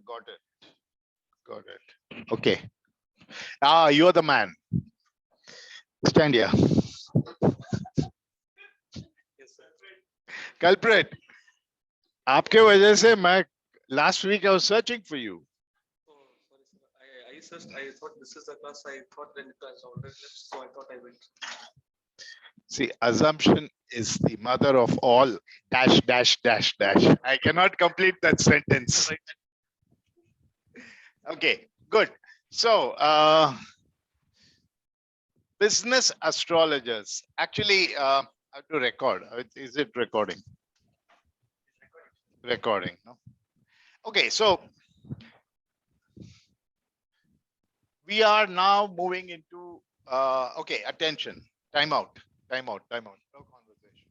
Got it. Got it. Okay. You're the man. Stand here. Culprit. आपके वजह से मैं last week I was searching for you. Oh, sorry, sir. I searched. I thought this is the class. I thought when it was already left, so I thought I went. See, assumption is the mother of all dash, dash, dash, dash. I cannot complete that sentence. Okay, good. So, business astrologers. Actually, I have to record. Is it recording? Recording. No? Okay, so we are now moving into, okay, attention, time out. No conversation.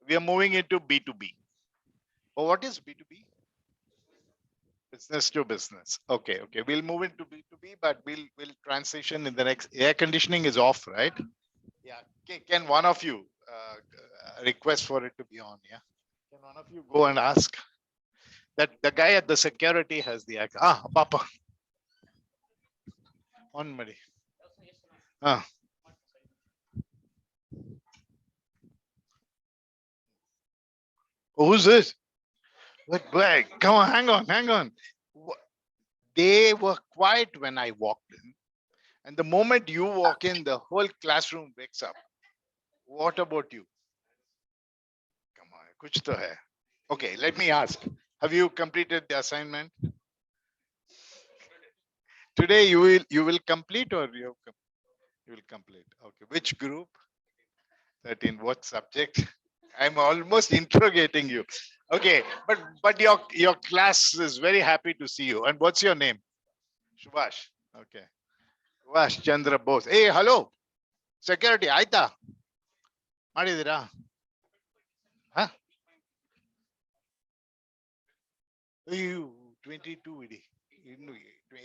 We are moving into B2B. Oh, what is B2B? Business to business. Okay. We'll move into B2B, but we'll transition in the next. Air conditioning is off, right? Yeah. Can one of you request for it to be on? Yeah. Can one of you go and ask that the guy at the security has the Papa. On Mari. Who's this? Wait, come on, hang on. They were quiet when I walked in. And the moment you walk in, the whole classroom wakes up. What about you? Come on, kuch to hai. Okay, let me ask. Have you completed the assignment? Today you will complete or you will complete? Okay, which group? 13. What subject? I'm almost interrogating you. Okay, but your class is very happy to see you. And what's your name? Subhash. Okay. Subhash Chandra Bose. Hey, hello. Security, Aita. Madidira. Huh? 22 idi.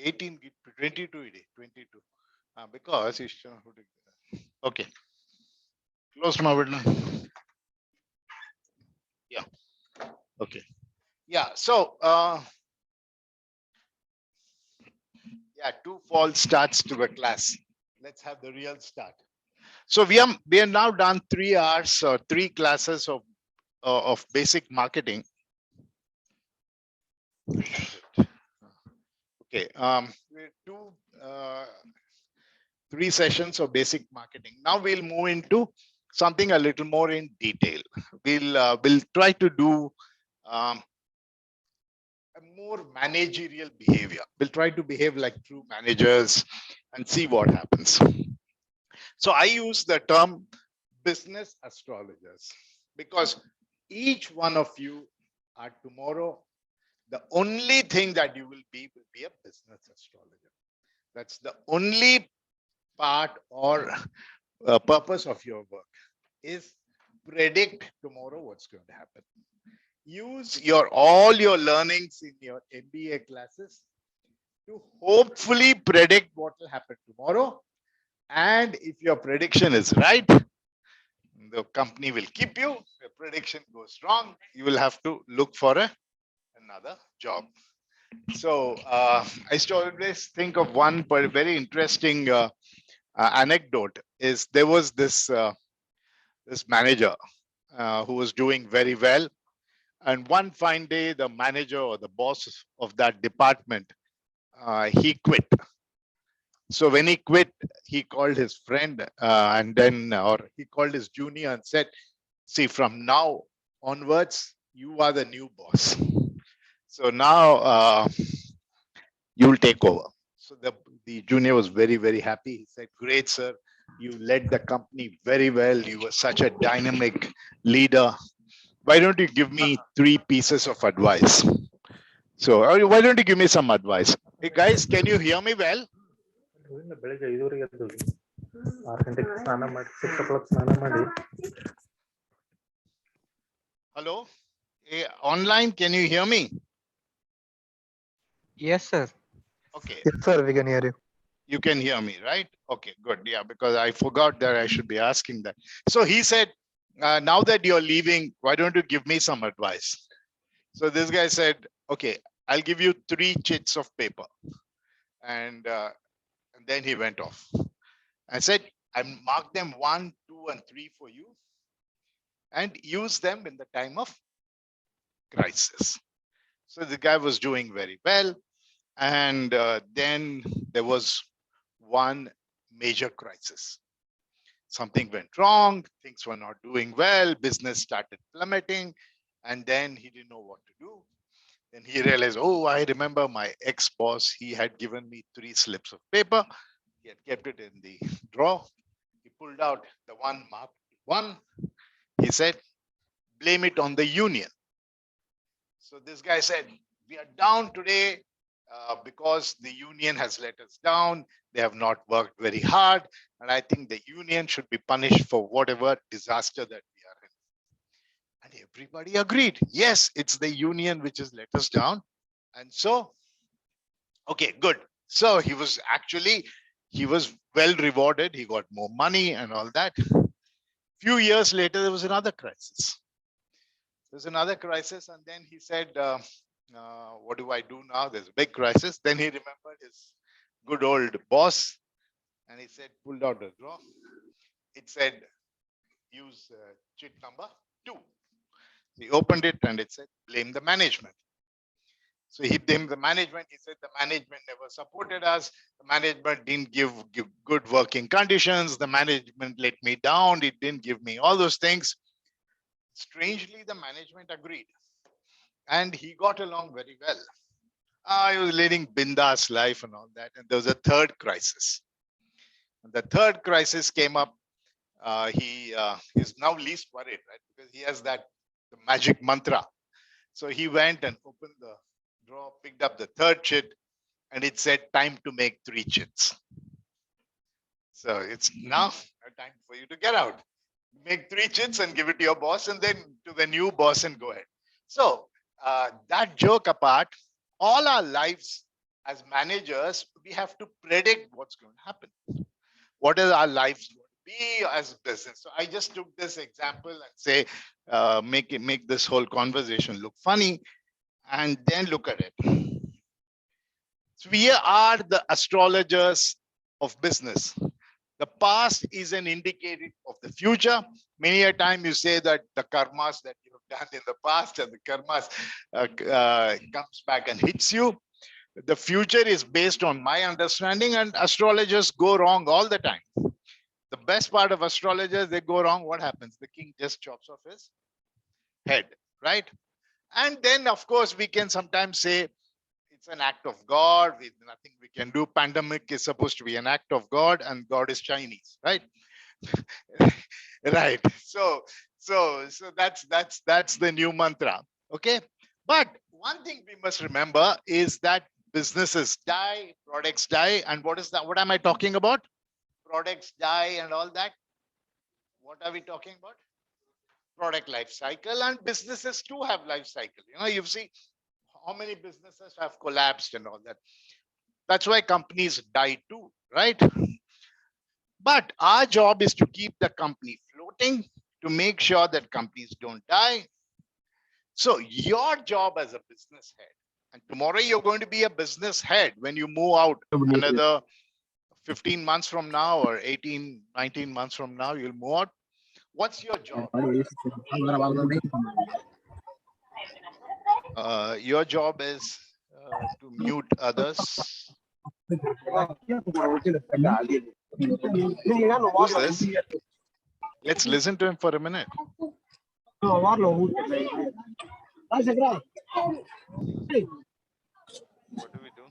18, 22 idi. 22. Because he's okay. Close my window. Yeah. Okay. Yeah. So, yeah, 2 false starts to a class. Let's have the real start. So we are now done 3 hours or 3 classes of basic marketing. Okay. We're 3 sessions of basic marketing. Now we'll move into something a little more in detail. We'll try to do a more managerial behavior. We'll try to behave like true managers and see what happens. So I use the term business astrologers because each one of you are tomorrow, the only thing that you will be a business astrologer. That's the only part or purpose of your work is predict tomorrow what's going to happen. Use all your learnings in your MBA classes to hopefully predict what will happen tomorrow. And if your prediction is right, the company will keep you. If your prediction goes wrong, you will have to look for another job. So I used to always think of one very interesting anecdote. Is there was this manager who was doing very well. And one fine day, the manager or the boss of that department, he quit. So when he quit, he called his friend and then, or he called his junior and said, see, from now onwards, you are the new boss. So now you'll take over. So the junior was very, very happy. He said, great, sir. You led the company very well. You were such a dynamic leader. Why don't you give me 3 pieces of advice? So why don't you give me some advice? Hey guys, can you hear me well? Hello? Hey, online, can you hear me? Yes, sir. Okay. Yes, sir, we can hear you. You can hear me, right? Okay, good. Yeah, because I forgot that I should be asking that. So he said, now that you're leaving, why don't you give me some advice? So this guy said, okay, I'll give you 3 chits of paper. And then he went off. I said, I marked them 1, 2, and 3 for you and use them in the time of crisis. So the guy was doing very well. And then there was one major crisis. Something went wrong, things were not doing well, business started plummeting, and then he didn't know what to do. Then he realized, oh, I remember my ex-boss, he had given me 3 slips of paper. He had kept it in the drawer. He pulled out the one marked 1. He said, blame it on the union. So this guy said, we are down today because the union has let us down. They have not worked very hard. And I think the union should be punished for whatever disaster that we are in. And everybody agreed. Yes, it's the union which has let us down. And so, okay, good. So he was well rewarded. He got more money and all that. Few years later, there was another crisis. There's another crisis. And then he said, what do I do now? There's a big crisis. Then he remembered his good old boss. And he said, pulled out a drawer. It said, use chit number 2. He opened it and it said, blame the management. So he blamed the management. He said the management never supported us. The management didn't give good working conditions. The management let me down. It didn't give me all those things. Strangely, the management agreed. And he got along very well. He was leading bindas life and all that. And there was a third crisis. And the third crisis came up. He is now least worried, right? Because he has the magic mantra. So he went and opened the drawer, picked up the third chit, and it said, time to make 3 chits. So it's now a time for you to get out. Make 3 chits and give it to your boss, and then to the new boss and go ahead. So that joke apart, all our lives as managers, we have to predict what's going to happen. What is our lives going to be as business? So I just took this example and say, make this whole conversation look funny, and then look at it. So we are the astrologers of business. The past is an indicator of the future. Many a time you say that the karmas that you have done in the past and the karmas comes back and hits you. The future is based on my understanding, and astrologers go wrong all the time. The best part of astrologers, they go wrong. What happens? The king just chops off his head, right? And then, of course, we can sometimes say it's an act of God. There's nothing we can do. Pandemic is supposed to be an act of God, and God is Chinese, right? Right. So that's the new mantra. Okay. But one thing we must remember is that businesses die, products die, and what is that? What am I talking about? Products die and all that. What are we talking about? Product life cycle, and businesses too have life cycle. You know, you see how many businesses have collapsed and all that. That's why companies die too, right? But our job is to keep the company floating, to make sure that companies don't die. So your job as a business head, and tomorrow you're going to be a business head when you move out another 15 months from now or 18, 19 months from now, you'll move out. What's your job? Your job is to mute others. Who's this? Let's listen to him for a minute. What do we do?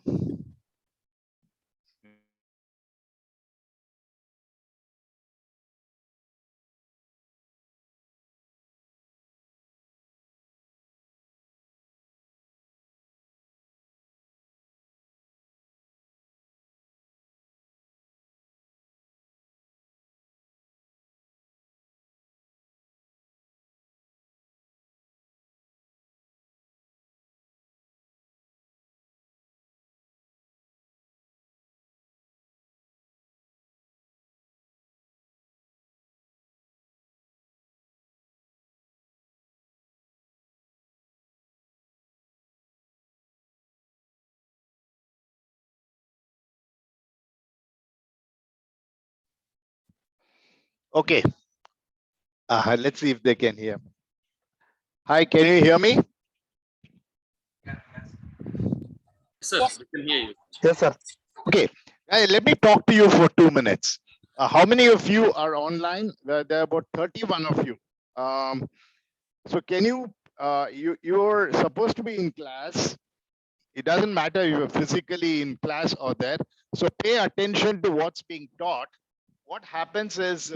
Okay. Let's see if they can hear me. Hi, can you hear me? Sir, we can hear you. Yes, sir. Okay. Let me talk to you for 2 minutes. How many of you are online? There are about 31 of you. So can you, you're supposed to be in class. It doesn't matter if you're physically in class or there. So pay attention to what's being taught. What happens is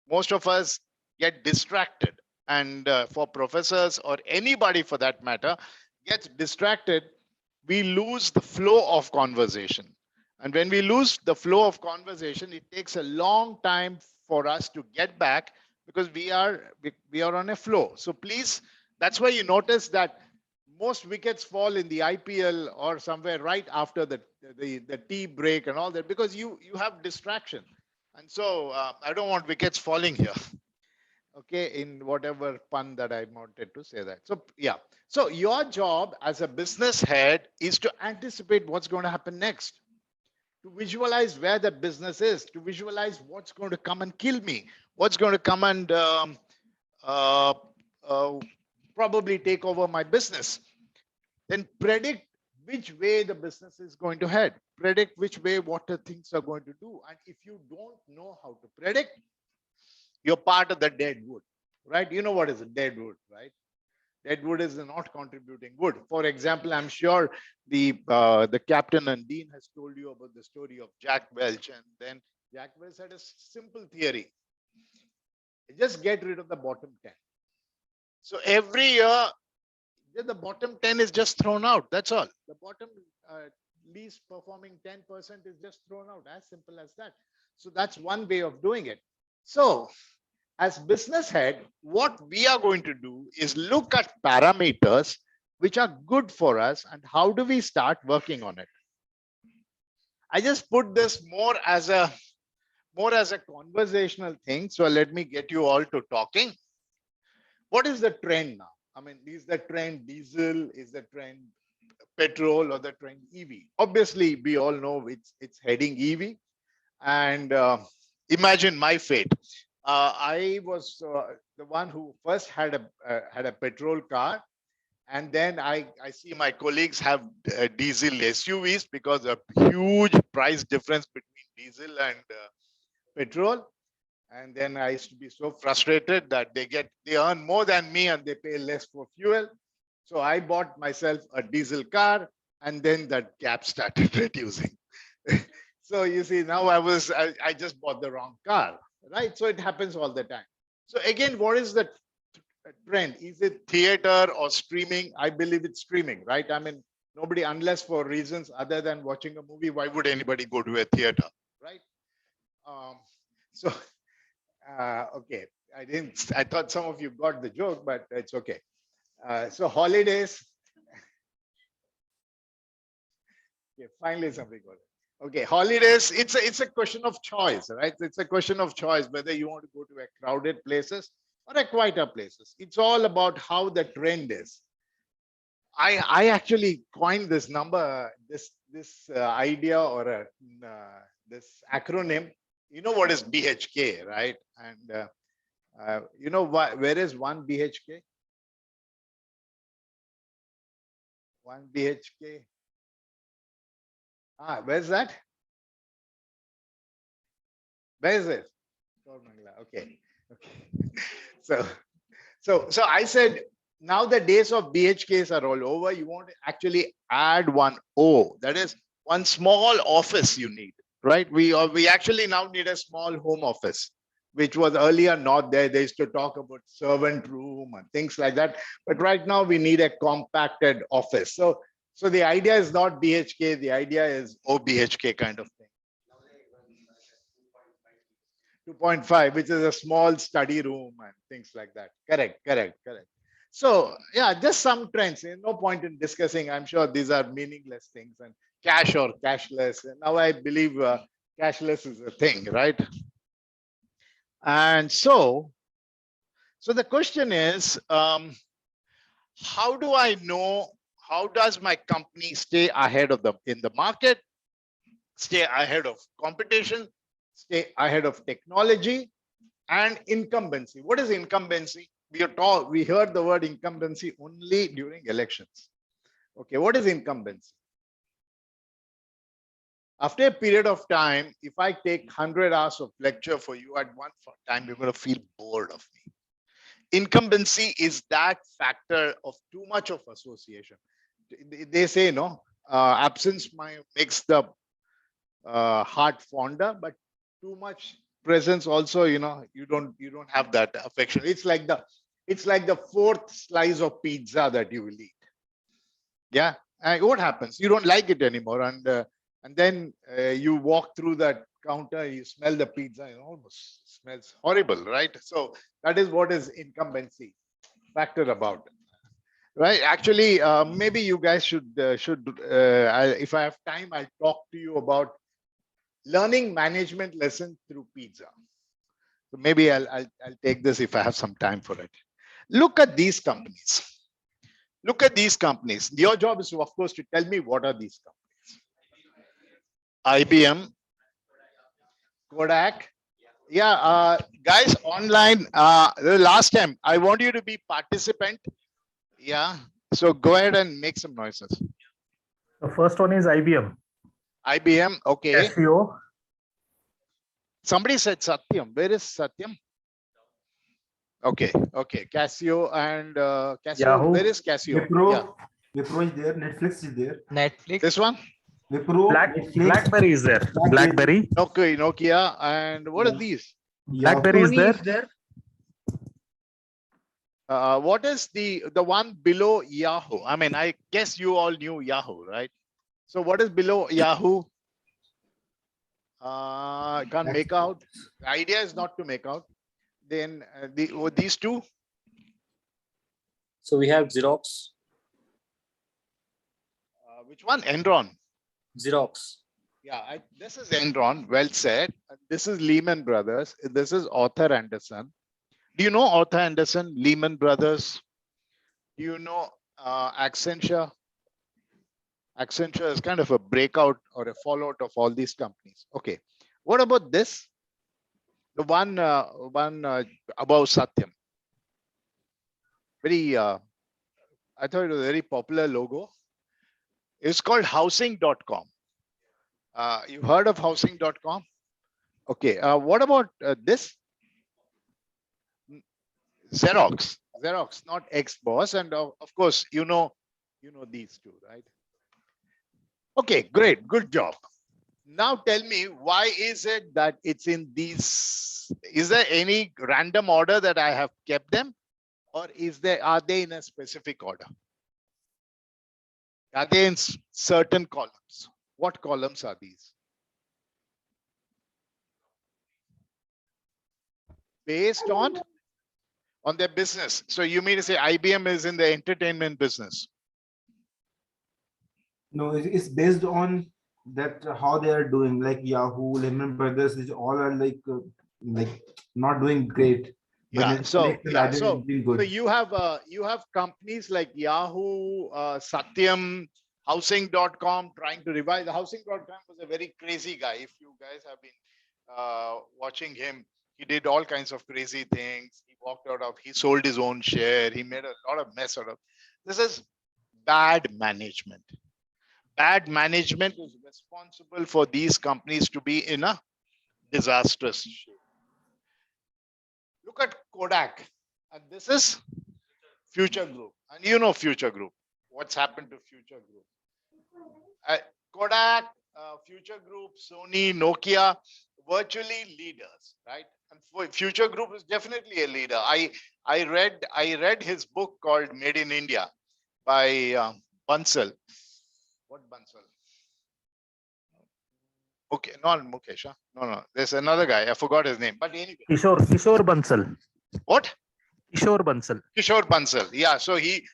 most of us get distracted, and for professors or anybody for that matter gets distracted, we lose the flow of conversation. And when we lose the flow of conversation, it takes a long time for us to get back, because we are on a flow. So please, that's why you notice that most wickets fall in the IPL or somewhere right after the tea break and all that, because you have distraction. And so I don't want wickets falling here. Okay, in whatever pun that I wanted to say that. So yeah, so your job as a business head is to anticipate what's going to happen next, to visualize where the business is, to visualize what's going to come and kill me, what's going to come and uh, uh, probably take over my business. Then predict which way the business is going to head, predict which way what the things are going to do. And if you don't know how to predict, you're part of the dead wood, right? You know what is a dead wood, right? Dead wood is not contributing wood. For example, I'm sure the captain and dean has told you about the story of Jack Welch, and then Jack Welch had a simple theory: just get rid of the bottom 10. So every year, the bottom 10 is just thrown out. That's all. The bottom least performing 10% is just thrown out. As simple as that. So that's one way of doing it. So as business head, what we are going to do is look at parameters which are good for us, and how do we start working on it. I just put this more as a conversational thing. So let me get you all to talking. What is the trend now? I mean, is the trend diesel? Is the trend petrol, or the trend EV? Obviously, we all know it's heading EV. And imagine my fate. I was the one who first had a petrol car, and then I see my colleagues have diesel SUVs, because a huge price difference between diesel and petrol. And then I used to be so frustrated that they earn more than me and they pay less for fuel. So I bought myself a diesel car, and then that gap started reducing. So you see, now I just bought the wrong car, right? So it happens all the time. So again, what is the trend? Is it theater or streaming? I believe it's streaming, right? I mean, nobody, unless for reasons other than watching a movie, why would anybody go to a theater, right? So okay, I thought some of you got the joke, but it's okay. So holidays. Okay, finally somebody got it. Okay, holidays. It's a question of choice, right? It's a question of choice whether you want to go to a crowded places or a quieter places. It's all about how the trend is. I actually coined this number, this idea, or this acronym. You know what is BHK, right? And you know where is one BHK? One BHK. Where's that? Where is it? Okay. Okay. So I said, now the days of BHKs are all over. You want to actually add one O. That is one small office you need, right? We actually now need a small home office, which was earlier not there. They used to talk about servant room and things like that. But right now we need a compacted office. So the idea is not BHK. The idea is OBHK kind of thing. 2.5, which is a small study room and things like that. Correct. So yeah, just some trends. No point in discussing. I'm sure these are meaningless things, and cash or cashless. And now I believe cashless is a thing, right? And so the question is, how do I know? How does my company stay ahead of in the market, stay ahead of competition, stay ahead of technology? and incumbency. What is incumbency? We heard the word incumbency only during elections. Okay, what is incumbency? After a period of time, if I take 100 hours of lecture for you at one time, you're going to feel bored of me. Incumbency is that factor of too much of association. They say, no, absence makes the heart fonder, but too much presence also, you don't have that affection. It's like the fourth slice of pizza that you will eat. Yeah. What happens? You don't like it anymore. And then you walk through that counter, you smell the pizza, it almost smells horrible, right? So that is what is incumbency factor about it. Right. Actually, maybe you guys should, if I have time, I'll talk to you about learning management lesson through pizza. So maybe I'll take this if I have some time for it. Look at these companies. Look at these companies. Your job is, of course, to tell me what are these companies. IBM, Kodak. Yeah, guys, online. The last time, I want you to be participant. Yeah. So go ahead and make some noises. The first one is IBM. IBM. Okay. Casio. Somebody said Satyam. Where is Satyam? Okay. Okay. Casio and Casio. Yahoo. Where is Casio? Wipro. Yeah. Wipro is there. Netflix is there. Netflix. This one? Wipro. Netflix. BlackBerry is there. BlackBerry. Okay. Nokia. And what are these? BlackBerry is Sony there. What is the one below Yahoo? I mean, I guess you all knew Yahoo, right? So what is below Yahoo? I can't make out. The idea is not to make out. Then these two. So we have Xerox. Which one? Enron. Xerox. Yeah, this is Enron. Well said. This is Lehman Brothers. This is Arthur Anderson. Do you know Arthur Anderson, Lehman Brothers? Do you know Accenture? Accenture is kind of a breakout or a fallout of all these companies. Okay. What about this? The one above Satyam. Very, I thought it was a very popular logo. It's called housing.com. You heard of housing.com? Okay. What about this? Xerox. Xerox, not ex-boss. And of course, you know these two, right? Okay, great. Good job. Now tell me, why is it that it's in these? Is there any random order that I have kept them? Or are they in a specific order? Are they in certain columns? What columns are these? Based on their business. So you mean to say IBM is in the entertainment business? No, it's based on that how they are doing. Like Yahoo, Lehman Brothers, is all are like not doing great. Yeah. So doing good. So you have companies like Yahoo, Satyam, housing.com trying to revive. The housing.com was a very crazy guy. If you guys have been watching him, he did all kinds of crazy things. He sold his own share. He made a lot of mess out of. This is bad management. Bad management is responsible for these companies to be in a disastrous shape. Look at Kodak. And this is Future Group. And you know Future Group. What's happened to Future Group? Kodak, Future Group, Sony, Nokia, virtually leaders, right? And Future Group is definitely a leader. I read his book called Made in India by Bansal. What Bansal? Okay, not Mukesh. Huh? No. There's another guy. I forgot his name. But anyway. Kishore Bansal. What? Kishore Bansal. Kishore Bansal. Yeah. So he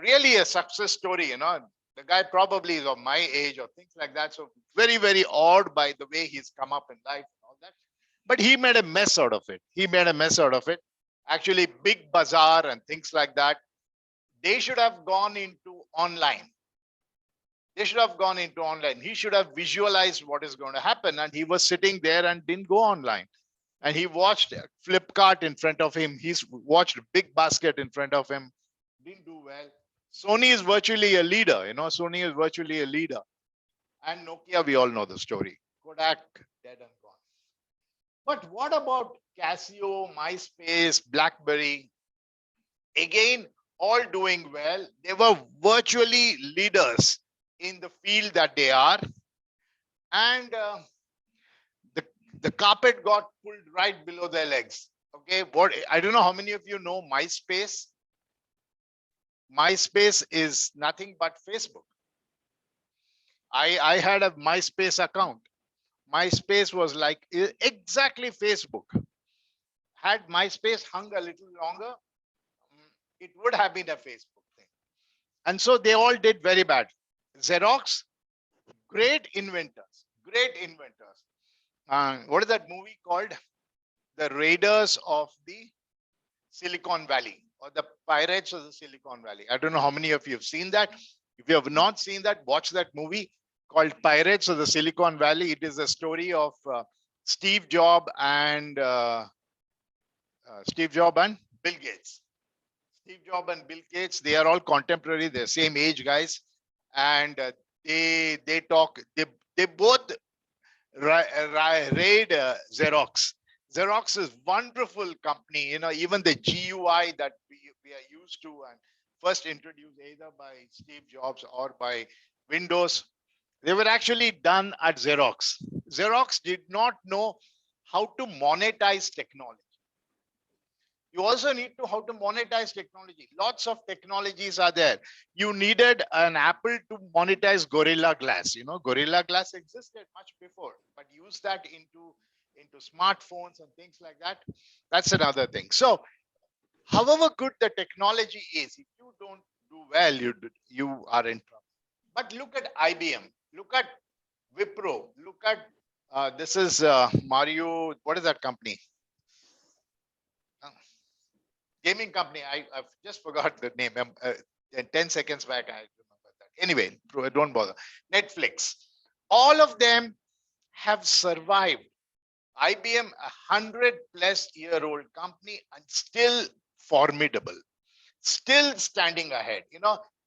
really a success story, The guy probably is of my age or things like that. So very, very awed by the way he's come up in life and all that. But he made a mess out of it. Actually, Big Bazaar and things like that. They should have gone into online. He should have visualized what is going to happen. And he was sitting there and didn't go online. And he watched Flipkart in front of him. He's watched Big Basket in front of him. Didn't do well. Sony is virtually a leader. Sony is virtually a leader. And Nokia, we all know the story. Kodak, dead and gone. But what about Casio, MySpace, BlackBerry? Again, all doing well. They were virtually leaders in the field that they are. And the carpet got pulled right below their legs. Okay, I don't know how many of you know MySpace. MySpace is nothing but Facebook. I had a MySpace account. MySpace was like exactly Facebook. Had MySpace hung a little longer, it would have been a Facebook thing. And so they all did very bad. Xerox, great inventors, great inventors. What is that movie called? The Raiders of the Silicon Valley, or the Pirates of the Silicon Valley. I don't know how many of you have seen that. If you have not seen that, watch that movie called Pirates of the Silicon Valley. It is a story of Steve Jobs and Bill Gates. Steve Jobs and Bill Gates, they are all contemporary. They're same age guys, and they both raid Xerox. Xerox is wonderful company. Even the GUI that we are used to and first introduced either by Steve Jobs or by Windows, they were actually done at Xerox. Xerox did not know how to monetize technology. You also need to how to monetize technology. Lots of technologies are there. You needed an Apple to monetize Gorilla Glass. Gorilla Glass existed much before, but use that into smartphones and things like that. That's another thing. So, however good the technology is, if you don't do well, you are in trouble. But look at IBM. Look at Wipro. Look at this is Mario. What is that company? Gaming company. I've just forgot the name. 10 seconds back, I remember that. Anyway, don't bother. Netflix. All of them have survived. IBM, 100-plus-year-old company, and still formidable, still standing ahead.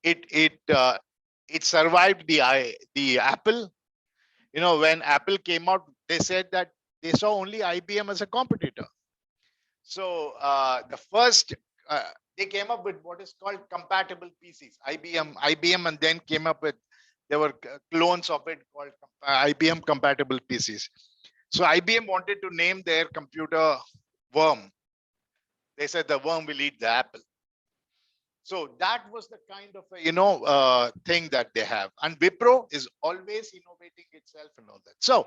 It survived the Apple. When Apple came out, they said that they saw only IBM as a competitor. So the first, they came up with what is called compatible PCs, IBM, and then came up with, there were clones of it called IBM compatible PCs. So IBM wanted to name their computer Worm. They said the worm will eat the apple. So that was the kind of thing that they have. And Wipro is always innovating itself and all that. So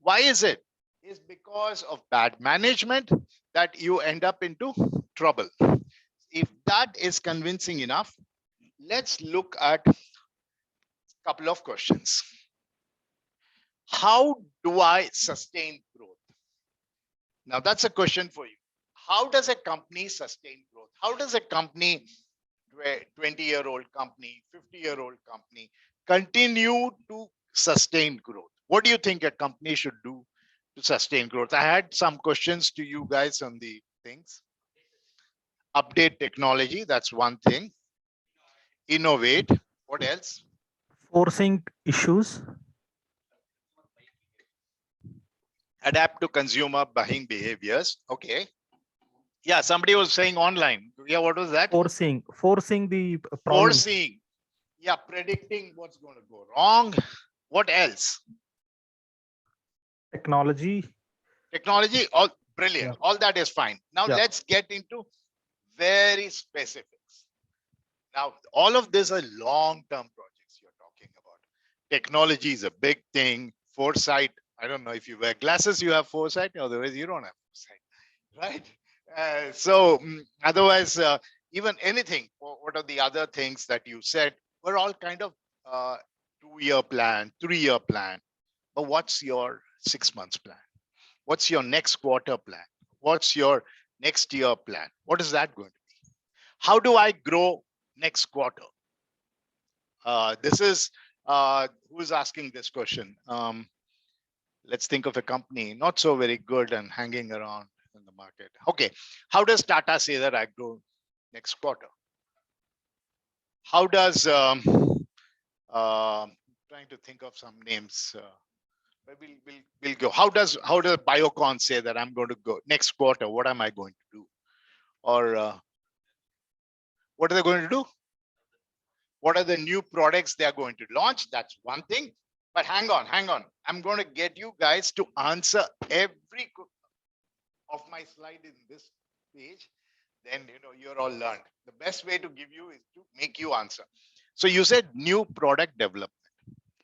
why is it? Is because of bad management that you end up into trouble. If that is convincing enough, let's look at a couple of questions. How do I sustain growth? Now that's a question for you. How does a company sustain growth? How does a company, 20-year-old company, 50-year-old company, continue to sustain growth? What do you think a company should do to sustain growth? I had some questions to you guys on the things. Update technology, that's one thing. Innovate. What else? Forcing issues. Adapt to consumer buying behaviors. Okay. Yeah, somebody was saying online. Yeah, what was that? Forcing the problem. Foreseeing. Yeah, predicting what's going to go wrong. What else? Technology. Technology, all brilliant. Yeah. All that is fine. Now Yeah. let's get into very specifics. Now, all of these are long-term projects you're talking about. Technology is a big thing. Foresight. I don't know if you wear glasses, you have foresight. Otherwise, you don't have foresight, right? Otherwise, even anything. What are the other things that you said? We're all kind of 2-year plan, 3-year plan. But what's your 6 months plan? What's your next quarter plan? What's your next year plan? What is that going to be? How do I grow next quarter? This is who is asking this question? Let's think of a company not so very good and hanging around in the market. Okay, how does Tata say that I grow next quarter? How does trying to think of some names. But we'll go. How does Biocon say that I'm going to go next quarter? What am I going to do? Or what are they going to do? What are the new products they are going to launch? That's one thing. But hang on. I'm going to get you guys to answer every of my slide in this page. Then you're all learned. The best way to give you is to make you answer. So you said new product development,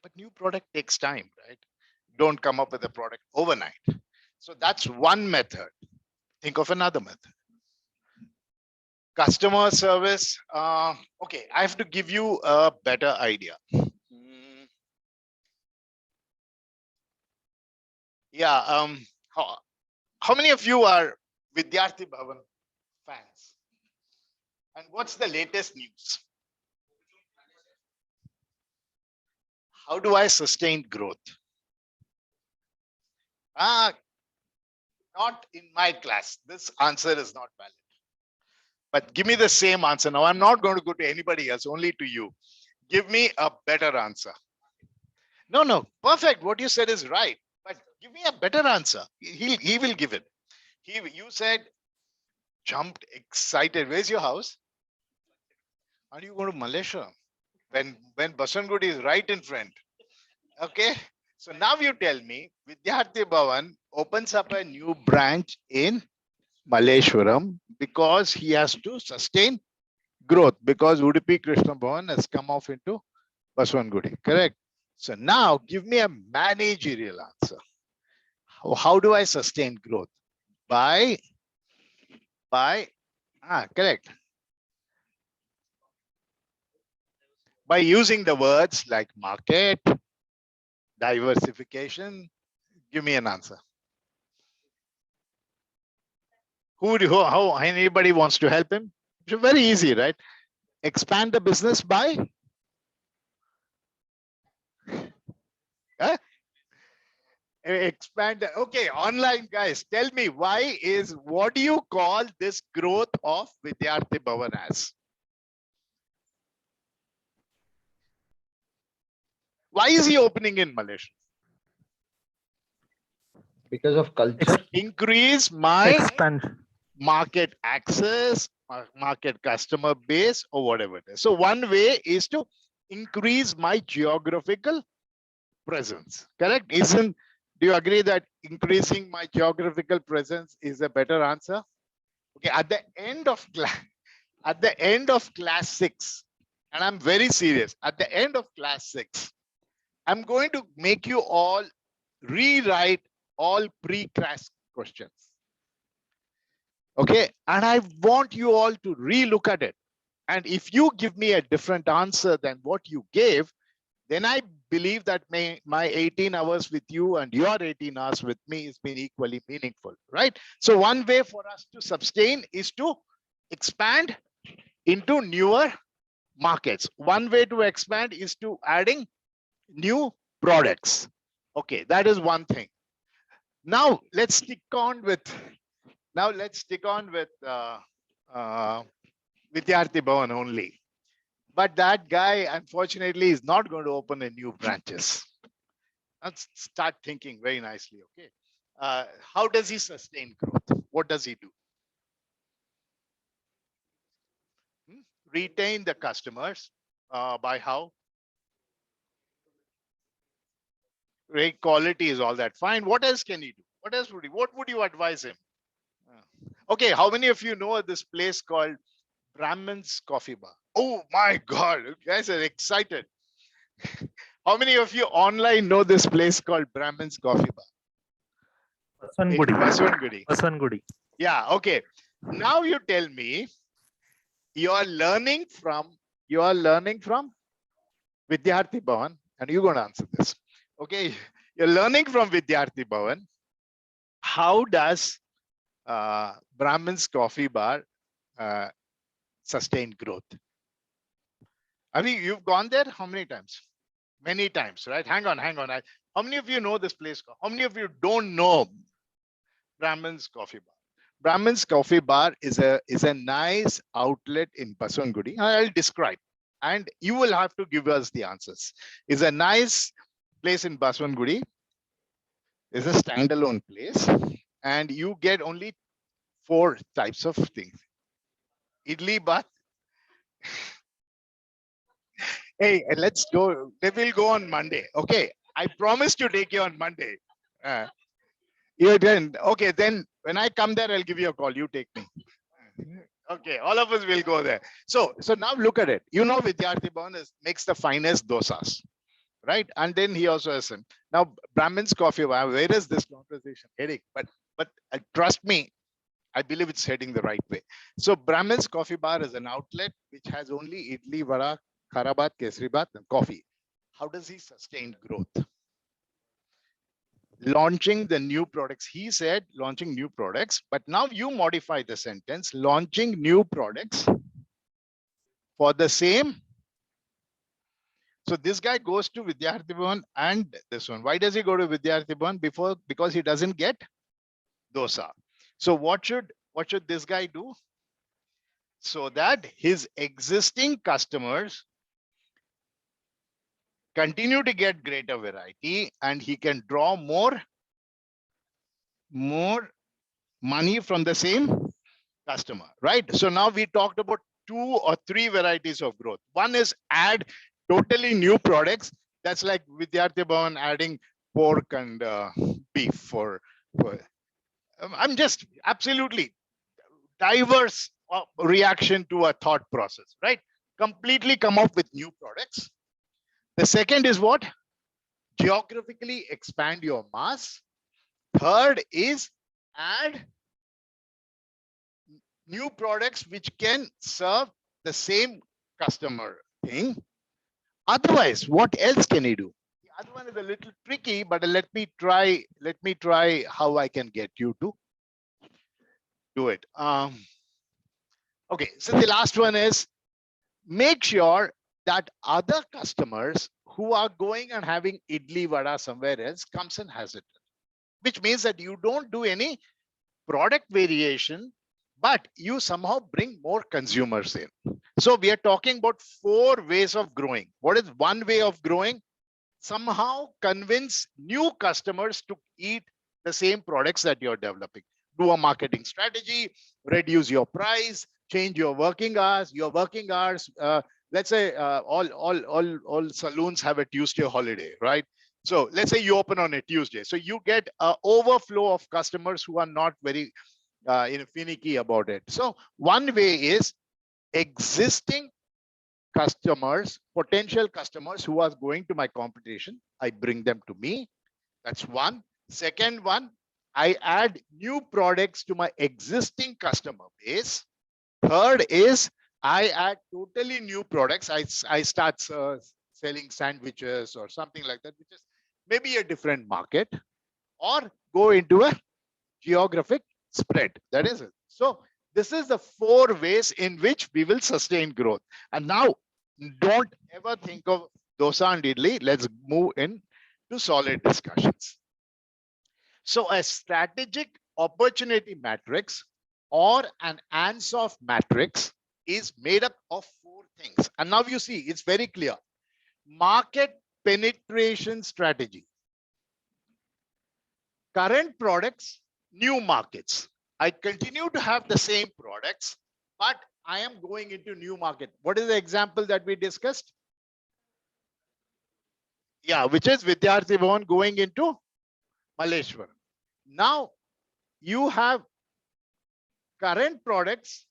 but new product takes time, right? Don't come up with a product overnight. So that's one method. Think of another method. Customer service. Okay, I have to give you a better idea. Yeah. How many of you are Vidyarthi Bhavan fans? And what's the latest news? How do I sustain growth? Not in my class. This answer is not valid. But give me the same answer. Now, I'm not going to go to anybody else, only to you. Give me a better answer. No, perfect. What you said is right. But give me a better answer. He will give it. You said jumped, excited. Where's your house? Are you going to Malaysia? When Baswangudi is right in front. Okay. So now you tell me, Vidyarthi Bhavan opens up a new branch in Malleshwaram because he has to sustain growth because Udupi Krishna Bhavan has come off into Baswangudi. Correct. So now give me a managerial answer. How do I sustain growth? Correct. By using the words like market, diversification. Give me an answer. How anybody wants to help him? It's very easy, right? Expand the business by expand. Okay, online guys, tell me what do you call this growth of Vidyarthi Bhavan as? Why is he opening in Malaysia? Because of culture. Increase my Expansion. market access, market customer base, or whatever it is. So one way is to increase my geographical presence. Correct? Do you agree that increasing my geographical presence is a better answer? Okay, at the end of class 6, and I'm very serious, at the end of class 6, I'm going to make you all rewrite all pre-class questions. Okay, and I want you all to re-look at it. And if you give me a different answer than what you gave, then I believe that my 18 hours with you and your 18 hours with me has been equally meaningful, right? So one way for us to sustain is to expand into newer markets. One way to expand is to adding new products. Okay, that is one thing. Now let's stick on with Vidyarthi Bhavan only. But that guy, unfortunately, is not going to open a new branches. Let's start thinking very nicely, okay? How does he sustain growth? What does he do? Retain the customers by how? Great quality is all that. Fine. What else can he do? What would you advise him? Okay, how many of you know this place called Brahman's Coffee Bar? Oh my God, you guys are excited. How many of you online know this place called Brahman's Coffee Bar? Baswangudi. Yeah, okay. Now you tell me you are learning from Vidyarthi Bhavan, and you're going to answer this. Okay, you're learning from Vidyarthi Bhavan. How does Brahman's Coffee Bar sustain growth? I mean, you've gone there how many times? Many times, right? Hang on. How How many of you know this place? How many of you don't know Brahman's Coffee Bar? Brahman's Coffee Bar is a nice outlet in Baswangudi. I'll describe, and you will have to give us the answers. It's a nice place in Baswangudi. It's a standalone place, and you get only 4 types of things. Idli bath. Hey, let's go. They will go on Monday. Okay. I promise to take you on Monday. You then okay. Then when I come there, I'll give you a call. You take me. Okay, all of us will go there. So now look at it. You know, Vidyarthi Bhavan makes the finest dosas, right? And then he also has some. Now, Brahmin's Coffee Bar, where is this conversation heading? But trust me, I believe it's heading the right way. So Brahmin's Coffee Bar is an outlet which has only idli, vada, kharabat, kesri bath, and coffee. How does he sustain growth? Launching the new products. He said launching new products, but now you modify the sentence, launching new products for the same. So this guy goes to Vidyarthi Bhavan and this one. Why does he go to Vidyarthi Bhavan? Because he doesn't get dosa. So what should this guy do? So that his existing customers continue to get greater variety and he can draw more money from the same customer, right? So now we talked about 2 or 3 varieties of growth. One is add totally new products. That's like Vidyarthi Bhavan adding pork and beef for I'm just absolutely diverse reaction to a thought process, right? Completely come up with new products. The second is what? Geographically expand your mass. Third is add new products which can serve the same customer thing. Otherwise, what else can he do? The other one is a little tricky, but let me try how I can get you to do it. Okay, so the last one is make sure that other customers who are going and having idli vada somewhere else comes and has it, which means that you don't do any product variation, but you somehow bring more consumers in. So we are talking about 4 ways of growing. What is one way of growing? Somehow convince new customers to eat the same products that you're developing. Do a marketing strategy, reduce your price, change your working hours. Your working hours, let's say all saloons have a Tuesday holiday, right? So let's say you open on a Tuesday. So you get an overflow of customers who are not very finicky about it. So one way is existing customers, potential customers who are going to my competition, I bring them to me. That's one. Second one, I add new products to my existing customer base. Third is I add totally new products. I start selling sandwiches or something like that, which is maybe a different market, or go into a geographic spread. That is it. So this is the 4 ways in which we will sustain growth. And now don't ever think of dosa and idli. Let's move in to solid discussions. So a strategic opportunity matrix or an Ansoff matrix is made up of 4 things. And now you see, it's very clear. Market penetration strategy. Current products, new markets. I continue to have the same products, but I am going into new market. What is the example that we discussed? Yeah, which is Vidyarthi Bhavan going into Malleshwaram. Now you have current products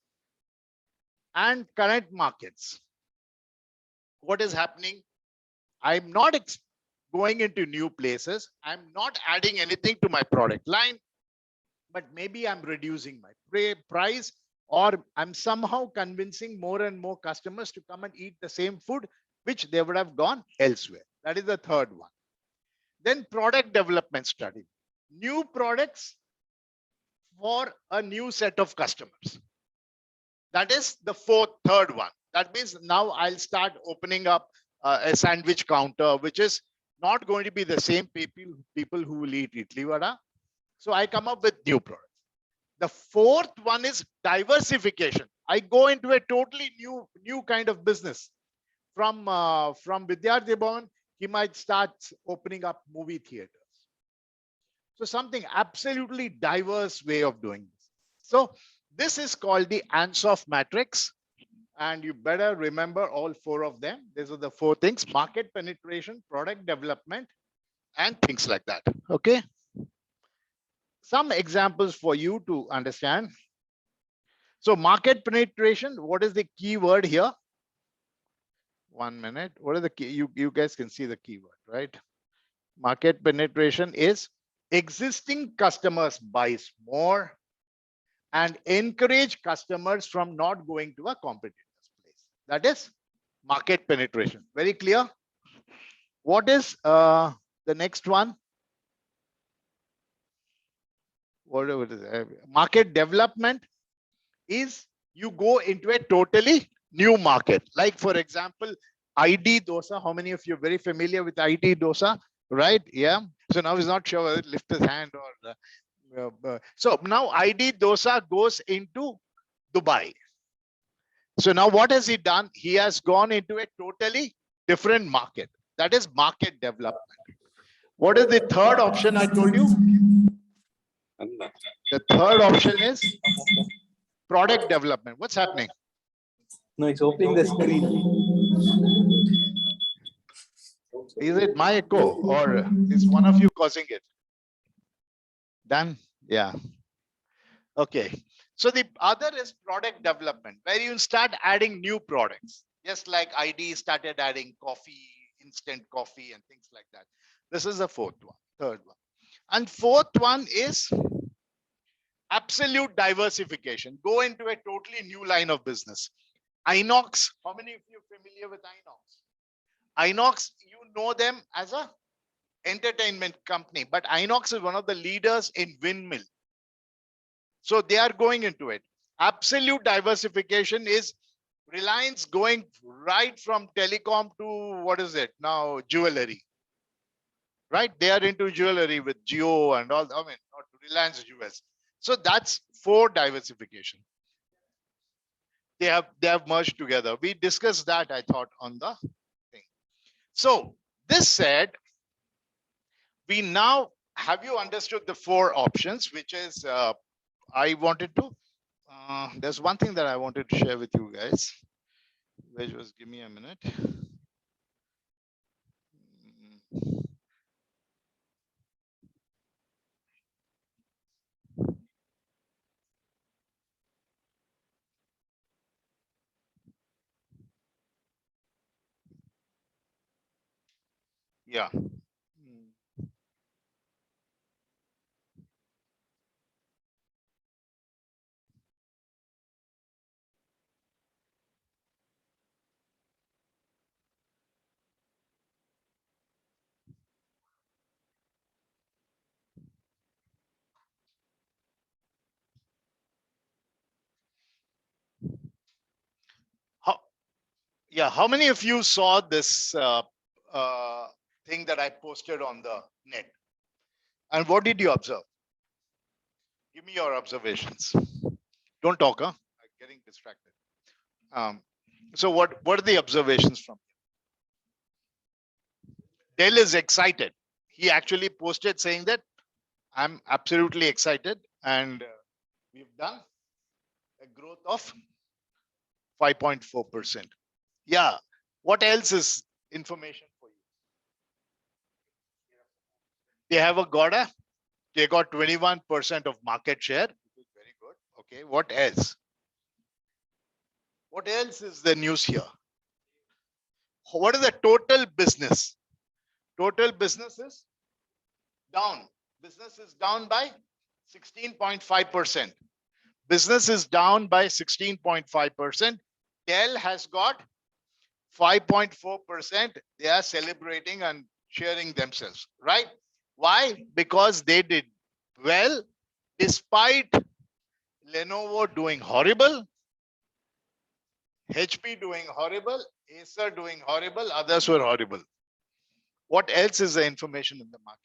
and current markets. What is happening? I'm not going into new places. I'm not adding anything to my product line, but maybe I'm reducing my price, or I'm somehow convincing more and more customers to come and eat the same food, which they would have gone elsewhere. That is the third one. Then product development strategy. New products for a new set of customers. That is the third one. That means now I'll start opening up a sandwich counter, which is not going to be the same people who will eat idli vada. So I come up with new products. The fourth one is diversification. I go into a totally new kind of business. From Vidyarthi Bhavan, he might start opening up movie theaters. So something absolutely diverse way of doing this. So this is called the Ansoff matrix. And you better remember all four of them. These are the four things: market penetration, product development, and things like that. Okay. Some examples for you to understand. So market penetration, what is the key word here? 1 minute. What are the key? You guys can see the keyword, right? Market penetration is existing customers buys more and encourage customers from not going to a competitor's place. That is market penetration. Very clear? What is the next one? Whatever it is. Market development is you go into a totally new market. Like for example, ID dosa. How many of you are very familiar with ID dosa? Right? Yeah. So now he's not sure whether to lift his hand or. So now ID dosa goes into Dubai. So now what has he done? He has gone into a totally different market. That is market development. What is the third option I told you? The third option is product development. What's happening? No, it's opening the screen. Is it my echo or is one of you causing it? Done? Yeah. Okay. So the other is product development, where you start adding new products, just like ID started adding coffee, instant coffee, and things like that. This is the fourth one, third one. And fourth one is absolute diversification. Go into a totally new line of business. Inox, how many of you are familiar with Inox? Inox, you know them as a entertainment company, but Inox is one of the leaders in windmill. So they are going into it. Absolute diversification is Reliance going right from telecom to what is it now, jewelry. Right? They are into jewelry with Jio and all. I mean, not Reliance Jewels. So that's for diversification. They have merged together. We discussed that, I thought, on the thing. So this said, we now have you understood the four options, which is I wanted to. There's one thing that I wanted to share with you guys, which was, give me a minute. Yeah. How many of you saw this thing that I posted on the net? And what did you observe? Give me your observations. Don't talk, huh? I'm getting distracted. So what are the observations from? Dell is excited. He actually posted saying that I'm absolutely excited, and we've done a growth of 5.4%. Yeah. What else is information for you? They got 21% of market share, which is very good. Okay. What else? What else is the news here? What is the total business? Total business is down. Business is down by 16.5%. Business is down by 16.5%. Dell has got 5.4%. They are celebrating and cheering themselves, right? Why? Because they did well despite Lenovo doing horrible, HP doing horrible, Acer doing horrible, others were horrible. What else is the information in the market?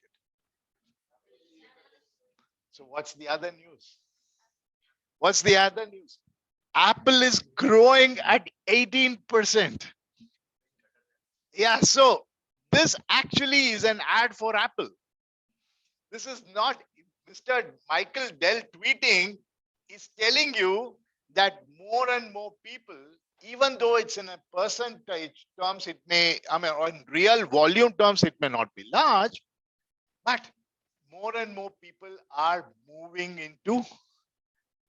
So what's the other news? What's the other news? Apple is growing at 18%. Yeah, so this actually is an ad for Apple. This is not Mr. Michael Dell tweeting, is telling you that more and more people, even though it's in a percentage terms, it may, I mean, or in real volume terms, it may not be large, but more and more people are moving into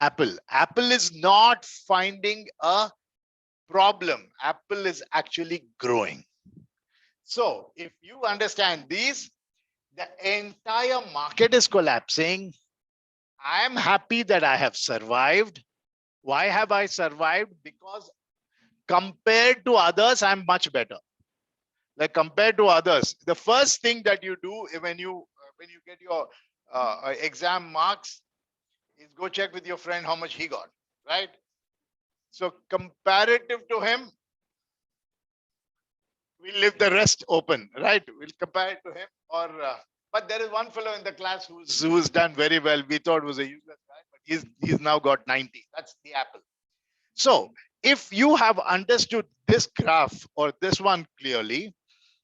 Apple. Apple is not finding a problem. Apple is actually growing. So if you understand these, the entire market is collapsing. I am happy that I have survived. Why have I survived? Because compared to others, I'm much better. Like compared to others, the first thing that you do when you get your exam marks is go check with your friend how much he got, right? So comparative to him, we'll leave the rest open, right? We'll compare it to him or, but there is one fellow in the class who's done very well. We thought was a useless guy, but he's now got 90. That's the Apple. So if you have understood this graph or this one clearly,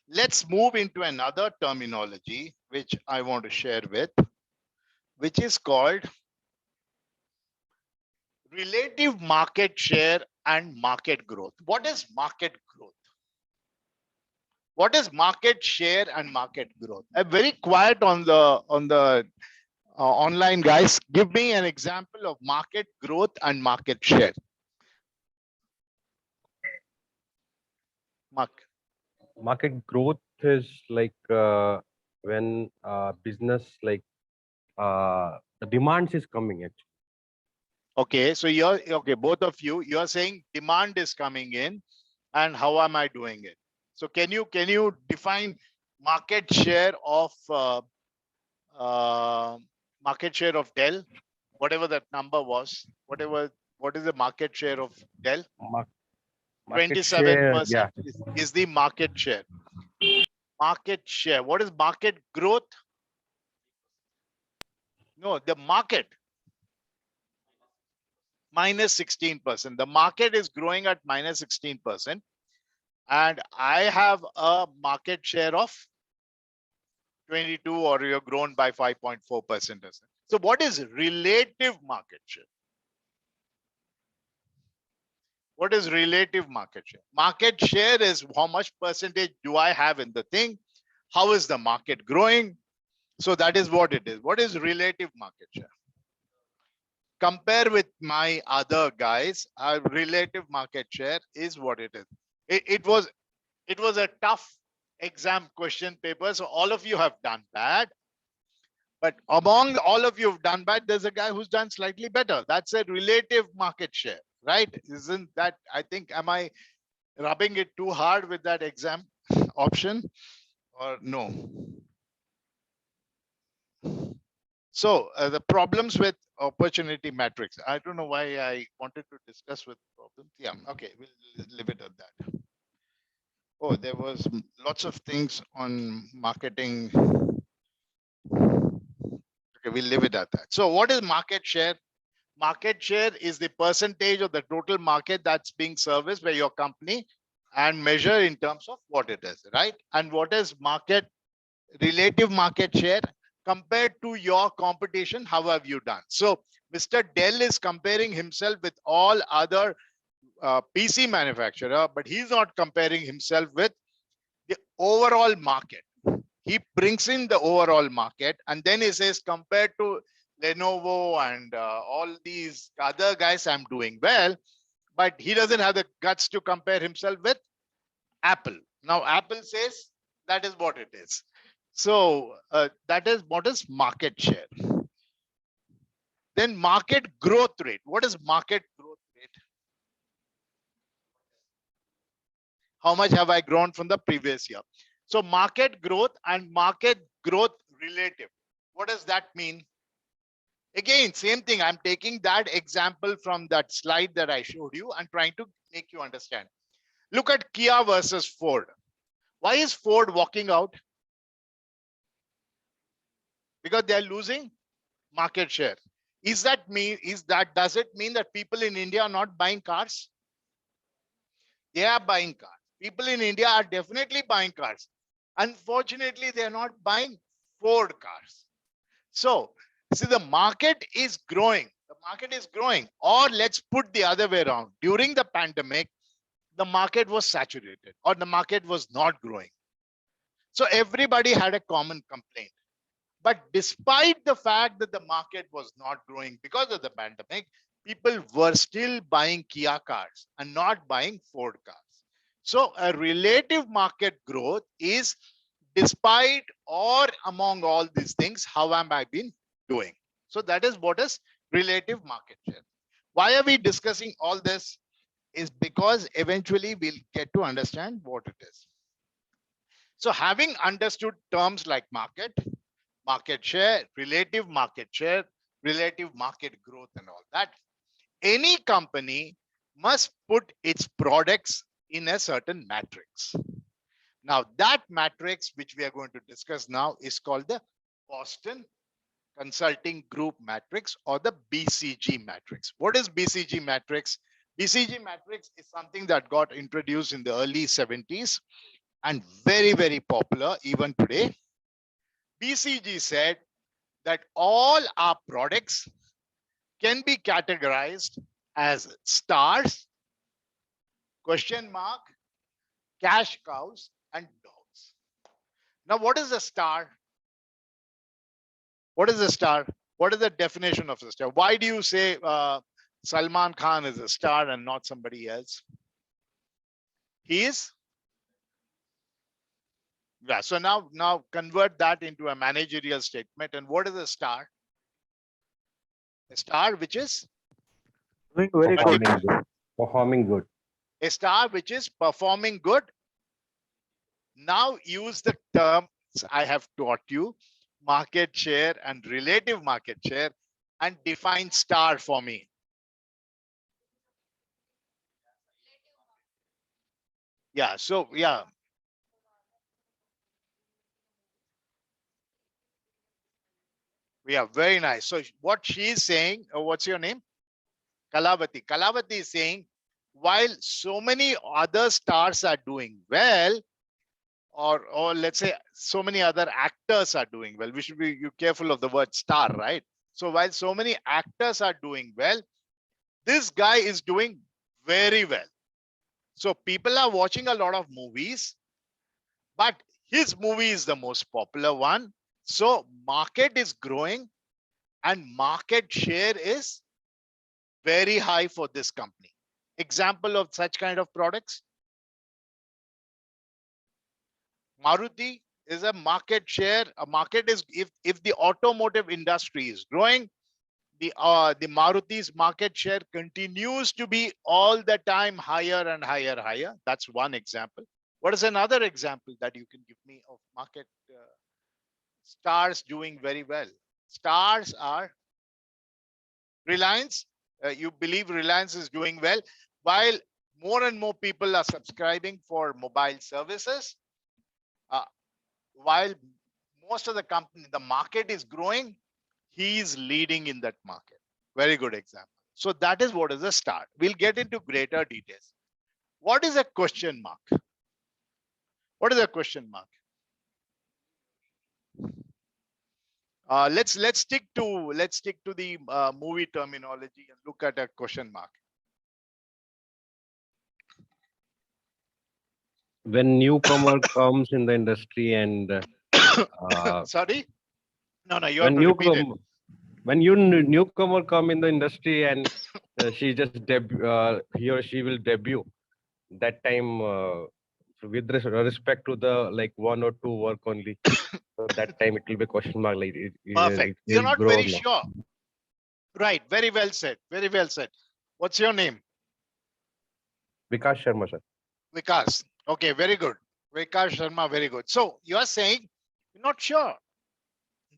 let's move into another terminology, which I want to share with, which is called relative market share and market growth. What is market growth? What is market share and market growth? I'm very quiet on the online guys. Give me an example of market growth and market share. Mark. Market growth is like when business like the demands is coming actually. Okay, so you're okay, both of you're saying demand is coming in, and how am I doing it? So can you define market share of Dell, whatever that number was, what is the market share of Dell? Market share, 27% yeah. is the market share. Market share. What is market growth? No, the market. Minus 16%. The market is growing at minus 16%. And I have a market share of 22, or you're grown by 5.4%. So what is relative market share? What is relative market share? Market share is how much percentage do I have in the thing? How is the market growing? So that is what it is. What is relative market share? Compare with my other guys, our relative market share is what it is. It was a tough exam question paper. So all of you have done bad. But among all of you have done bad, there's a guy who's done slightly better. That's a relative market share, right? Isn't that, I think, am I rubbing it too hard with that exam option or no? So the problems with opportunity matrix. I don't know why I wanted to discuss with problems. Yeah, okay, we'll leave it at that. Oh, there was lots of things on marketing. Okay, we'll leave it at that. So what is market share? Market share is the percentage of the total market that's being serviced by your company and measure in terms of what it is, right? And what is relative market share compared to your competition? How have you done? So Mr. Dell is comparing himself with all other PC manufacturer, but he's not comparing himself with the overall market. He brings in the overall market and then he says, compared to Lenovo and all these other guys, I'm doing well, but he doesn't have the guts to compare himself with Apple. Now, Apple says that is what it is. So that is what is market share. Then market growth rate. What is market growth rate? How much have I grown from the previous year? So market growth and market growth relative. What does that mean? Again, same thing. I'm taking that example from that slide that I showed you and trying to make you understand. Look at Kia versus Ford. Why is Ford walking out? because they are losing market share. Does it mean that people in India are not buying cars? They are buying cars. People in India are definitely buying cars. Unfortunately, they are not buying Ford cars. So, see, the market is growing. The market is growing. Or let's put the other way around. During the pandemic, the market was saturated or the market was not growing. So everybody had a common complaint. But despite the fact that the market was not growing because of the pandemic, people were still buying Kia cars and not buying Ford cars. So a relative market growth is despite or among all these things, how am I been doing? So that is what is relative market share. Why are we discussing all this? Is because eventually we'll get to understand what it is. So having understood terms like market share, relative market growth and all that, any company must put its products in a certain matrix. Now that matrix which we are going to discuss now is called the Boston Consulting Group Matrix or the BCG Matrix. What is BCG Matrix? BCG Matrix is something that got introduced in the early 70s and very, very popular even today. BCG said that all our products can be categorized as stars, question mark, cash cows, and dogs. Now, what is a star? What is a star? What is the definition of a star? Why do you say Salman Khan is a star and not somebody else? He is? Yeah, so now convert that into a managerial statement. And what is a star? A star which is Doing very good. Performing good. Performing good. a star which is performing good. Now use the terms I have taught you, market share and relative market share, and define star for me. Yeah, so yeah. Yeah, very nice. So what she is saying, what's your name? Kalavati. Kalavati is saying, while so many other stars are doing well, or let's say so many other actors are doing well, we should be careful of the word star, right? So while so many actors are doing well, this guy is doing very well. So people are watching a lot of movies, but his movie is the most popular one. So market is growing and market share is very high for this company. Example of such kind of products. Maruti is a market share. A market is if the automotive industry is growing, the Maruti's market share continues to be all the time higher and higher. That's one example. What is another example that you can give me of market stars doing very well? Stars are Reliance. You believe Reliance is doing well, while more and more people are subscribing for mobile services. While most of the market is growing, he is leading in that market. Very good example. So that is what is a star. We'll get into greater details. What is a question mark? What is a question mark? Let's stick to the movie terminology and look at a question mark. When newcomer comes in the industry and Sorry, no, you have when to repeat it. when newcomer come in the industry and she just he or she will debut that time with respect to the like one or two work only. So that time it will be question mark like Perfect. it You're will not grow very now. sure. Right. Very well said. Very well said. What's your name? Vikas Sharma, sir. Vikas. Okay, very good. Vikas Sharma, very good. So you are saying you're not sure.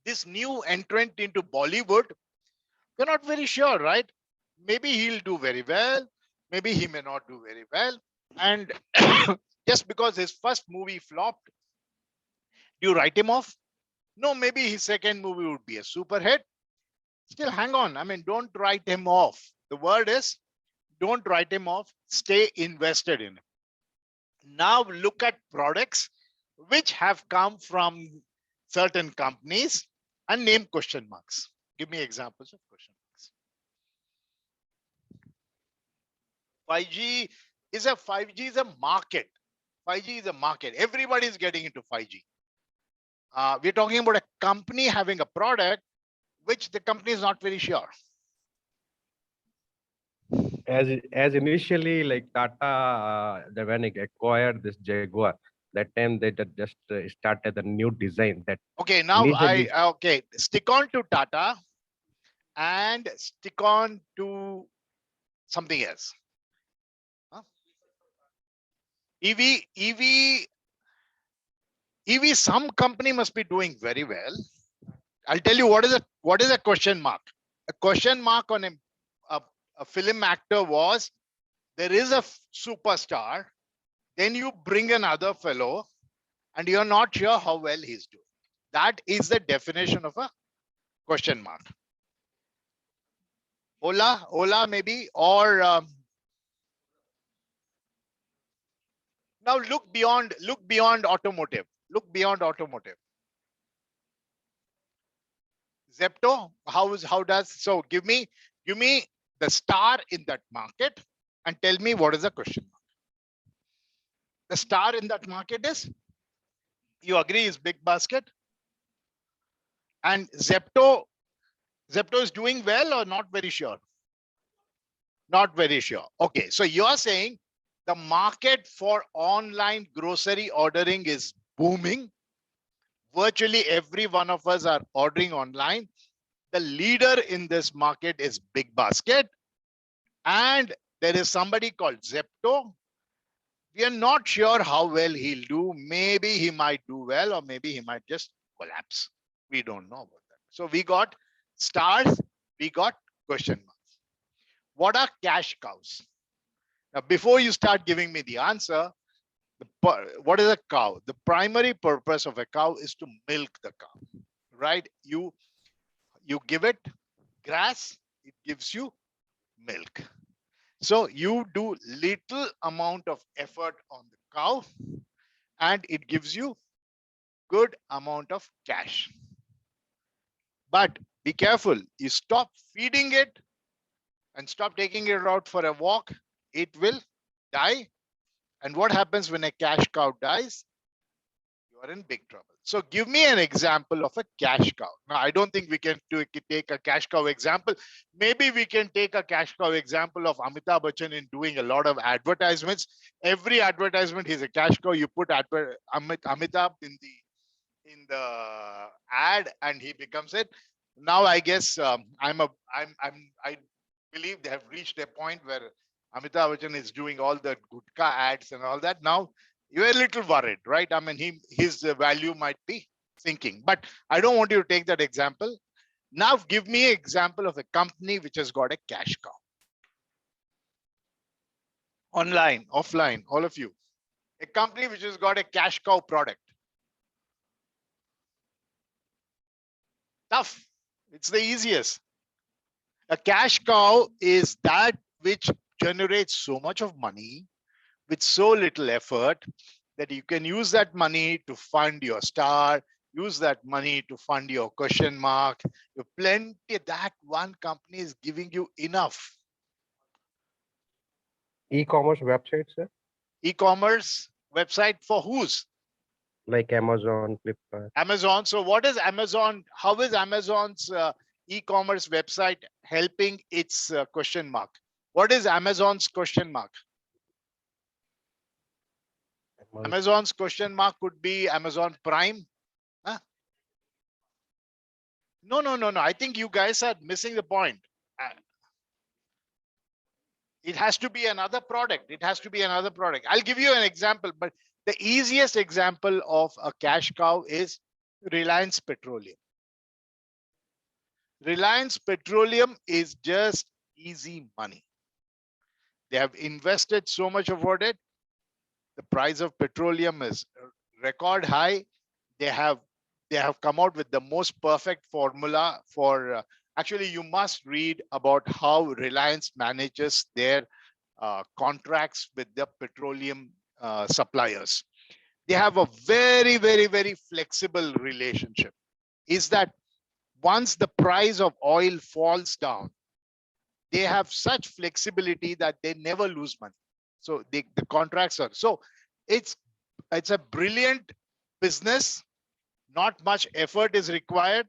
This new entrant into Bollywood, you're not very sure, right? Maybe he'll do very well. Maybe he may not do very well. And just because his first movie flopped, do you write him off? No, maybe his second movie would be a super hit. Still, hang on. I mean, don't write him off. The word is don't write him off. Stay invested in him. Now look at products which have come from certain companies and name question marks. Give me examples of question marks. 5G is a market. 5G is a market. Everybody is getting into 5G. We're talking about a company having a product which the company is not very sure. As initially like Tata, when it acquired this Jaguar, that time they just started a new design that Okay, now initially okay, stick on to Tata and stick on to something else. Huh? EV, some company must be doing very well. I'll tell you what is a question mark. A question mark on a film actor was there is a superstar, then you bring another fellow and you're not sure how well he's doing. That is the definition of a question mark. Ola maybe, or now look beyond automotive. Look beyond automotive. Zepto, how does so give me the star in that market and tell me what is the question mark. The star in that market is, you agree, is Big Basket, and Zepto is doing well or not very sure? Not very sure. Okay, so you're saying the market for online grocery ordering is booming. Virtually every one of us are ordering online. The leader in this market is Big Basket, and there is somebody called Zepto. We are not sure how well he'll do. Maybe he might do well, or maybe he might just collapse. We don't know about that. So we got stars, we got question marks. What are cash cows? Now, before you start giving me the answer, what is a cow? The primary purpose of a cow is to milk the cow, right? You give it grass, it gives you milk. So you do little amount of effort on the cow and it gives you good amount of cash. But be careful, you stop feeding it and stop taking it out for a walk, it will die. And what happens when a cash cow dies? You are in big trouble. So give me an example of a cash cow. Now, I don't think we can take a cash cow example. Maybe we can take a cash cow example of Amitabh Bachchan in doing a lot of advertisements. Every advertisement, he's a cash cow. You put Amitabh in the ad and he becomes it. Now, I guess I believe they have reached a point where Amitabh Bachchan is doing all the gutka ads and all that. Now, you're a little worried, right? I mean, his value might be sinking, but I don't want you to take that example. Now, give me an example of a company which has got a cash cow. Online, offline, all of you. A company which has got a cash cow product. Tough. It's the easiest. A cash cow is that which generates so much of money with so little effort that you can use that money to fund your star, use that money to fund your question mark. You plenty, that one company is giving you enough. e-commerce websites, sir, E-commerce website for whose? like Amazon, Flipkart. Amazon. So what is Amazon? How is Amazon's e-commerce website helping its question mark? What is Amazon's question mark? Amazon's question mark could be Amazon Prime. Huh? No. I think you guys are missing the point. It has to be another product. It has to be another product. I'll give you an example, but the easiest example of a cash cow is Reliance Petroleum. Reliance Petroleum is just easy money. They have invested so much about it. The price of petroleum is record high. They have they have come out with the most perfect formula for, actually you must read about how Reliance manages their contracts with the petroleum suppliers. They have a very, very, very flexible relationship. Is that once the price of oil falls down, they have such flexibility that they never lose money. So the contracts are, so it's a brilliant business. Not much effort is required.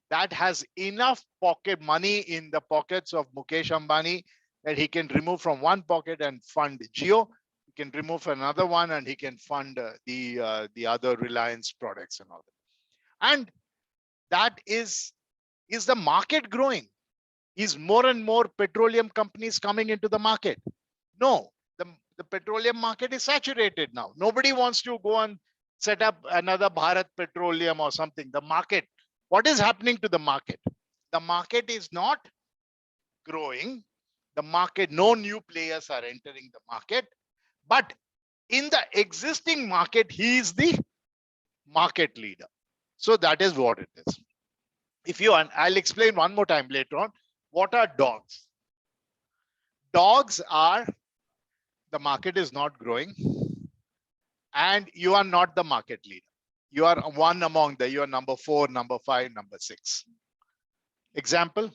That has enough pocket money in the pockets of Mukesh Ambani that he can remove from one pocket and fund Geo. He can remove another one and he can fund the other Reliance products and all that. And that is the market growing? Is more and more petroleum companies coming into the market? No, the petroleum market is saturated now. Nobody wants to go and set up another Bharat Petroleum or something. The market, what is happening to the market? The market is not growing. The market, no new players are entering the market. But in the existing market, he is the market leader. So that is what it is. If you, and I'll explain one more time later on, what are dogs? Dogs are, the market is not growing and you are not the market leader. You are one among you are number 4, number 5, number 6. Example.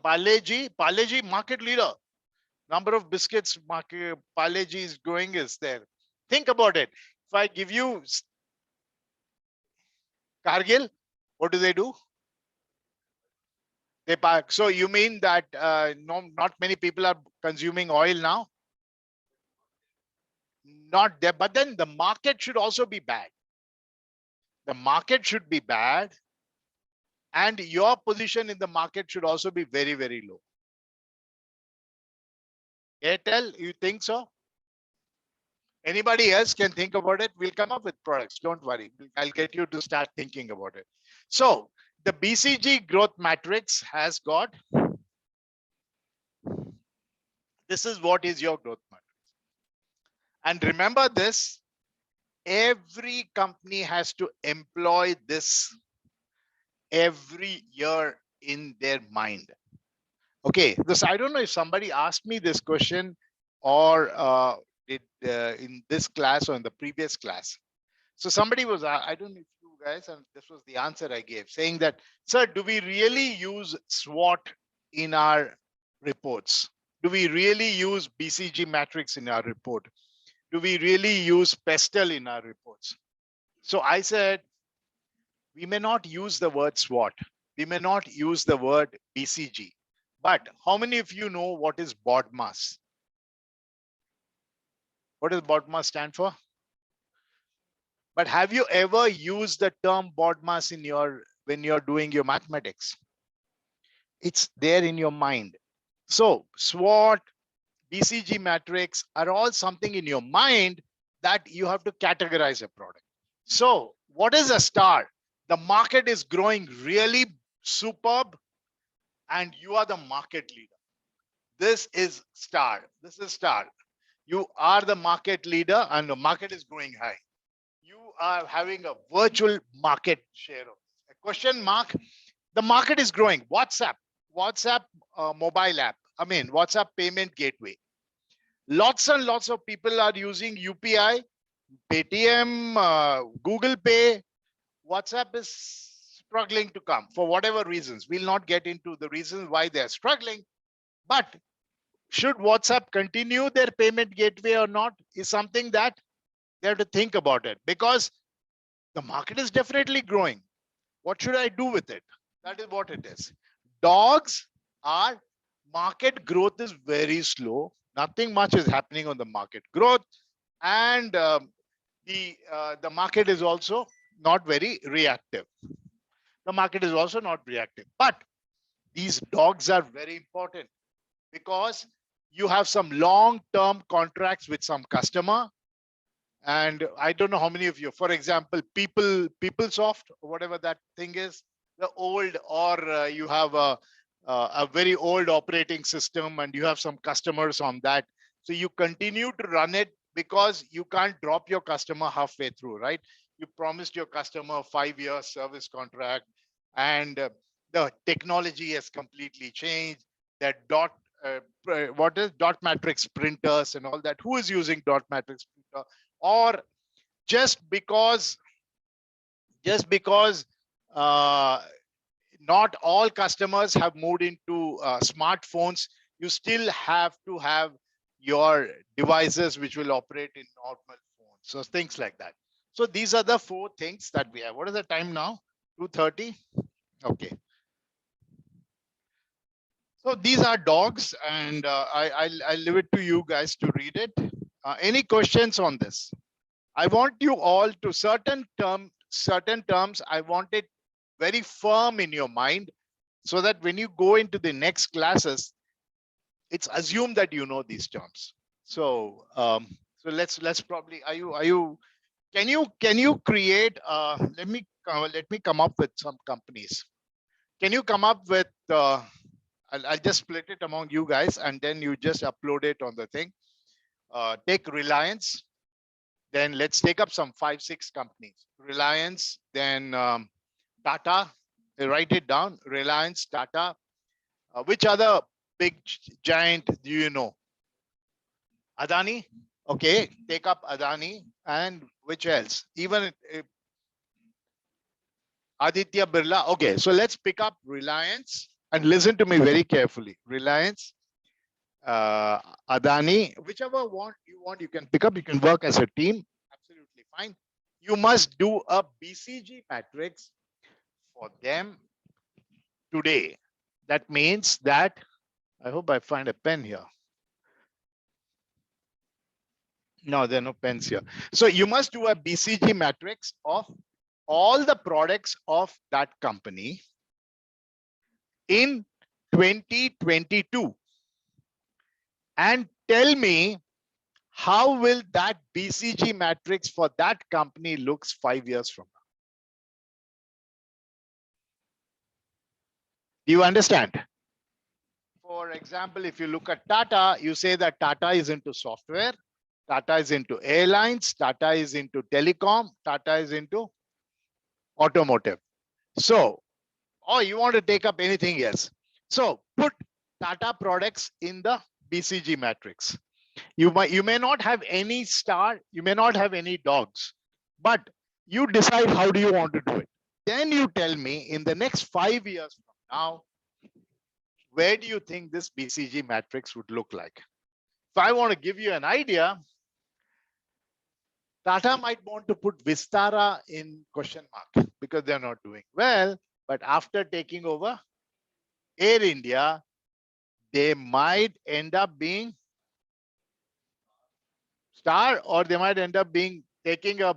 Parleji market leader. Number of biscuits market Parleji is growing is there. Think about it. If I give you Cargill, what do? They pack. So you mean that no, not many people are consuming oil now? Not there, but then the market should also be bad. The market should be bad. And your position in the market should also be very, very low. Airtel, you think so? Anybody else can think about it? We'll come up with products. Don't worry. I'll get you to start thinking about it. So the BCG growth matrix has got, this is what is your growth matrix. And remember this, every company has to employ this every year in their mind. Okay, this, I don't know if somebody asked me this question or in this class or in the previous class. So somebody was, I don't know if you guys, and this was the answer I gave, saying that, sir, do we really use SWOT in our reports? Do we really use BCG Matrix in our report? Do we really use PESTEL in our reports? So I said, we may not use the word SWOT. We may not use the word BCG. But how many of you know what is BODMAS? What does BODMAS stand for? But have you ever used the term BODMAS in when you're doing your mathematics? It's there in your mind. So SWOT, BCG matrix are all something in your mind that you have to categorize a product. So what is a star? The market is growing really superb and you are the market leader. This is star. This is star. You are the market leader and the market is growing high. You are having a virtual market share. A question mark, the market is growing. WhatsApp mobile app. I mean, WhatsApp payment gateway. Lots and lots of people are using UPI, Paytm, Google Pay. WhatsApp is struggling to come for whatever reasons. We'll not get into the reasons why they're struggling, but should WhatsApp continue their payment gateway or not is something that they have to think about it, because the market is definitely growing. What should I do with it? That is what it is. Dogs are, market growth is very slow. Nothing much is happening on the market growth, and the market is also not very reactive. The market is also not reactive, but these dogs are very important because you have some long-term contracts with some customer. And I don't know how many of you, for example, PeopleSoft, or whatever that thing is, the old, or you have a very old operating system and you have some customers on that. So you continue to run it because you can't drop your customer halfway through, right? You promised your customer a 5-year service contract, and the technology has completely changed. That what is dot matrix printers and all that? Who is using dot matrix printer? Or just because uh, not all customers have moved into smartphones, you still have to have your devices which will operate in normal phones. So things like that. So these are the 4 things that we have. What is the time now? 2:30. Okay. So these are dogs, and I'll leave it to you guys to read it. Any questions on this? I want you all to certain terms. I want it very firm in your mind, so that when you go into the next classes, it's assumed that you know these terms. So so let's probably, can you create let me come up with some companies. Can you come up with I'll just split it among you guys, and then you just upload it on the thing. Take Reliance, then let's take up some 5-6 companies. Reliance, then Tata, write it down. Reliance, Tata. Which other big giant do you know? Adani. Okay, take up Adani. And which else? Even Aditya Birla. Okay, so let's pick up Reliance and listen to me very carefully. Reliance, Adani, whichever one you want, you can pick up. You can work as a team. Absolutely fine. You must do a BCG matrix for them today. That means that, I hope I find a pen here. No, there are no pens here. So you must do a BCG matrix of all the products of that company in 2022. And tell me, how will that BCG matrix for that company looks 5 years from now? Do you understand? For example, if you look at Tata, you say that Tata is into software, Tata is into airlines, Tata is into telecom, Tata is into automotive. So, or you want to take up anything else. So put Tata products in the BCG matrix. You may not have any star, you may not have any dogs, but you decide how do you want to do it. Then you tell me in the next 5 years from now, where do you think this BCG matrix would look like? If I want to give you an idea, Tata might want to put Vistara in question mark because they're not doing well. But after taking over Air India, they might end up being Star, or they might end up being taking a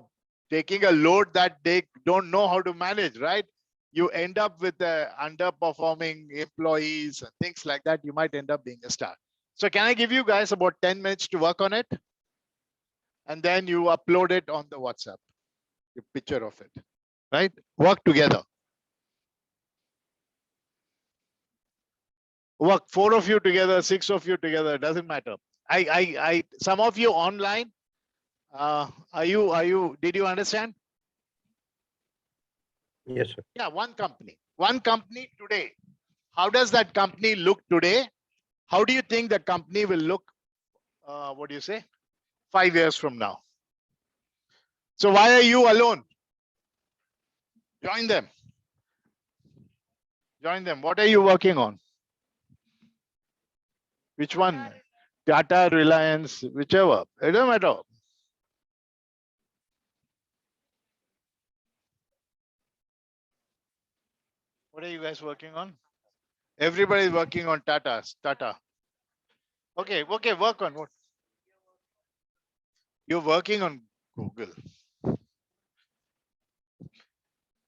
load that they don't know how to manage, right? You end up with underperforming employees and things like that. You might end up being a Star. So can I give you guys about 10 minutes to work on it? And then you upload it on the WhatsApp, a picture of it, right? Work together. Work 4 of you together, 6 of you together, it doesn't matter. Some of you online, did you understand? Yes, sir. Yeah, one company today. How does that company look today? How do you think the company will look, what do you say, 5 years from now? So why are you alone? Join them. Join them. What are you working on? Which one? Tata, Reliance, whichever. It doesn't matter. What are you guys working on? Everybody is working on Tata. Okay, work on what? You're working on Google.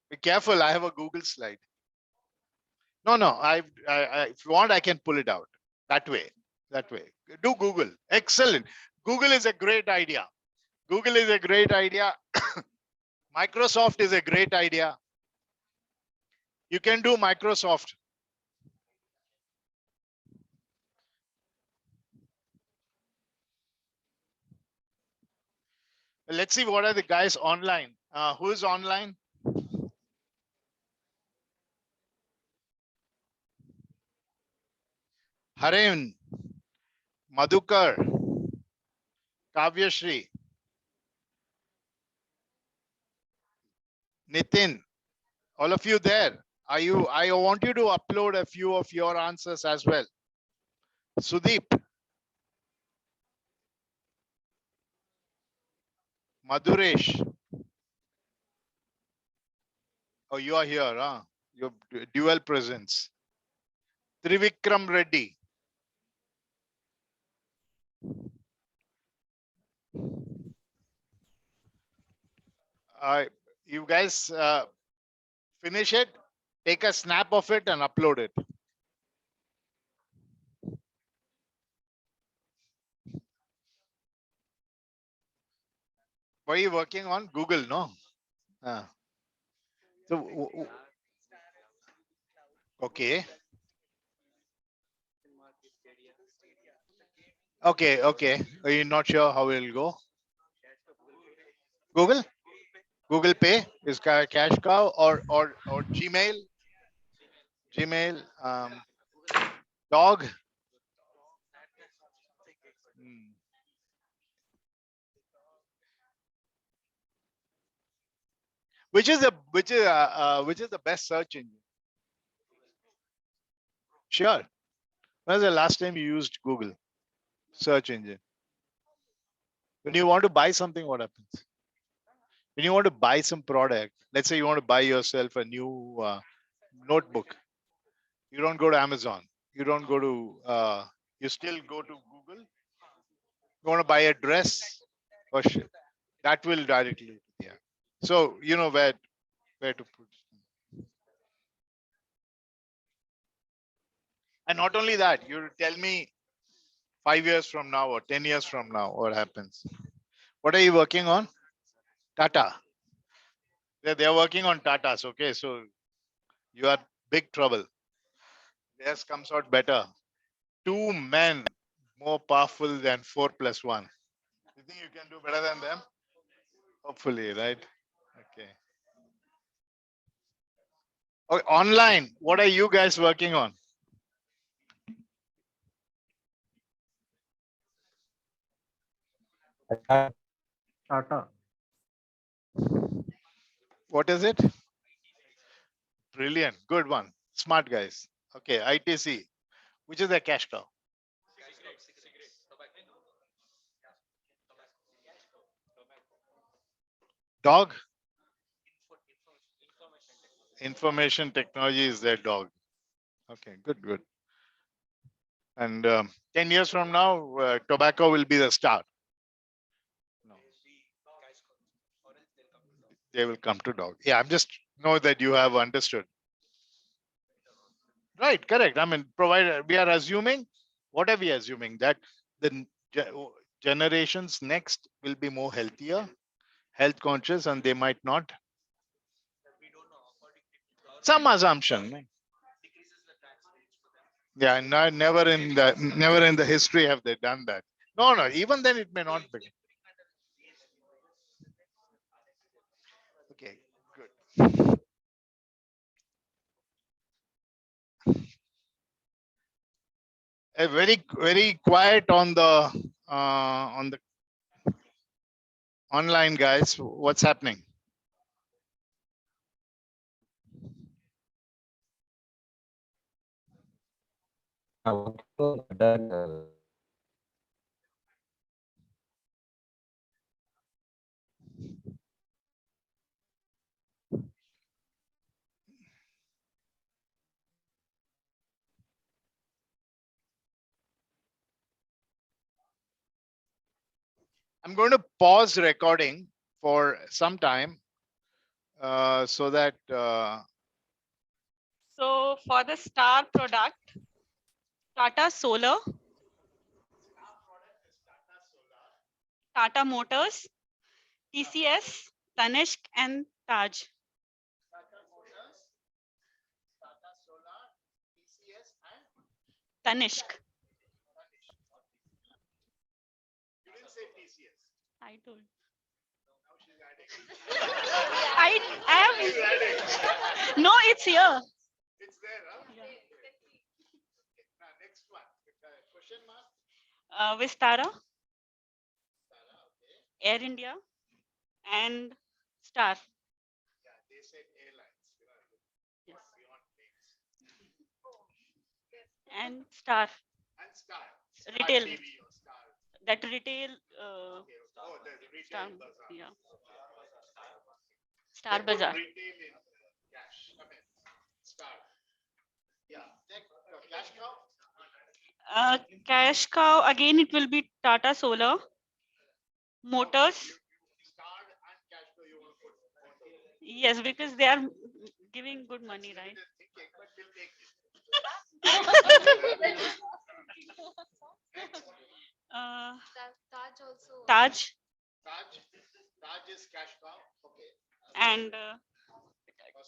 Be careful, I have a Google slide. No, if you want, I can pull it out. That way. Do Google. Excellent. Google is a great idea. Google is a great idea. Microsoft is a great idea. You can do Microsoft. Let's see what are the guys online. Who is online? Haren, Madhukar, Kavyashri, Nitin, all of you there. Are you? I want you to upload a few of your answers as well. Sudeep, Madhuresh. Oh, you are here, huh? You have dual presence. Trivikram Reddy. You guys finish it, take a snap of it and upload it. What are you working on? Google, no? So, okay. Okay. Are you not sure how it'll go? Google? Google Pay is cash cow or Gmail? Gmail, dog. Hmm. Which is the best search engine? Sure. When was the last time you used Google search engine? When you want to buy something, what happens? When you want to buy some product, let's say you want to buy yourself a new notebook, you don't go to Amazon. You don't go to. You still go to Google. You want to buy a dress, or shit, that will directly. Yeah. So you know where to put. And not only that, you tell me 5 years from now or 10 years from now what happens. What are you working on? Tata. They're working on Tatas. Okay, so you are big trouble. Theirs comes out better. Two men more powerful than 4+1. You think you can do better than them? Hopefully, right? Okay. Okay, online. What are you guys working on? Tata. What is it? Brilliant. Good one. Smart guys. Okay, ITC. Which is the cash cow? Dog? Information technology is their dog. Okay, good. And 10 years from now, tobacco will be the star. No, they will come to dog. Yeah, I'm just know that you have understood. Right, correct. I mean, provided we are assuming, what are we assuming? That the generations next will be more healthier, health conscious, and they might not. Some assumption. Yeah, never in the history have they done that. No. Even then, it may not be. Okay, good. Very quiet on the online guys. What's happening? I'm going to pause recording for some time so that So for the star product, Tata Solar, Tata Motors, TCS, Tanishq and Taj. Tanishq. you didn't say TCS. I told. I am. No, it's here. It's there, huh? Okay. Now, next one. Question mark. Vistara, Air India, and Star. Yeah, they said airlines. Yes. Beyond planes. And Star. And Star. Star Retail. TV or Star. That retail. Okay. Oh, the Star. retail bazaar. Yeah. They Star put Bazaar. retail in cash. I mean, Star. Yeah. Cash cow. Cash cow. Again, it will be Tata Solar. Motors. Star and cash cow you want to put. Yes, because they are giving good money, right? Thinking, but we'll take it. Uh, Taj also. Taj Taj is cash cow. Okay. and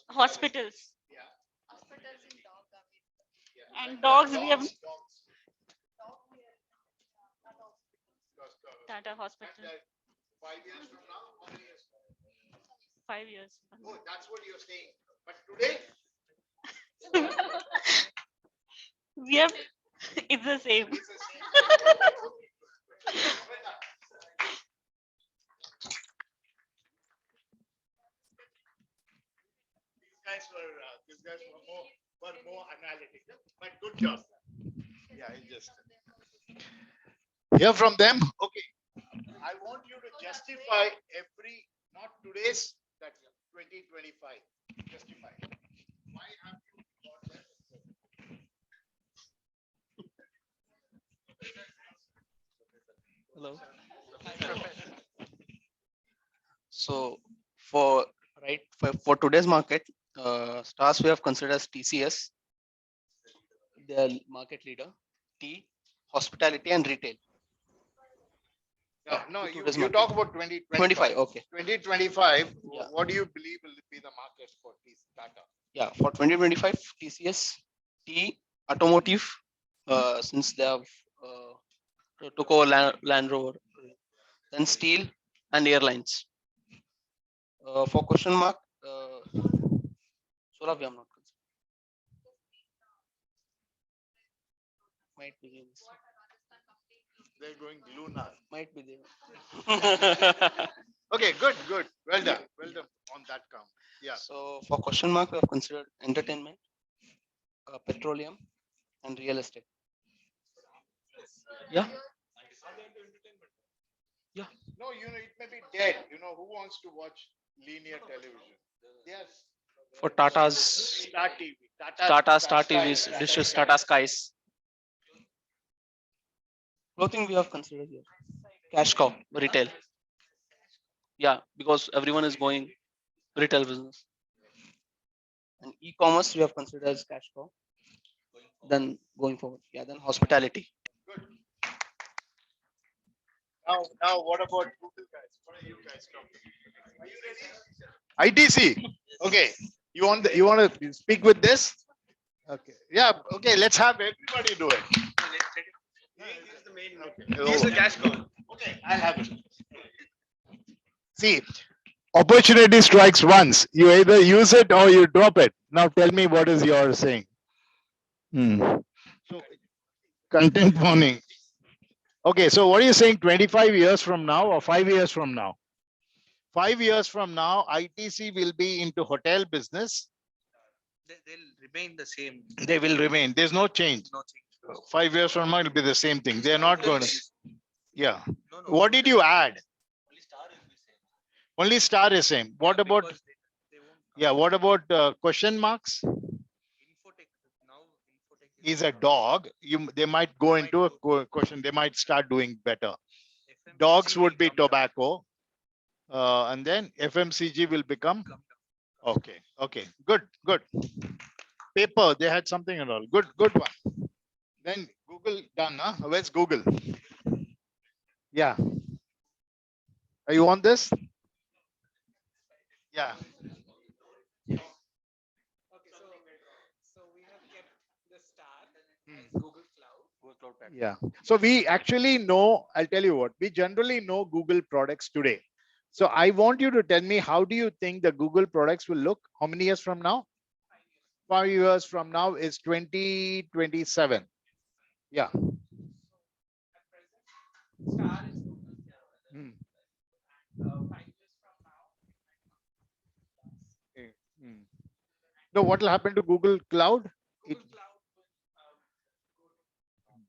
hospitals. Yeah. Hospitals in dog. Yeah. And dogs, we have Dogs. Tata Hospital. And 5 years from now, how many years? 5 years. Oh, that's what you're saying. But today, We have. It's the same. it's the same. These guys were more analytical, but good job. Yeah, I just hear from them. Okay, I want you to justify every, not today's, that 2025. Justify. Why have you got that? Hello. So for for today's market, stars we have considered as TCS, the market leader, T, hospitality and retail. No, to you today's talk market. about 2025. 25, okay. 2025, Yeah. what do you believe will be the market for this Tata? Yeah, for 2025, TCS, T, automotive, since they have took over Land Rover, then steel and airlines. For question mark, solar we have not considered. Might be there. They're going lunar. Might be there. Okay, good. Well done on that count. Yeah. So for question mark, we have considered entertainment, petroleum, and real estate. Yeah. Yeah. No, it may be dead. Who wants to watch linear television? Yes. For Tata's Star TV. Tata Star TVs, dishes, Tata Skies. Clothing we have considered here. Cash cow, retail. Yeah, because everyone is going retail business. And e-commerce we have considered as cash cow. Then going forward, yeah, then hospitality. Now, what about Google guys? What are you guys talking? Are you ready? ITC. Okay. You want to speak with this? Okay. Yeah. Okay. Let's have everybody do it. He's the main. He's the cash cow. Okay. I'll have it. See, opportunity strikes once. You either use it or you drop it. Now tell me what is your saying. So, content warning. Okay, so what are you saying? 25 years from now or 5 years from now? 5 years from now, ITC will be into hotel business. They'll remain the same. They will remain. There's no change. No change. 5 years from now, it'll be the same thing. They're not going to. Yeah. No. What did you add? Only star will be same. Only star is same. What Yeah, about? because they won't come. Yeah. What about question marks? Infotech now. Infotech Is a dog. They might go into a question. They might start doing better. FMCG Dogs would will be come down. tobacco. And then FMCG will become. Come down. Okay. Good. Paper, they had something and all. Good one. Then Google done, huh? Where's Google? Yeah. Are you on this? Yeah. Okay, so we have kept the star as Google Cloud. Yeah. So we actually know, I'll tell you what, we generally know Google products today. So I want you to tell me, how do you think the Google products will look? How many years from now? 5 years from now is 2027. Yeah. At present, star is Google. Hmm. 5 years from now, Hmm. No, what will happen to Google Cloud? Google Cloud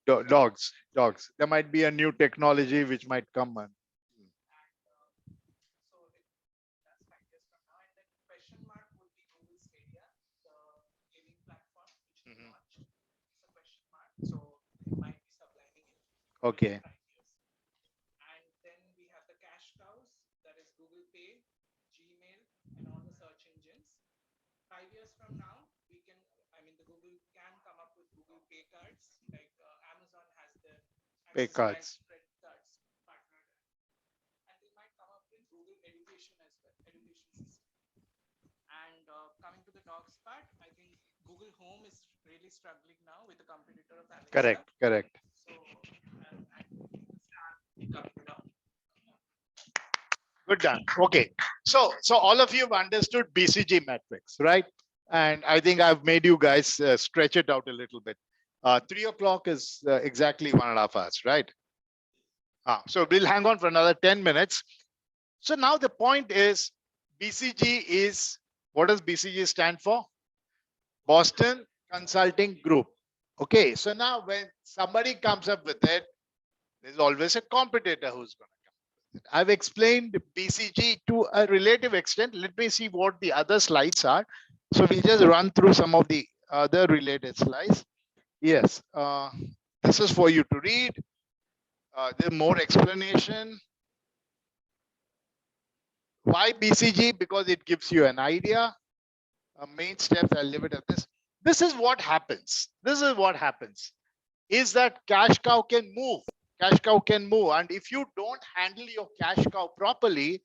will go to Dogs. There might be a new technology which might come. so that's 5 years from now. And then question mark would be Google Stadia, the gaming platform which is launched. It's a question mark. So it might be subliming it. Okay. 5 years. And then we have the cash cows, that is Google Pay, Gmail, and all the search engines. 5 years from now, the Google can come up with Google Pay cards, like Amazon has their Pay cards. credit cards partnered, and they might come up with Google Education as well, education system. And coming to the dogs part, I think Google Home is really struggling now with the competitor of Alexa. Correct. So, and coming down. Good done. Okay. So all of you have understood BCG matrix, right? And I think I've made you guys stretch it out a little bit. 3 o'clock is exactly 1.5 hours, right? So we'll hang on for another 10 minutes. So now the point is, BCG is, what does BCG stand for? Boston Consulting Group. Okay. So now when somebody comes up with it, there's always a competitor who's going to come. I've explained BCG to a relative extent. Let me see what the other slides are. So we'll just run through some of the other related slides. Yes, this is for you to read. There's more explanation. Why BCG? Because it gives you an idea. Main steps, I'll leave it at this. This is what happens. Is that cash cow can move. And if you don't handle your cash cow properly,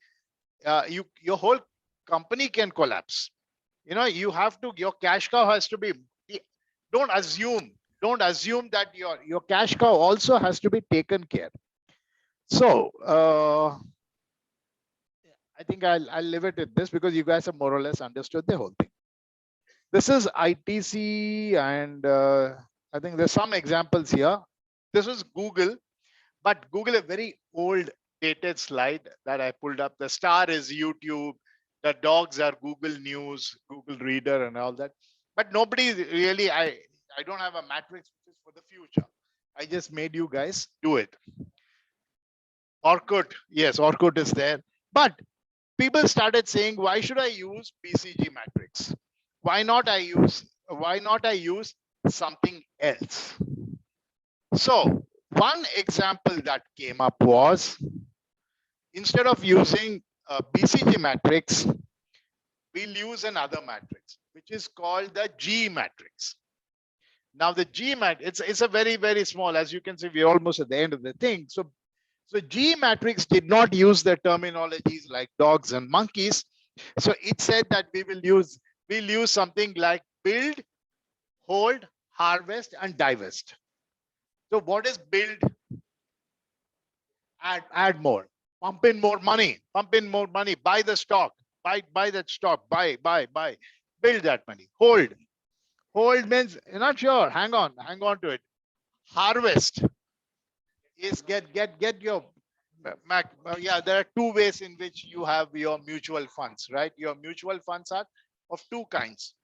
your whole company can collapse. You have to, your cash cow has to be, don't assume that your cash cow also has to be taken care. So I think I'll leave it at this, because you guys have more or less understood the whole thing. This is ITC, and I think there's some examples here. This is Google, but Google, a very old dated slide that I pulled up. The star is YouTube. The dogs are Google News, Google Reader, and all that. But nobody really, I don't have a matrix which is for the future. I just made you guys do it. Orkut, yes, Orkut is there. But people started saying, why should I use BCG matrix? Why not I use something else? So one example that came up was, instead of using a BCG matrix, we'll use another matrix, which is called the G matrix. Now the G matrix, it's a very, very small, as you can see, we're almost at the end of the thing. So G matrix did not use the terminologies like dogs and monkeys. So it said that we'll use something like build, hold, harvest, and divest. So what is build? Add more, pump in more money, buy the stock, buy that stock, buy, build that money. Hold means you're not sure, hang on to it. Harvest is get your yeah, there are two ways in which you have your mutual funds, right? Your mutual funds are of two kinds.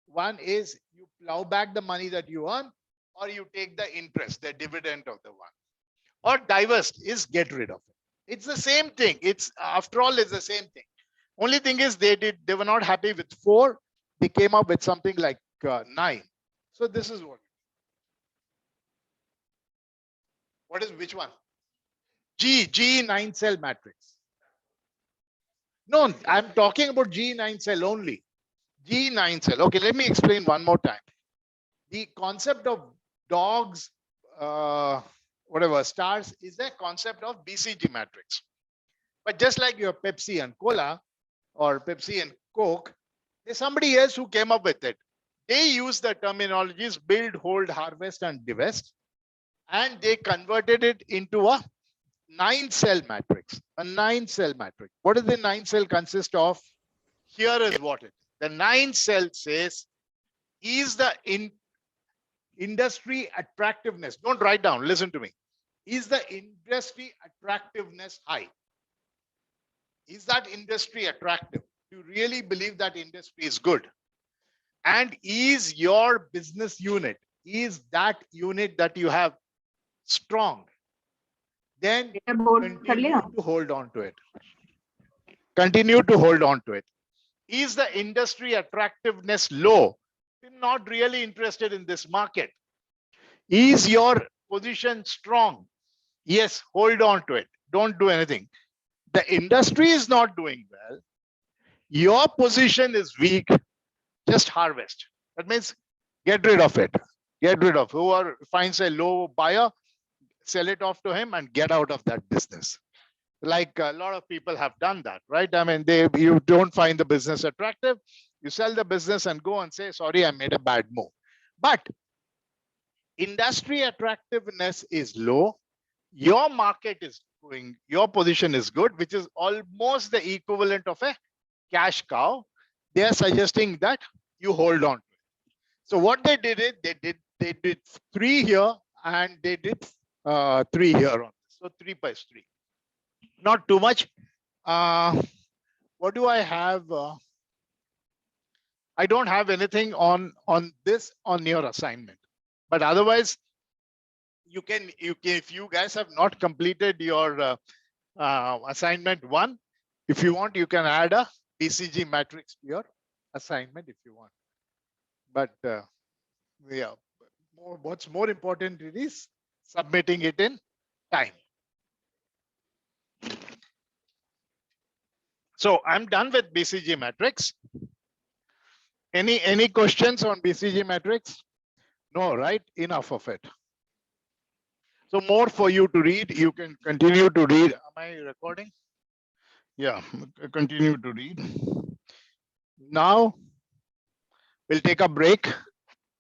One is you plow back the money that you earn, or you take the interest, the dividend of the one. Or divest is get rid of it. It's the same thing. It's, after all, it's the same thing. Only thing is they were not happy with 4. They came up with something like 9. So this is what is which one? G 9 cell matrix. No, I'm talking about G 9 cell only. G 9 cell. Okay, let me explain one more time. The concept of dogs, whatever, stars, is the concept of BCG matrix. But just like your Pepsi and Cola, or Pepsi and Coke, there's somebody else who came up with it. They use the terminologies build, hold, harvest, and divest, and they converted it into a 9-cell matrix. A 9-cell matrix. What does the 9-cell consist of? Here is what it is. The 9-cell says, is the industry attractiveness? Don't write down. Listen to me. Is the industry attractiveness high? Is that industry attractive? Do you really believe that industry is good? And is your business unit, is that unit that you have strong? Then continue to hold on to it. Continue to hold on to it. Is the industry attractiveness low? You're not really interested in this market. Is your position strong? Yes, hold on to it. Don't do anything. The industry is not doing well. Your position is weak. Just harvest. That means get rid of it. Get rid of whoever finds a low buyer, sell it off to him and get out of that business. Like a lot of people have done that, right? I mean, you don't find the business attractive. You sell the business and go and say, sorry, I made a bad move. But industry attractiveness is low. Your market is going, your position is good, which is almost the equivalent of a cash cow. They are suggesting that you hold on to it. So what they did is they did 3 here and they did 3 here on this. So 3 plus 3. Not too much. What do I have? I don't have anything on this on your assignment, but otherwise you can if you guys have not completed your assignment 1, if you want, you can add a BCG matrix to your assignment if you want. But yeah, what's more important is submitting it in time. So I'm done with BCG matrix. Any questions on BCG matrix? No, right? Enough of it. So more for you to read. You can continue to read. Am I recording? Yeah, continue to read. Now we'll take a break.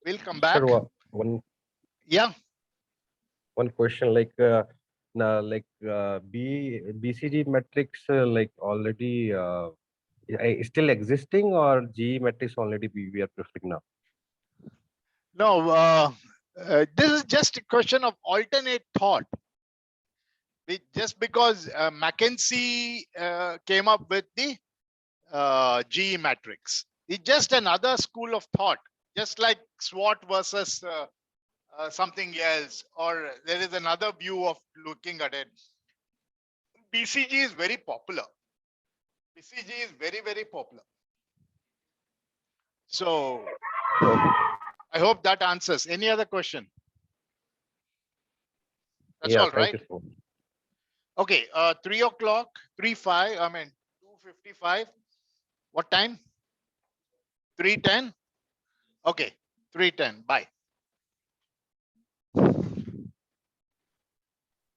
We'll come back. Sir, one question, like now, like BCG matrix, like already still existing, or G matrix already we are preferring now? No, this is just a question of alternate thought. Just because McKinsey came up with the G matrix, it's just another school of thought, just like SWOT versus something else, or there is another view of looking at it. BCG is very popular. BCG is very, very popular. So I hope that answers. Any other question? That's all right. Thank you, sir. Okay, 3 o'clock, 3:05, I mean 2:55. What time? 3:10. Okay, 3:10. Bye.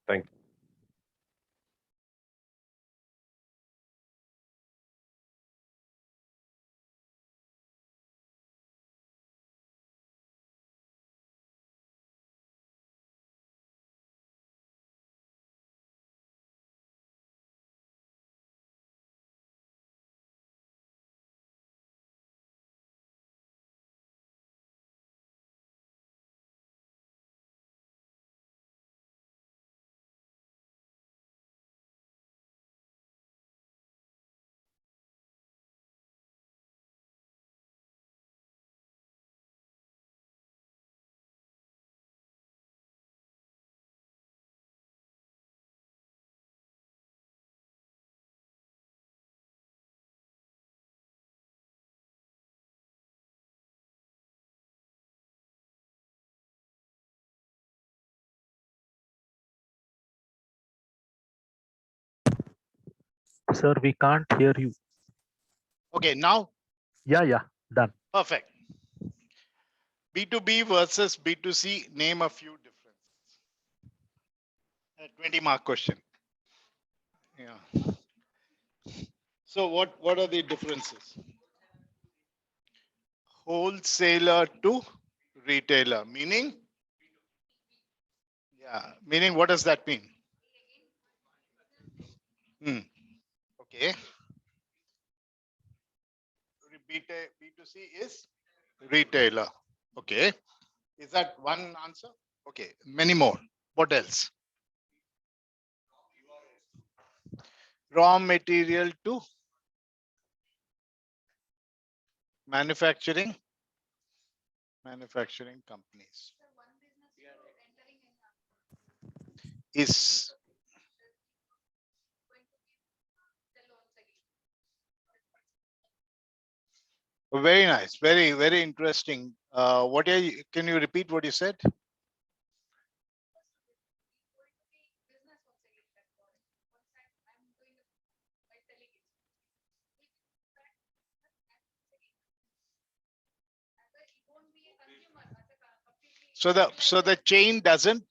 Thank you. Sir, we can't hear you. Okay, now Yeah, done. perfect. B2B versus B2C, name a few differences. A 20-mark question. Yeah. So what are the differences? Wholesaler to retailer, meaning? Yeah, meaning what does that mean? Hmm. Okay. B2C is retailer. Okay. Is that one answer? Okay. Many more. What else? Raw material to manufacturing companies is very nice. Very interesting. What are you, can you repeat what you said? So the chain doesn't.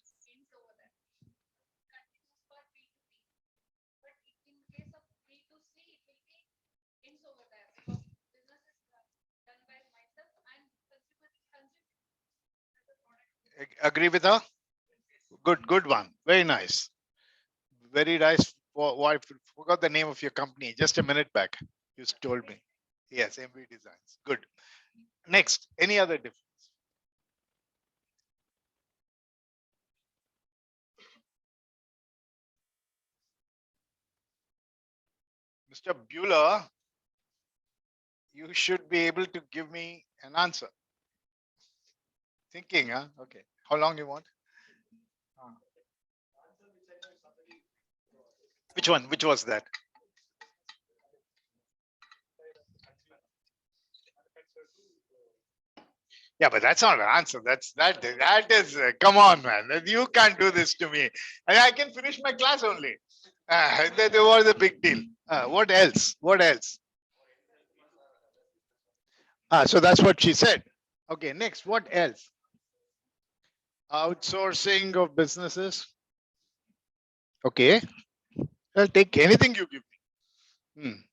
Agree with her? Good one. Very nice. Very nice. I forgot the name of your company just a minute back. You told me. Yes, MV Designs. Good. Next, any other difference? Mr. Bueller, you should be able to give me an answer. Thinking, huh? Okay. How long you want? Which one? Which was that? Yeah, but that's not an answer. That is come on, man. You can't do this to me. And I can finish my class only. That was a big deal. What else? What else? So that's what she said. Okay, next, what else? Outsourcing of businesses. Okay, I'll take anything you give me.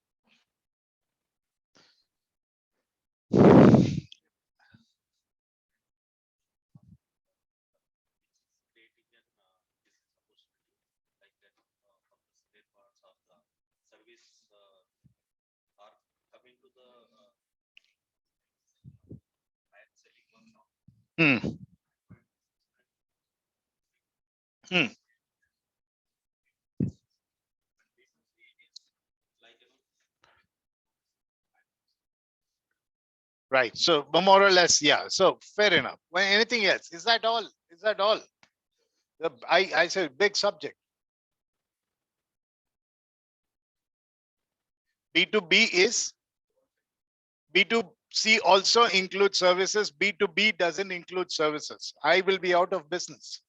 creating an business opportunity like that from the spare parts of the service are coming to the client selling workshop. Hmm. Hmm. Basically, it is like Right. So more or less, yeah. So fair enough. Well, anything else? Is that all? Is that all? I said big subject. B2B is B2C also includes services. B2B doesn't include services. I will be out of business.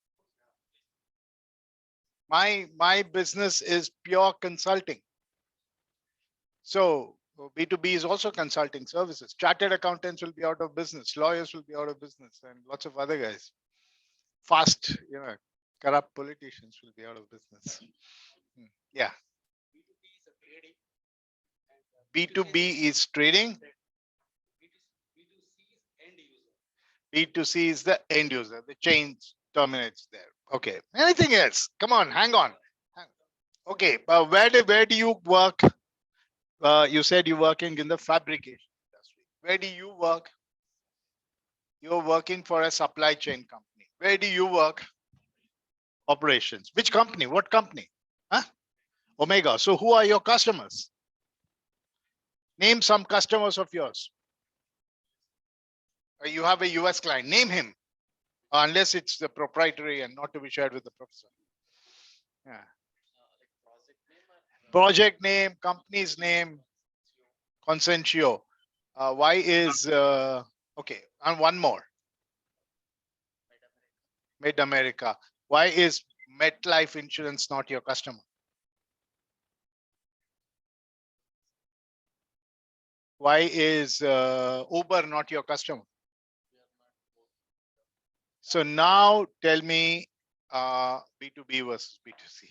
My business is pure consulting. So B2B is also consulting services. Chartered accountants will be out of business. Lawyers will be out of business, and lots of other guys. Fast, corrupt politicians will be out of business. Yeah. B2B is trading. B2C is the end user. The chain terminates there. Okay. Anything else? Come on, hang on. Okay. Where do you work? You said you're working in the fabrication industry. Where do you work? You're working for a supply chain company. Where do you work? Operations. Which company? What company? Huh? Omega. So who are your customers? Name some customers of yours. You have a US client. Name him. Unless it's the proprietary and not to be shared with the professor. Yeah. Project name, company's name, Consentio. Why is okay? And one more. Mid America. Why is MetLife Insurance not your customer? Why is Uber not your customer? So now tell me B2B versus B2C.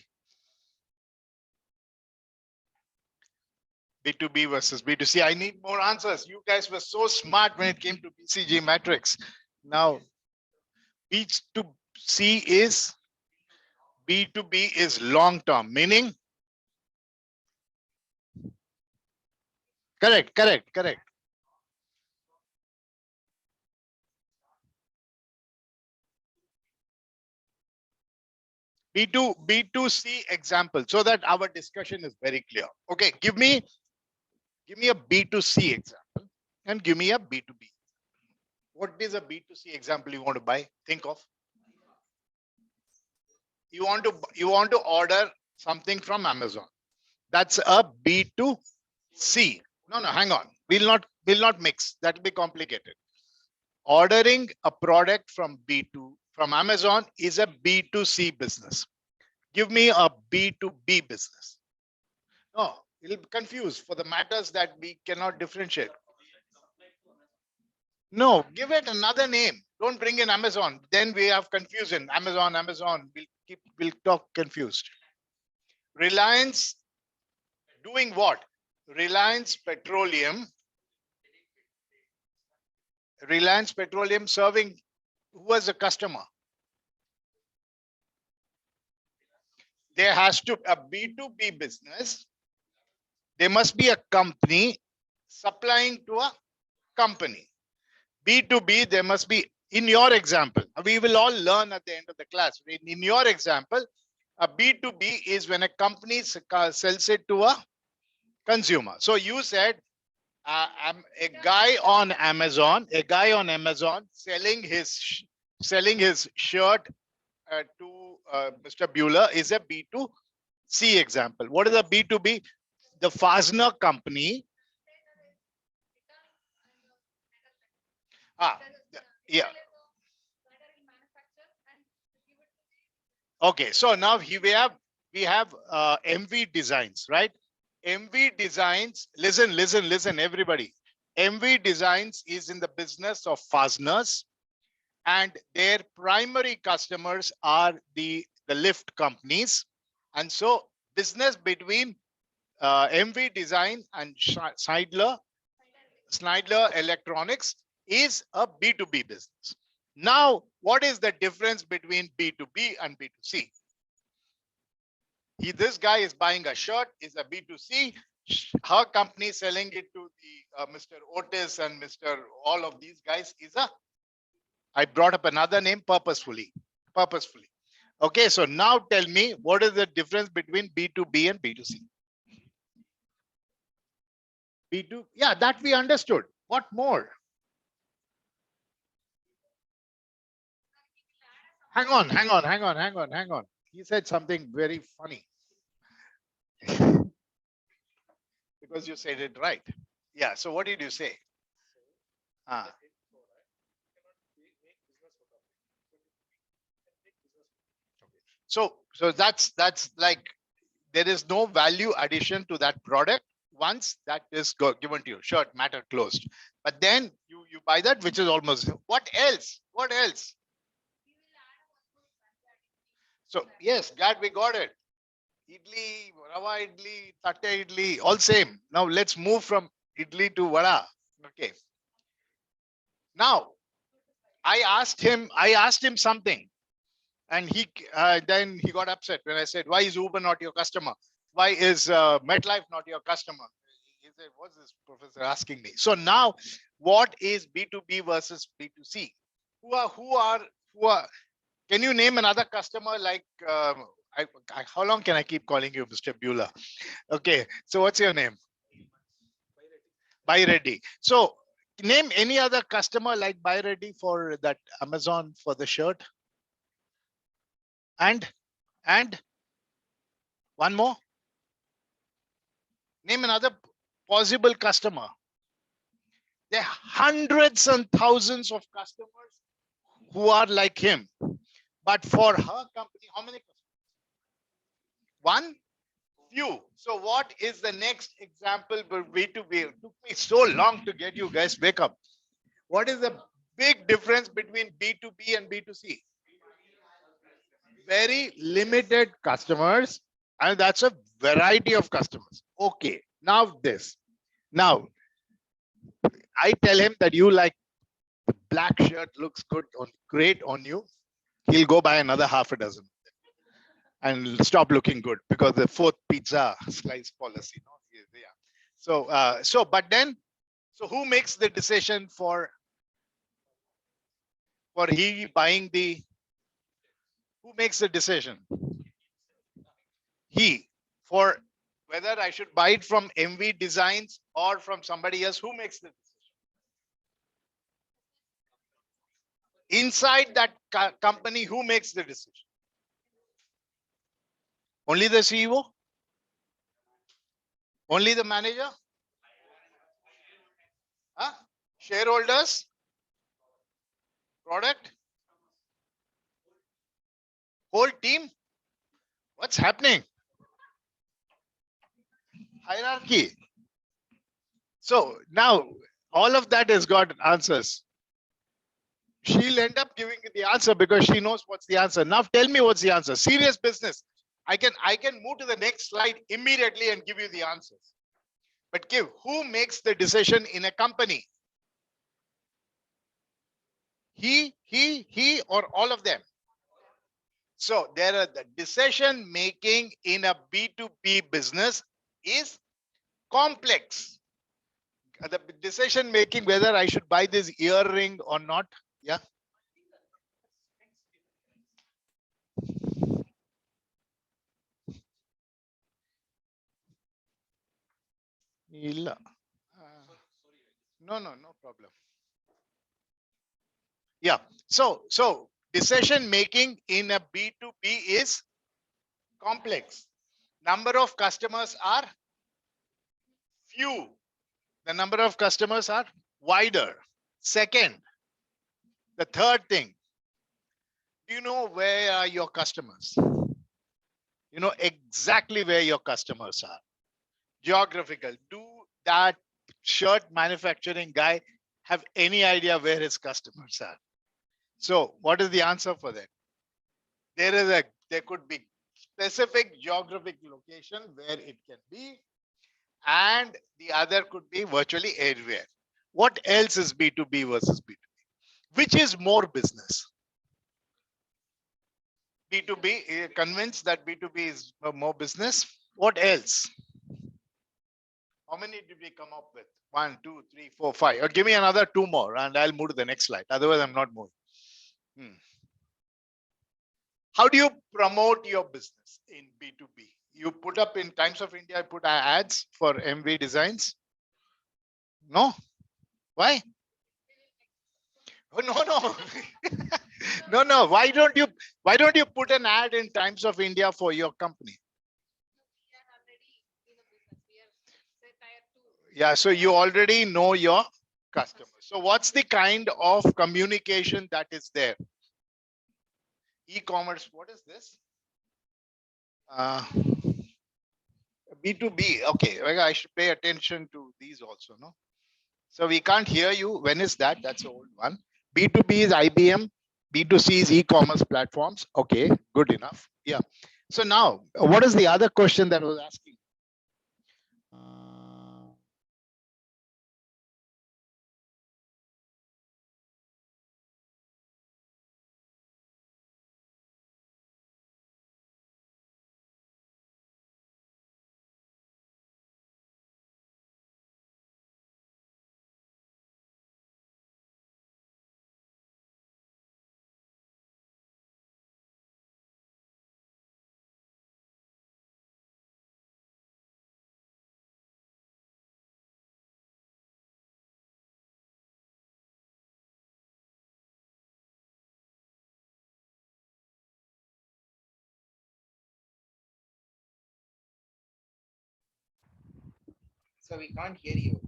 B2B versus B2C. I need more answers. You guys were so smart when it came to BCG Matrix. Now, B2C is B2B is long term, meaning Correct, correct, correct. B2C example so that our discussion is very clear. Okay, give me a B2C example and give me a B2B. What is a B2C example you want to buy? Think of. You want to order something from Amazon. That's a B2C. No, hang on. We'll not mix. That will be complicated. Ordering a product from from Amazon is a B2C business. Give me a B2B business. No, it'll confuse for the matters that we cannot differentiate. No, give it another name. Don't bring in Amazon. Then we have confusion. Amazon. We'll talk confused. Reliance doing what? Reliance Petroleum serving who was a customer? There has to a B2B business. There must be a company supplying to a company. B2B, there must be, in your example, we will all learn at the end of the class. In your example, a B2B is when a company sells it to a consumer. So you said a guy on Amazon selling his shirt to Mr. Bueller is a B2C example. What is a B2B? The fastener company. Yeah. Okay, so now we have MV Designs, right? MV Designs, listen, everybody. MV Designs is in the business of fasteners, and their primary customers are the lift companies. And so business between MV Design and Schneidler Electronics is a B2B business. Now, what is the difference between B2B and B2C? This guy is buying a shirt, is a B2C. Her company selling it to the Mr. Otis and Mr. all of these guys is a, I brought up another name purposefully. Okay, so now tell me, what is the difference between B2B and B2C? B2, yeah, that we understood. What more? Hang on. He said something very funny. Because you said it right. Yeah, so what did you say? So that's like, there is no value addition to that product once that is given to you. Shirt, matter, closed. But then you buy that, which is almost, what else? So yes, glad we got it. Idli, rava idli, tatte idli, all same. Now let's move from idli to vada. Okay. Now I asked him something, and then he got upset when I said, why is Uber not your customer? Why is MetLife not your customer? He said, what's this professor asking me? So now, what is B2B versus B2C? Who are? Can you name another customer like? How long can I keep calling you Mr. Bueller? Okay, so what's your name? Buy Ready. So name any other customer like Buy Ready for that Amazon for the shirt. And one more. Name another possible customer. There are hundreds and thousands of customers who are like him. But for her company, how many customers? One? Few. So what is the next example? B2B. It took me so long to get you guys wake up. What is the big difference between B2B and B2C? Very limited customers, and that's a variety of customers. Okay, now this. Now, I tell him that you like the black shirt, looks great on you. He'll go buy another half a dozen and stop looking good because the fourth pizza slice policy. No? Yeah. But then, so who makes the decision for he buying who makes the decision? He, for whether I should buy it from MV Designs or from somebody else, who makes the decision? Inside that company, who makes the decision? Only the CEO? Only the manager? Huh? Shareholders? Product? Whole team? What's happening? Hierarchy. So now all of that has got answers. She'll end up giving you the answer because she knows what's the answer. Now tell me what's the answer. Serious business. I can move to the next slide immediately and give you the answers. But give, who makes the decision in a company? He, or all of them? So there are the decision making in a B2B business is complex. The decision making whether I should buy this earring or not. Yeah. Illa. No problem. Yeah. So decision making in a B2B is complex. Number of customers are few. The number of customers are wider. Second, the third thing, do you know where are your customers? You know exactly where your customers are. Geographical. Do that shirt manufacturing guy have any idea where his customers are? So what is the answer for that? There could be specific geographic location where it can be, and the other could be virtually everywhere. What else is B2B versus B2B? Which is more business? B2B, convinced that B2B is more business. What else? How many did we come up with? 1, 2, 3, 4, 5. Or give me another 2 more and I'll move to the next slide. Otherwise, I'm not moving. How do you promote your business in B2B? You put up in Times of India, put ads for MV Designs? No? Why? Oh, no. No. Why don't you put an ad in Times of India for your company? Yeah, so you already know your customers. So what's the kind of communication that is there? E-commerce, what is this? B2B. Okay, I should pay attention to these also, no? So we can't hear you. When is that? That's the old one. B2B is IBM. B2C is e-commerce platforms. Okay, good enough. Yeah. So now, what is the other question that I was asking? So we can't hear you.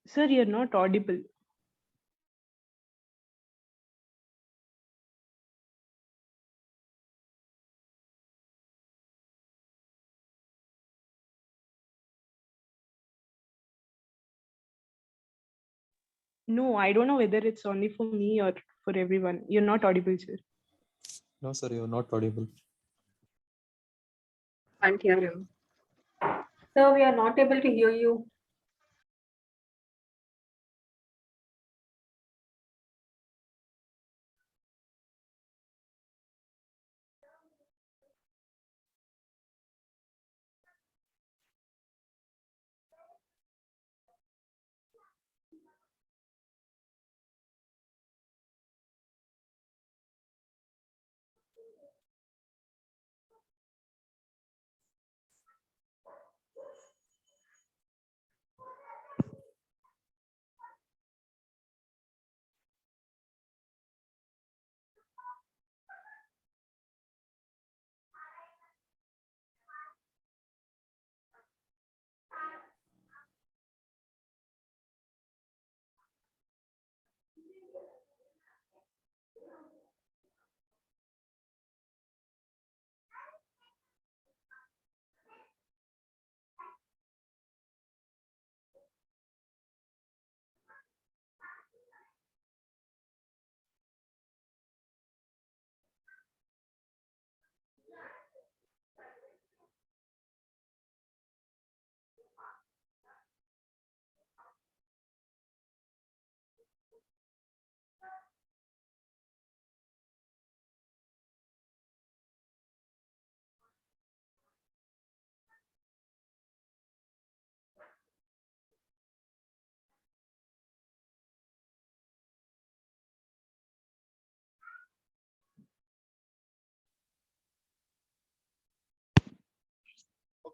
Sir, you're not audible. No, I don't know whether it's only for me or for everyone. You're not audible, sir. No, sir, you're not audible. Can't hear him. Sir, we are not able to hear you.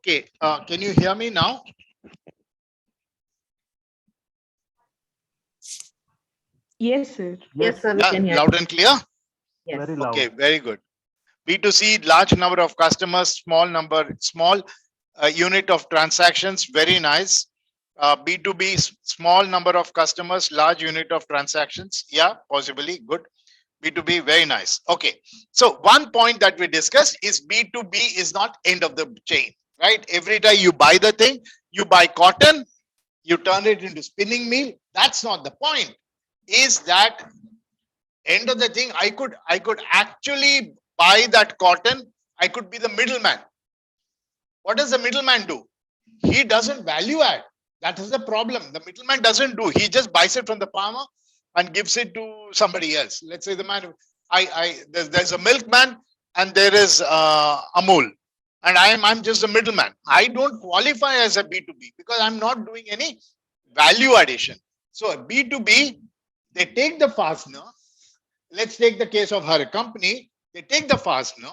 Okay, can you hear me now? Yes, sir. Yes, sir, we Yeah, can hear. loud and clear? Yes. Very loud. Okay, very good. B2C, large number of customers, small unit of transactions, very nice. B2B, small number of customers, large unit of transactions. Yeah, possibly good. B2B, very nice. Okay. So one point that we discussed is B2B is not end of the chain, right? Every time you buy the thing, you buy cotton, you turn it into spinning meal. That's not the point. Is that end of the thing? I could actually buy that cotton. I could be the middleman. What does the middleman do? He doesn't value add. That is the problem. The middleman doesn't do. He just buys it from the farmer and gives it to somebody else. Let's say the man, there's a milkman and there is Amul, and I'm just a middleman. I don't qualify as a B2B because I'm not doing any value addition. So a B2B, they take the fastener. Let's take the case of her company. They take the fastener.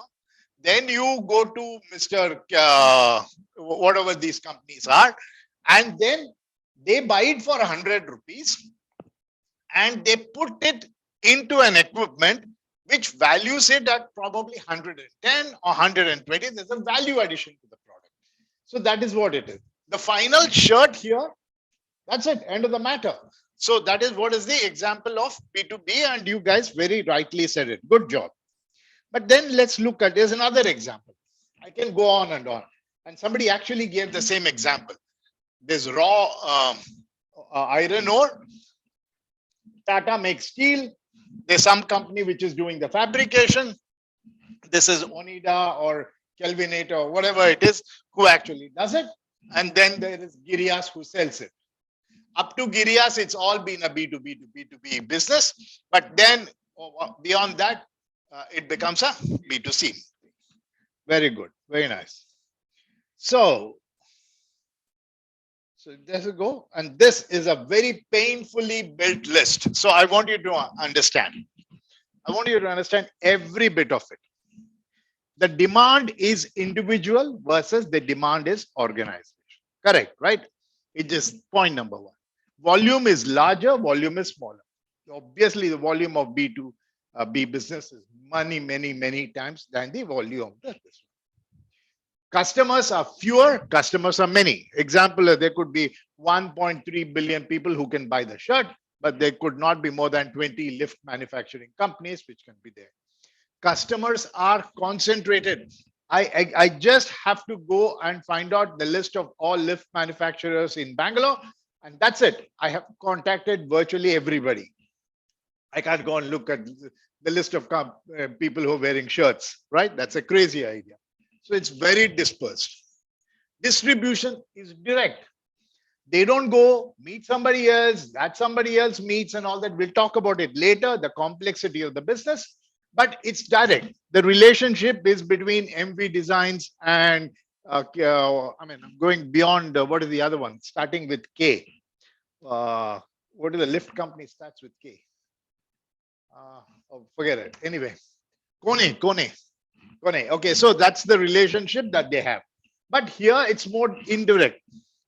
Then you go to Mr. Whatever these companies are, and then they buy it for 100 rupees and they put it into an equipment which values it at probably 110 or 120. There's a value addition to the product. So that is what it is. The final shirt here, that's it, end of the matter. So that is what is the example of B2B, and you guys very rightly said it. Good job. But then let's look at, there's another example. I can go on and on. And somebody actually gave the same example. There's raw iron ore. Tata makes steel. There's some company which is doing the fabrication. This is Onida or Kelvinate or whatever it is who actually does it. And then there is Girias who sells it. Up to Girias, it's all been a B2B to B2B business. But then beyond that, it becomes a B2C. Very good. Very nice. So there's a go. And this is a very painfully built list. So I want you to understand. I want you to understand every bit of it. The demand is individual versus the demand is organization. Correct, right? It is point number one. Volume is larger, volume is smaller. Obviously, the volume of B2B business is many times than the volume of this. Customers are fewer, customers are many. Example, there could be 1.3 billion people who can buy the shirt, but there could not be more than 20 lift manufacturing companies which can be there. Customers are concentrated. I just have to go and find out the list of all lift manufacturers in Bangalore, and that's it. I have contacted virtually everybody. I can't go and look at the list of people who are wearing shirts, right? That's a crazy idea. So it's very dispersed. Distribution is direct. They don't go meet somebody else, that somebody else meets and all that. We'll talk about it later, the complexity of the business, but it's direct. The relationship is between MV Designs and, I'm going beyond, what is the other one? Starting with K. What is the lift company starts with K? Forget it. Anyway, Kone. Okay, so that's the relationship that they have. But here it's more indirect.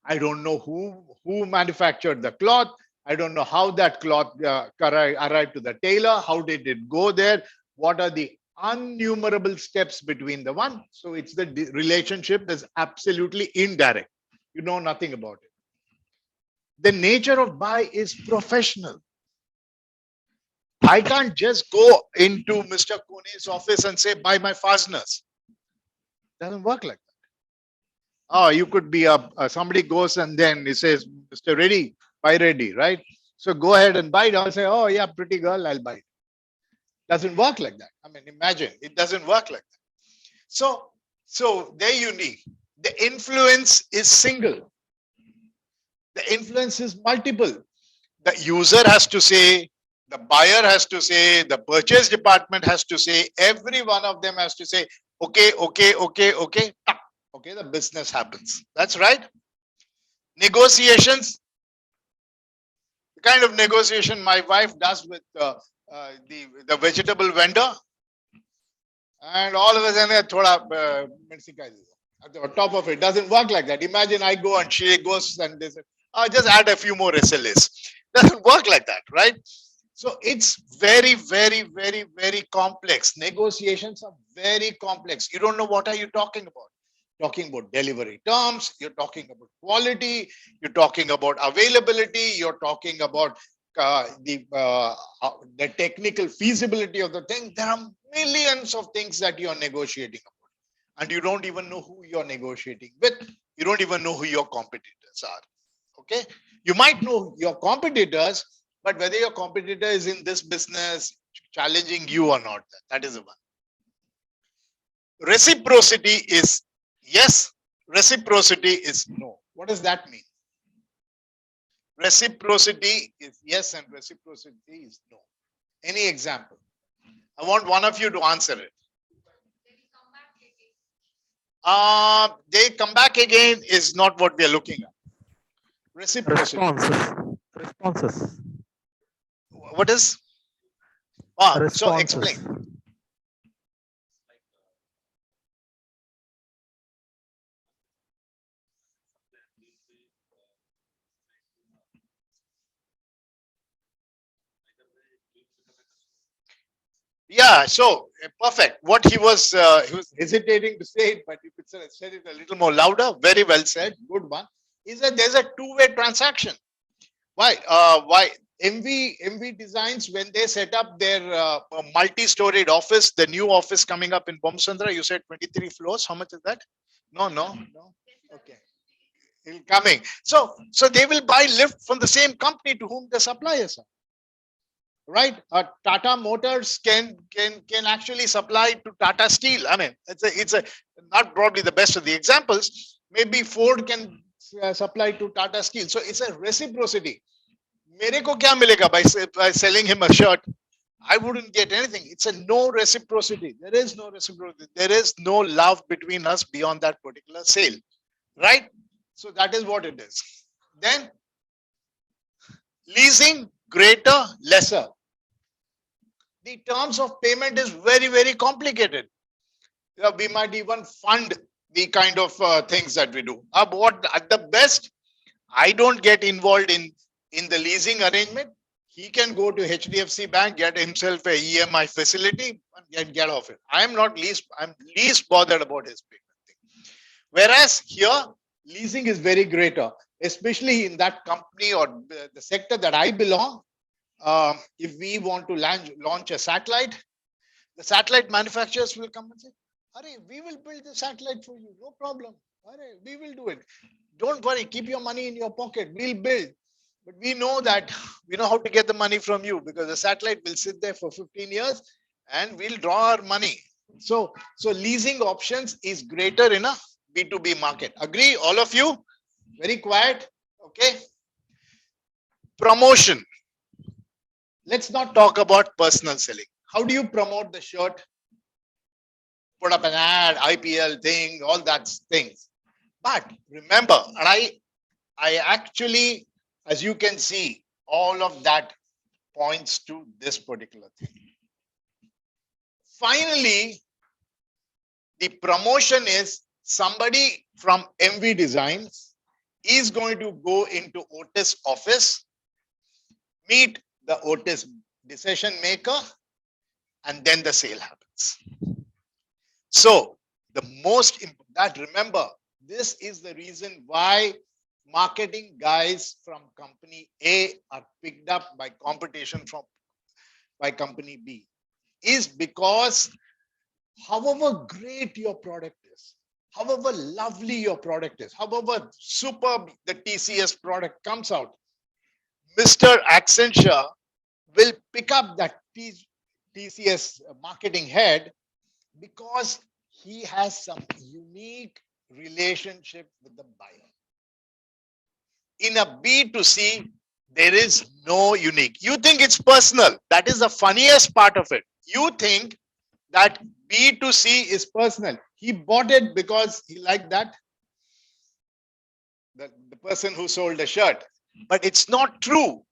I don't know who manufactured the cloth. I don't know how that cloth arrived to the tailor. How did it go there? What are the innumerable steps between the one? So it's the relationship that's absolutely indirect. You know nothing about it. The nature of buy is professional. I can't just go into Mr. Kone's office and say, buy my fasteners. Doesn't work like that. Oh, you could be somebody goes and then he says, Mr. Ready, buy ready, right? So go ahead and buy it. I'll say, oh yeah, pretty girl, I'll buy it. Doesn't work like that. I mean, imagine it doesn't work like that. So they're unique. The influence is single. The influence is multiple. The user has to say, the buyer has to say, the purchase department has to say, every one of them has to say, okay. Okay, the business happens. That's right. Negotiations. The kind of negotiation my wife does with the vegetable vendor. And all of a sudden, thoda, at the top of it. Doesn't work like that. Imagine I go and she goes and they say, just add a few more SLAs. Doesn't work like that, right? So it's very, very, very, very complex. Negotiations are very complex. You don't know what are you talking about. Talking about delivery terms, you're talking about quality, you're talking about availability, you're talking about the technical feasibility of the thing. There are millions of things that you're negotiating about, and you don't even know who you're negotiating with. You don't even know who your competitors are. Okay, you might know your competitors, but whether your competitor is in this business challenging you or not, that is the one. Reciprocity is yes, reciprocity is no. What does that mean? Reciprocity is yes and reciprocity is no. Any example? I want one of you to answer it. They come back again is not what we are looking at. Reciprocity. Responses. What is? So explain. Yeah, so perfect. What he was hesitating to say it, but you could said it a little more louder. Very well said. Good one. Is that there's a two-way transaction. Why? Why MV Designs, when they set up their multi-storied office, the new office coming up in Bomsandra, you said 23 floors. How much is that? No. Okay. Coming. So they will buy lift from the same company to whom the suppliers are. Right? Tata Motors can actually supply to Tata Steel. I mean, it's a not probably the best of the examples. Maybe Ford can supply to Tata Steel. So it's a reciprocity. मेरे को क्या मिलेगा by selling him a shirt? I wouldn't get anything. It's a no reciprocity. There is no reciprocity. There is no love between us beyond that particular sale. Right? So that is what it is. Then leasing, greater, lesser. The terms of payment is very, very complicated. We might even fund the kind of things that we do. What at the best, I don't get involved in the leasing arrangement. He can go to HDFC Bank, get himself a EMI facility, and get off it. I'm least bothered about his payment thing. Whereas here, leasing is very greater, especially in that company or the sector that I belong. If we want to launch a satellite, the satellite manufacturers will come and say, "Hurry, we will build the satellite for you. No problem. Hurry, we will do it. Don't worry. Keep your money in your pocket. We'll build." But we know that we know how to get the money from you, because the satellite will sit there for 15 years and we'll draw our money. So leasing options is greater in a B2B market. Agree, all of you? Very quiet. Okay. Promotion. Let's not talk about personal selling. How do you promote the shirt? Put up an ad, IPL thing, all that things. But remember, and I actually, as you can see, all of that points to this particular thing. Finally, the promotion is somebody from MV Designs is going to go into Otis office, meet the Otis decision maker, and then the sale happens. So the most important, remember, this is the reason why marketing guys from company A are picked up by competition by company B, is because however great your product is, however lovely your product is, however superb the TCS product comes out, Mr. Accenture will pick up that TCS marketing head because he has some unique relationship with the buyer. In a B2C, there is no unique. You think it's personal. That is the funniest part of it. You think that B2C is personal. He bought it because he liked that. The person who sold the shirt. But it's not true.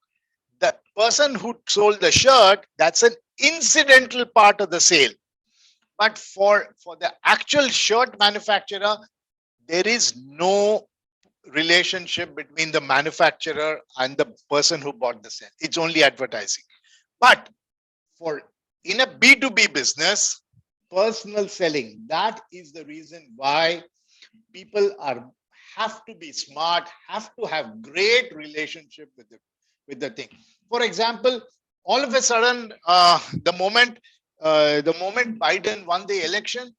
The person who sold the shirt, that's an incidental part of the sale. But for the actual shirt manufacturer, There is no relationship between the manufacturer and the person who bought the cell. It's only advertising. But for in a B2B business, personal selling, that is the reason why people have to be smart, have to have great relationship with the thing. For example, all of a sudden, the moment Biden won the election,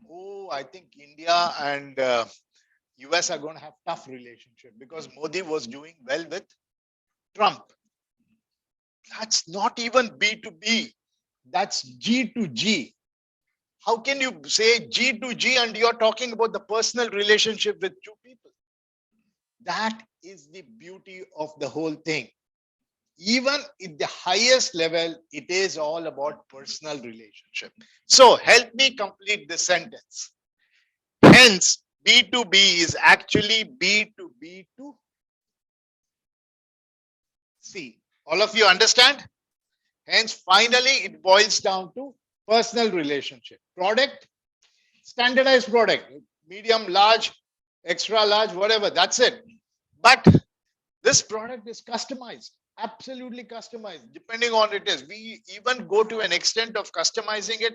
oh, I think India and US are going to have tough relationship because Modi was doing well with Trump. That's not even B2B. That's G to G. How can you say G to G and you're talking about the personal relationship with two people? That is the beauty of the whole thing. Even in the highest level, it is all about personal relationship. So help me complete this sentence. Hence, B2B is actually B to B to C. All of you understand? Hence, finally, it boils down to personal relationship. Product, standardized product, medium, large, extra large, whatever, that's it. But this product is customized, absolutely customized, depending on it is. We even go to an extent of customizing it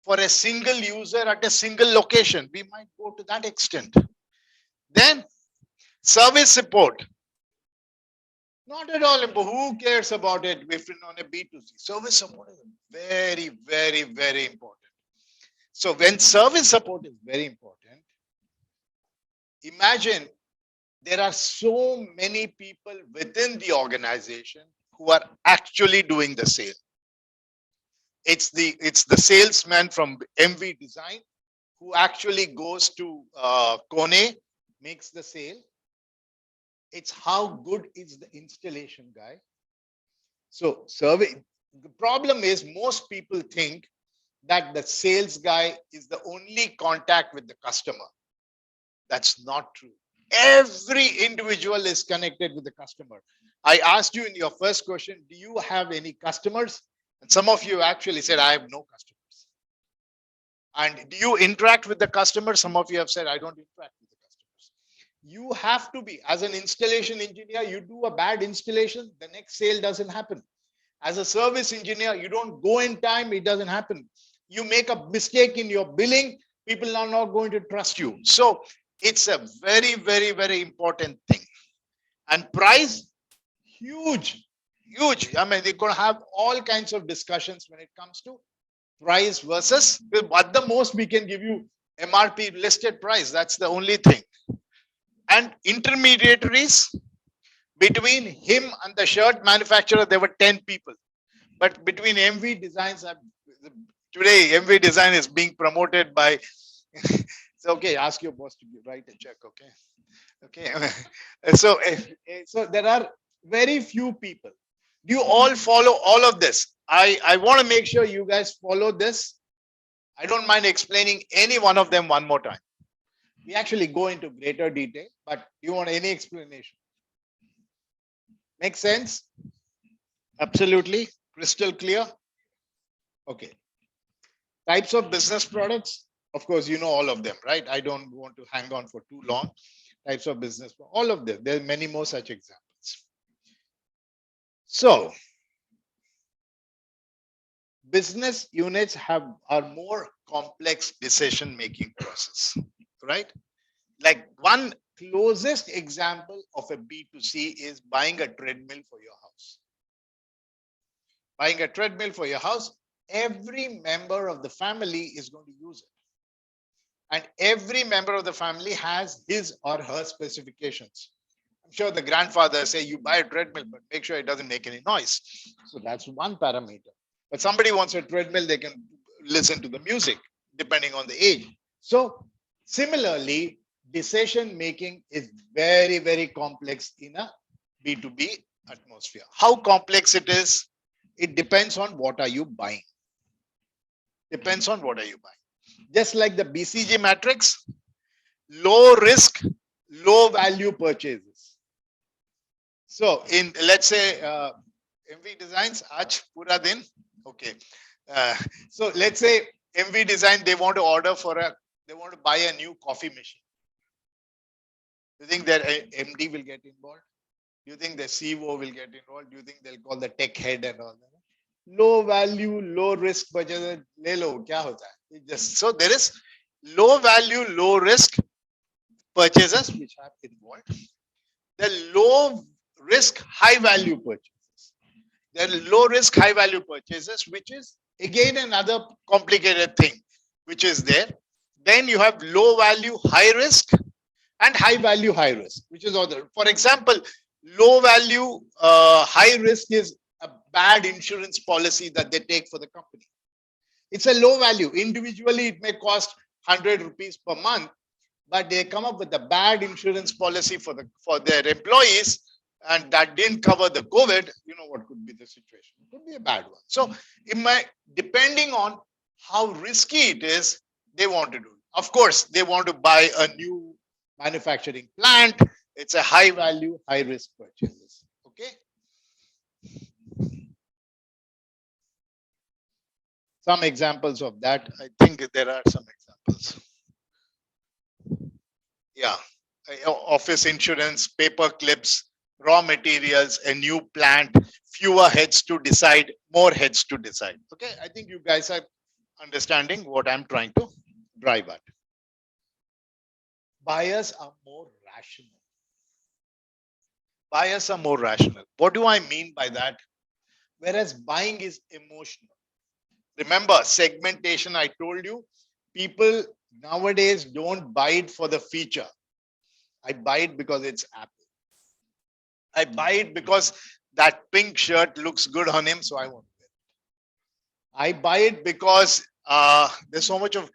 for a single user at a single location. We might go to that extent. Then service support. Not at all. Who cares about it if it's on a B2C? Service support is very, very, very important. So when service support is very important, imagine there are so many people within the organization who are actually doing the sale. It's the salesman from MV Design who actually goes to Kone, makes the sale. It's how good is the installation guy. So survey, the problem is most people think that the sales guy is the only contact with the customer. That's not true. Every individual is connected with the customer. I asked you in your first question, do you have any customers? And some of you actually said, I have no customers. And do you interact with the customer? Some of you have said, I don't interact with the customers. You have to be, as an installation engineer, you do a bad installation, the next sale doesn't happen. As a service engineer, you don't go in time, it doesn't happen. You make a mistake in your billing, people are not going to trust you. So it's a very, very, very important thing. And price, huge, huge. I mean, they're going to have all kinds of discussions when it comes to price versus what the most we can give you MRP listed price. That's the only thing. And intermediaries, between him and the shirt manufacturer, there were 10 people. But between MV Designs, today MV Design is being promoted by, it's okay, ask your boss to write a check, okay? Okay. So there are very few people. Do you all follow all of this? I want to make sure you guys follow this. I don't mind explaining any one of them one more time. We actually go into greater detail, but do you want any explanation? Make sense? Absolutely. Crystal clear? Okay. Types of business products. Of course, you know all of them, right? I don't want to hang on for too long. Types of business, all of them. There are many more such examples. So, business units are more complex decision-making process, right? Like one closest example of a B2C is buying a treadmill for your house. Buying a treadmill for your house, every member of the family is going to use it. And every member of the family has his or her specifications. I'm sure the grandfather say you buy a treadmill, but make sure it doesn't make any noise. So that's one parameter. But somebody wants a treadmill, they can listen to the music depending on the age. So similarly, decision making is very, very complex in a B2B atmosphere. How complex it is, it depends on what are you buying. Depends on what are you buying. Just like the BCG matrix, low risk, low value purchases. So in, let's say, MV Designs, aaj pura din. Okay. So let's say MV Design, they want to order they want to buy a new coffee machine. You think their MD will get involved? Do you think the CEO will get involved? Do you think they'll call the tech head and all that? Low value, low risk purchase. Le lo, kya hota hai? It just so there is low value, low risk purchases which have involved. The low risk, high value purchases. There are low risk, high value purchases, which is again another complicated thing, which is there. Then you have low value, high risk, and high value, high risk, which is other. For example, low value, high risk is a bad insurance policy that they take for the company. It's a low value. Individually, it may cost 100 rupees per month, but they come up with a bad insurance policy for their employees, and that didn't cover the COVID. You know what could be the situation? It could be a bad one. So, depending on how risky it is, they want to do it. Of course, they want to buy a new manufacturing plant. It's a high value, high risk purchases. Okay. Some examples of that. I think there are some examples. Yeah. Office insurance, paper clips, raw materials, a new plant, fewer heads to decide, more heads to decide. Okay. I think you guys are understanding what I'm trying to drive at. Buyers are more rational. Buyers are more rational. What do I mean by that? Whereas buying is emotional. Remember, segmentation, I told you, people nowadays don't buy it for the feature. I buy it because it's Apple. I buy it because that pink shirt looks good on him, so I want to wear it. I buy it because there's so much of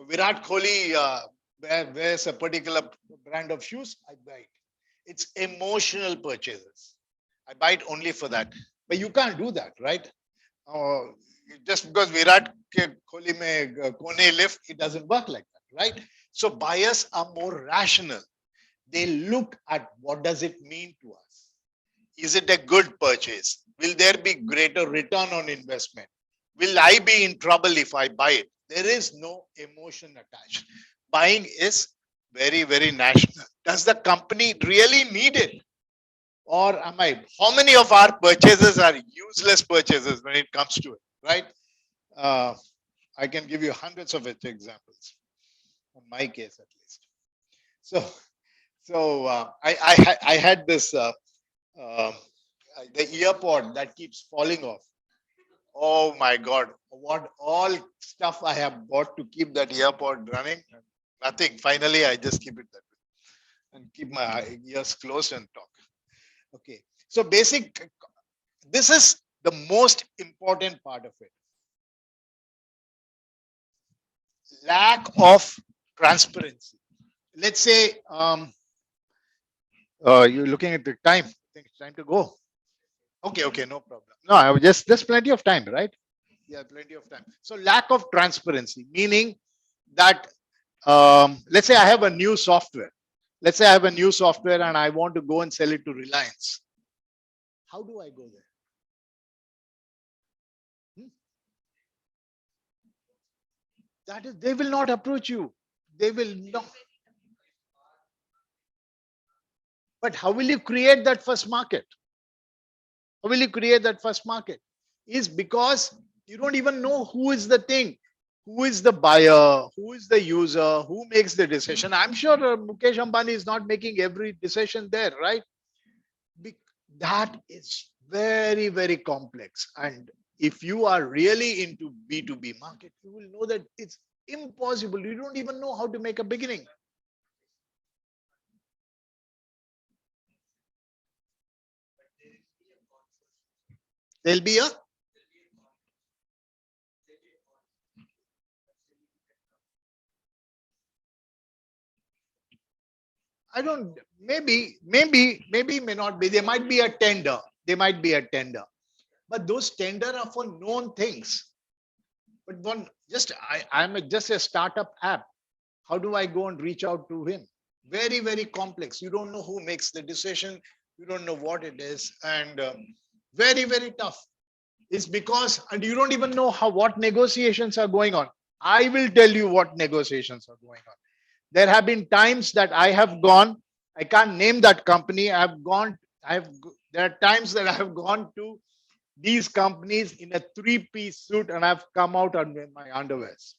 Virat Kohli wears a particular brand of shoes. I buy it. It's emotional purchases. I buy it only for that. But you can't do that, right? Just because Virat Kohli mein kone lift, it doesn't work like that, right? So buyers are more rational. They look at what does it mean to us. Is it a good purchase? Will there be greater return on investment? Will I be in trouble if I buy it? There is no emotion attached. Buying is very, very national. Does the company really need it? Or am I? How many of our purchases are useless purchases when it comes to it, right? I can give you hundreds of examples. In my case, at least. So I had this the earpod that keeps falling off. Oh my God! What all stuff I have bought to keep that earpod running? Nothing. Finally, I just keep it that way and keep my ears closed and talk. Okay. So this is the most important part of it. Lack of transparency. Let's say you're looking at the time. I think it's time to go. Okay, no problem. No, I was there's plenty of time, right? Yeah, plenty of time. So lack of transparency, meaning that let's say I have a new software. Let's say I have a new software and I want to go and sell it to Reliance. How do I go there? That is, they will not approach you. They will not. But how will you create that first market? How will you create that first market? Is because you don't even know who is the thing, who is the buyer, who is the user, who makes the decision. I'm sure Mukesh Ambani is not making every decision there, right? That is very, very complex. And if you are really into B2B market, you will know that it's impossible. You don't even know how to make a beginning. There'll be a I don't maybe may not be. There might be a tender. There might be a tender. But those tender are for known things. But I'm just a startup app. How do I go and reach out to him? Very, very complex. You don't know who makes the decision. You don't know what it is. And very, very tough. It's because, and you don't even know what negotiations are going on. I will tell you what negotiations are going on. There have been times that I have gone I can't name that company. There are times that I have gone to these companies in a three-piece suit and I've come out on my underwears.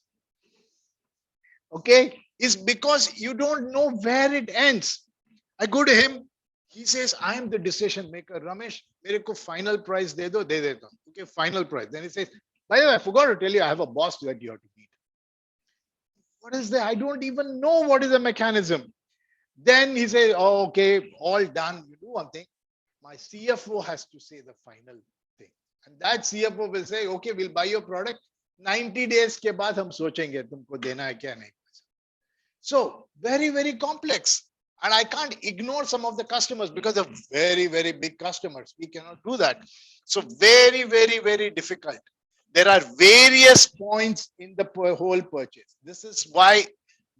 Okay, is because you don't know where it ends. I go to him, he says, I am the decision maker. Ramesh, मेरे को final price दे दो, दे देता हूं. Okay, final price. Then he says, by the way, I forgot to tell you, I have a boss that you have to meet. What is that? I don't even know what is the mechanism. Then he says, oh, okay, all done. You do one thing. My CFO has to say the final thing. And that CFO will say, okay, we'll buy your product. 90 days के बाद हम सोचेंगे तुमको देना है क्या नहीं. So very, very complex. And I can't ignore some of the customers because they're very, very big customers. We cannot do that. So very, very, very difficult. There are various points in the whole purchase. This is why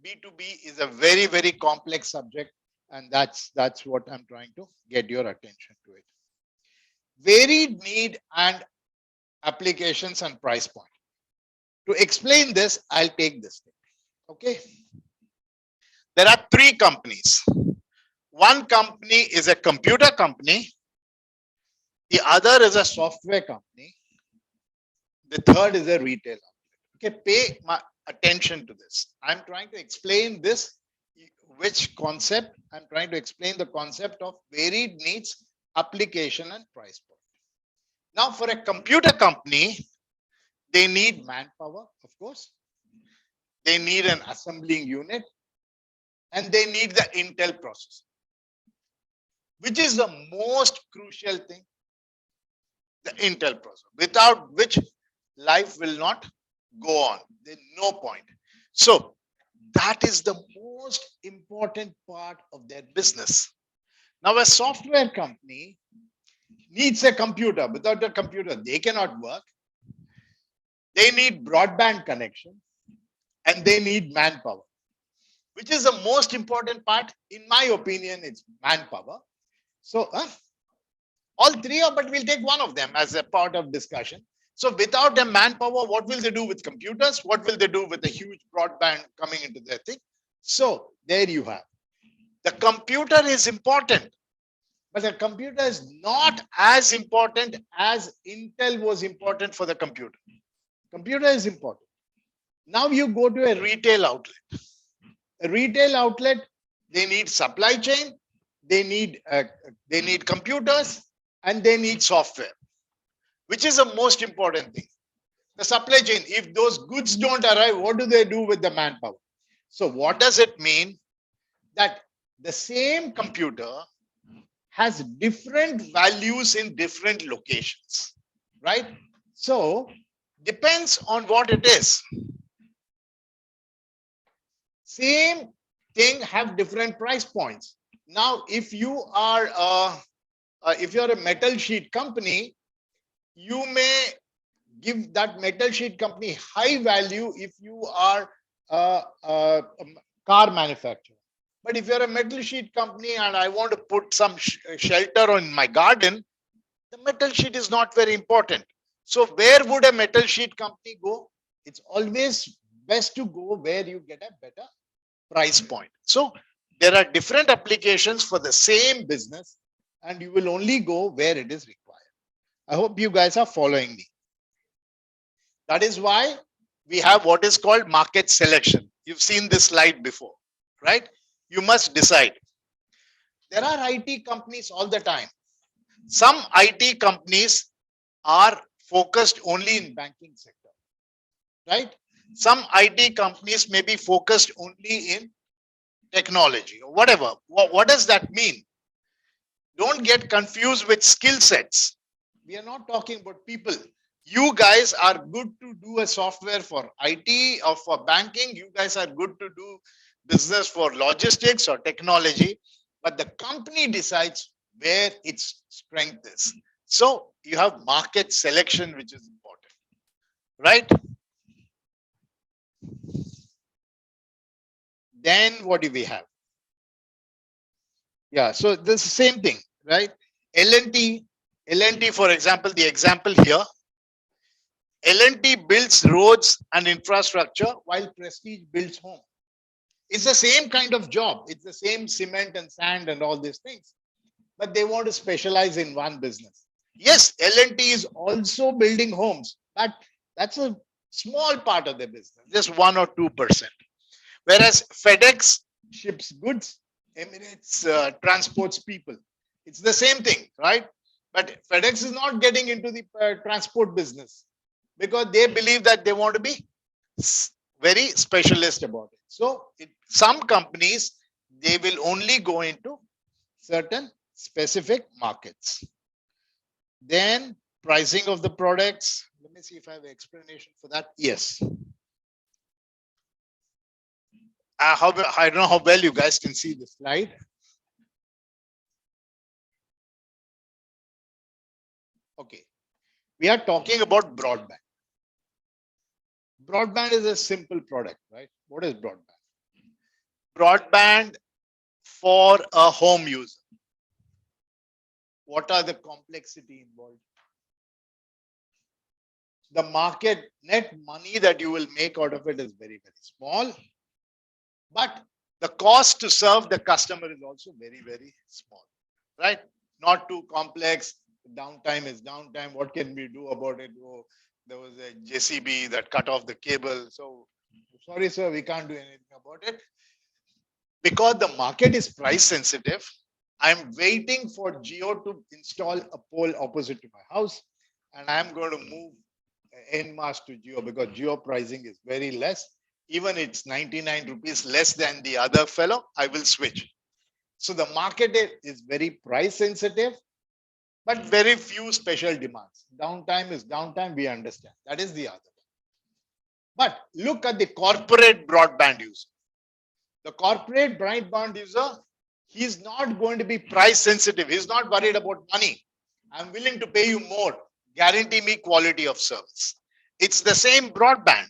B2B is a very, very complex subject. And that's what I'm trying to get your attention to it. Varied need and applications and price point. To explain this, I'll take this thing. Okay. There are three companies. One company is a computer company. The other is a software company. The third is a retail outlet. Okay, pay my attention to this. I'm trying to explain this, which concept? I'm trying to explain the concept of varied needs, application, and price point. Now, for a computer company, they need manpower, of course. They need an assembling unit. And they need the Intel processor, which is the most crucial thing, the Intel processor, without which life will not go on. There's no point. So that is the most important part of their business. Now, a software company needs a computer. Without a computer, they cannot work. They need broadband connection and they need manpower. Which is the most important part? In my opinion, it's manpower. So all three, but we'll take one of them as a part of discussion. So without a manpower, what will they do with computers? What will they do with a huge broadband coming into their thing? So there you have. The computer is important, but the computer is not as important as Intel was important for the computer. Computer is important. Now you go to a retail outlet. A retail outlet, they need supply chain, they need computers, and they need software, which is the most important thing. The supply chain, if those goods don't arrive, what do they do with the manpower? So what does it mean? That the same computer has different values in different locations, right? So depends on what it is. Same thing have different price points. Now, if you are a metal sheet company, you may give that metal sheet company high value if you are a car manufacturer. But if you're a metal sheet company and I want to put some shelter on my garden, the metal sheet is not very important. So where would a metal sheet company go? It's always best to go where you get a better price point. So there are different applications for the same business and you will only go where it is required. I hope you guys are following me. That is why we have what is called market selection. You've seen this slide before, right? You must decide. There are IT companies all the time. Some IT companies are focused only in banking sector, right? Some IT companies may be focused only in technology or whatever. What does that mean? Don't get confused with skill sets. We are not talking about people. You guys are good to do a software for IT or for banking. You guys are good to do business for logistics or technology, but the company decides where its strength is. So you have market selection, which is important, right? Then what do we have? Yeah, so this same thing, right? L&T, for example, the example here, L&T builds roads and infrastructure while Prestige builds home. It's the same kind of job. It's the same cement and sand and all these things, but they want to specialize in one business. Yes, L&T is also building homes, but that's a small part of their business, just 1 or 2%. Whereas FedEx ships goods, Emirates transports people. It's the same thing, right? But FedEx is not getting into the transport business because they believe that they want to be very specialist about it. So some companies, they will only go into certain specific markets. Then pricing of the products. Let me see if I have an explanation for that. Yes. I don't know how well you guys can see the slide. Okay. We are talking about broadband. Broadband is a simple product, right? What is broadband? Broadband for a home user. What are the complexity involved? The market net money that you will make out of it is very, very small. But the cost to serve the customer is also very, very small, right? Not too complex. Downtime is downtime. What can we do about it? Oh, there was a JCB that cut off the cable. So sorry, sir, we can't do anything about it. Because the market is price sensitive, I'm waiting for Jio to install a pole opposite to my house, and I'm going to move en masse to Jio because Jio pricing is very less. Even it's 99 rupees less than the other fellow, I will switch. So the market is very price sensitive, but very few special demands. Downtime is downtime, we understand. That is the other one. But look at the corporate broadband user. The corporate broadband user, he's not going to be price sensitive. He's not worried about money. I'm willing to pay you more. Guarantee me quality of service. It's the same broadband.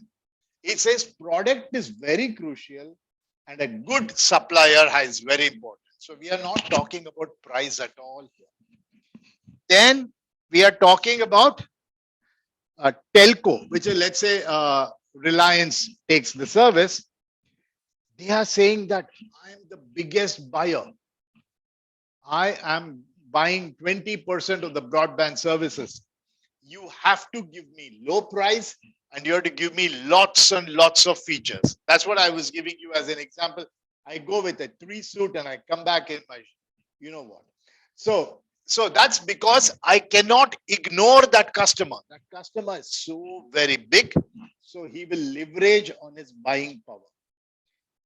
It says product is very crucial and a good supplier is very important. So we are not talking about price at all here. Then we are talking about a telco, which is, let's say, Reliance takes the service. They are saying that I am the biggest buyer. I am buying 20% of the broadband services. You have to give me low price and you have to give me lots and lots of features. That's what I was giving you as an example. I go with a 3-suit and I come back in my, you know what. So that's because I cannot ignore that customer. That customer is so very big. So he will leverage on his buying power.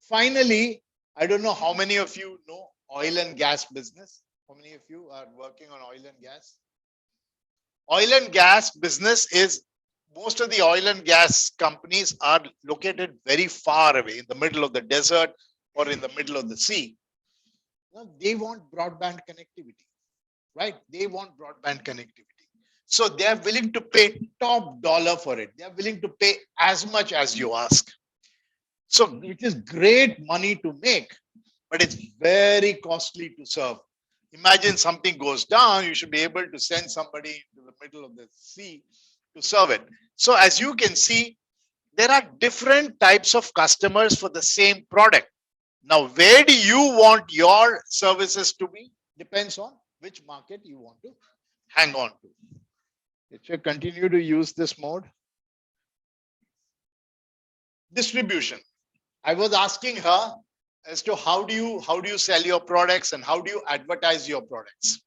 Finally, I don't know how many of you know oil and gas business. How many of you are working on oil and gas? Oil and gas business is, most of the oil and gas companies are located very far away in the middle of the desert or in the middle of the sea. Now, they want broadband connectivity, right? They want broadband connectivity. So they are willing to pay top dollar for it. They are willing to pay as much as you ask. So it is great money to make, but it's very costly to serve. Imagine something goes down, you should be able to send somebody to the middle of the sea to serve it. So as you can see, there are different types of customers for the same product. Now, where do you want your services to be? Depends on which market you want to hang on to. It should continue to use this mode. Distribution. I was asking her as to how do you sell your products and how do you advertise your products?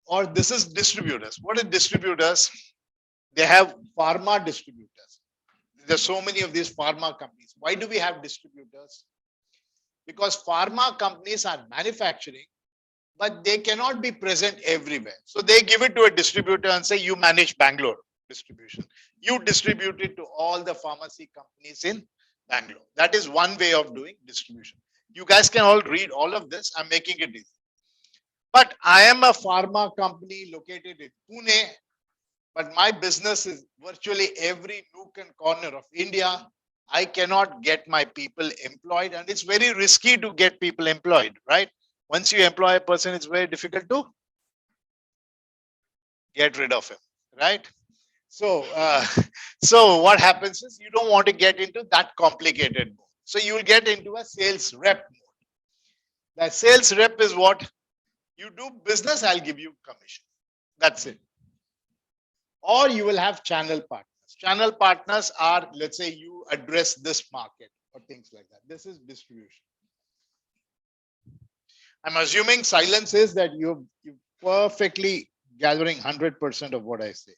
Or this is distributors. What are distributors? They have pharma distributors. There's so many of these pharma companies. Why do we have distributors? Because pharma companies are manufacturing, but they cannot be present everywhere. So they give it to a distributor and say, you manage Bangalore distribution. You distribute it to all the pharmacy companies in Bangalore. That is one way of doing distribution. You guys can all read all of this. I'm making it easy. But I am a pharma company located in Pune, but my business is virtually every nook and corner of India. I cannot get my people employed, and it's very risky to get people employed, right? Once you employ a person, it's very difficult to get rid of him, right? So, so what happens is you don't want to get into that complicated mode. So you will get into a sales rep mode. That sales rep is what? You do business, I'll give you commission. That's it. Or you will have channel partners. Channel partners are, let's say you address this market or things like that. This is distribution. I'm assuming silence is that you perfectly gathering 100% of what I say.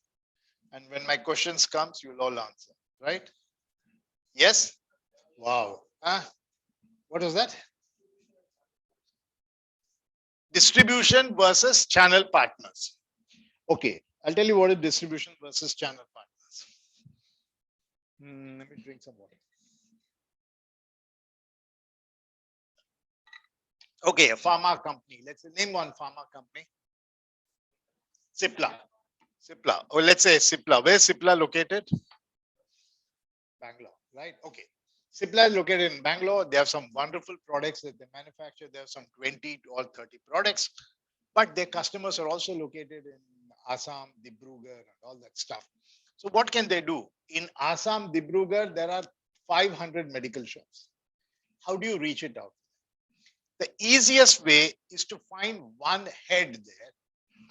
And when my questions comes, you'll all answer, right? Yes? Wow. What was that? Distribution versus channel partners. Okay, I'll tell you what is distribution versus channel partners. Let me drink some water. Okay, a pharma company. Let's name one pharma company. Cipla. Cipla. Or let's say Cipla. Where is Cipla located? Bangalore, right? Okay. Cipla is located in Bangalore. They have some wonderful products that they manufacture. They have some 20 or 30 products, but their customers are also located in Assam, Dibrugarh, and all that stuff. So what can they do? In Assam, Dibrugarh, there are 500 medical shops. How do you reach it out? The easiest way is to find one head there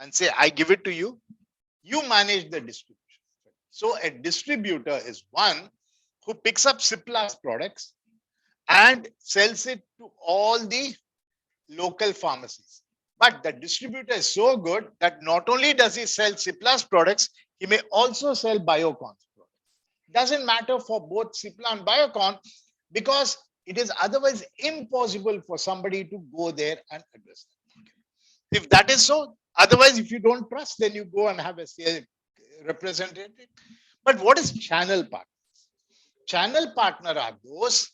and say, I give it to you. You manage the distribution. So a distributor is one who picks up Cipla's products and sells it to all the local pharmacies. But the distributor is so good that not only does he sell Cipla's products, he may also sell Biocon's products. Doesn't matter for both Cipla and Biocon because it is otherwise impossible for somebody to go there and address them. If that is so, otherwise, if you don't trust, then you go and have a sales representative. But what is channel partners? Channel partner are those,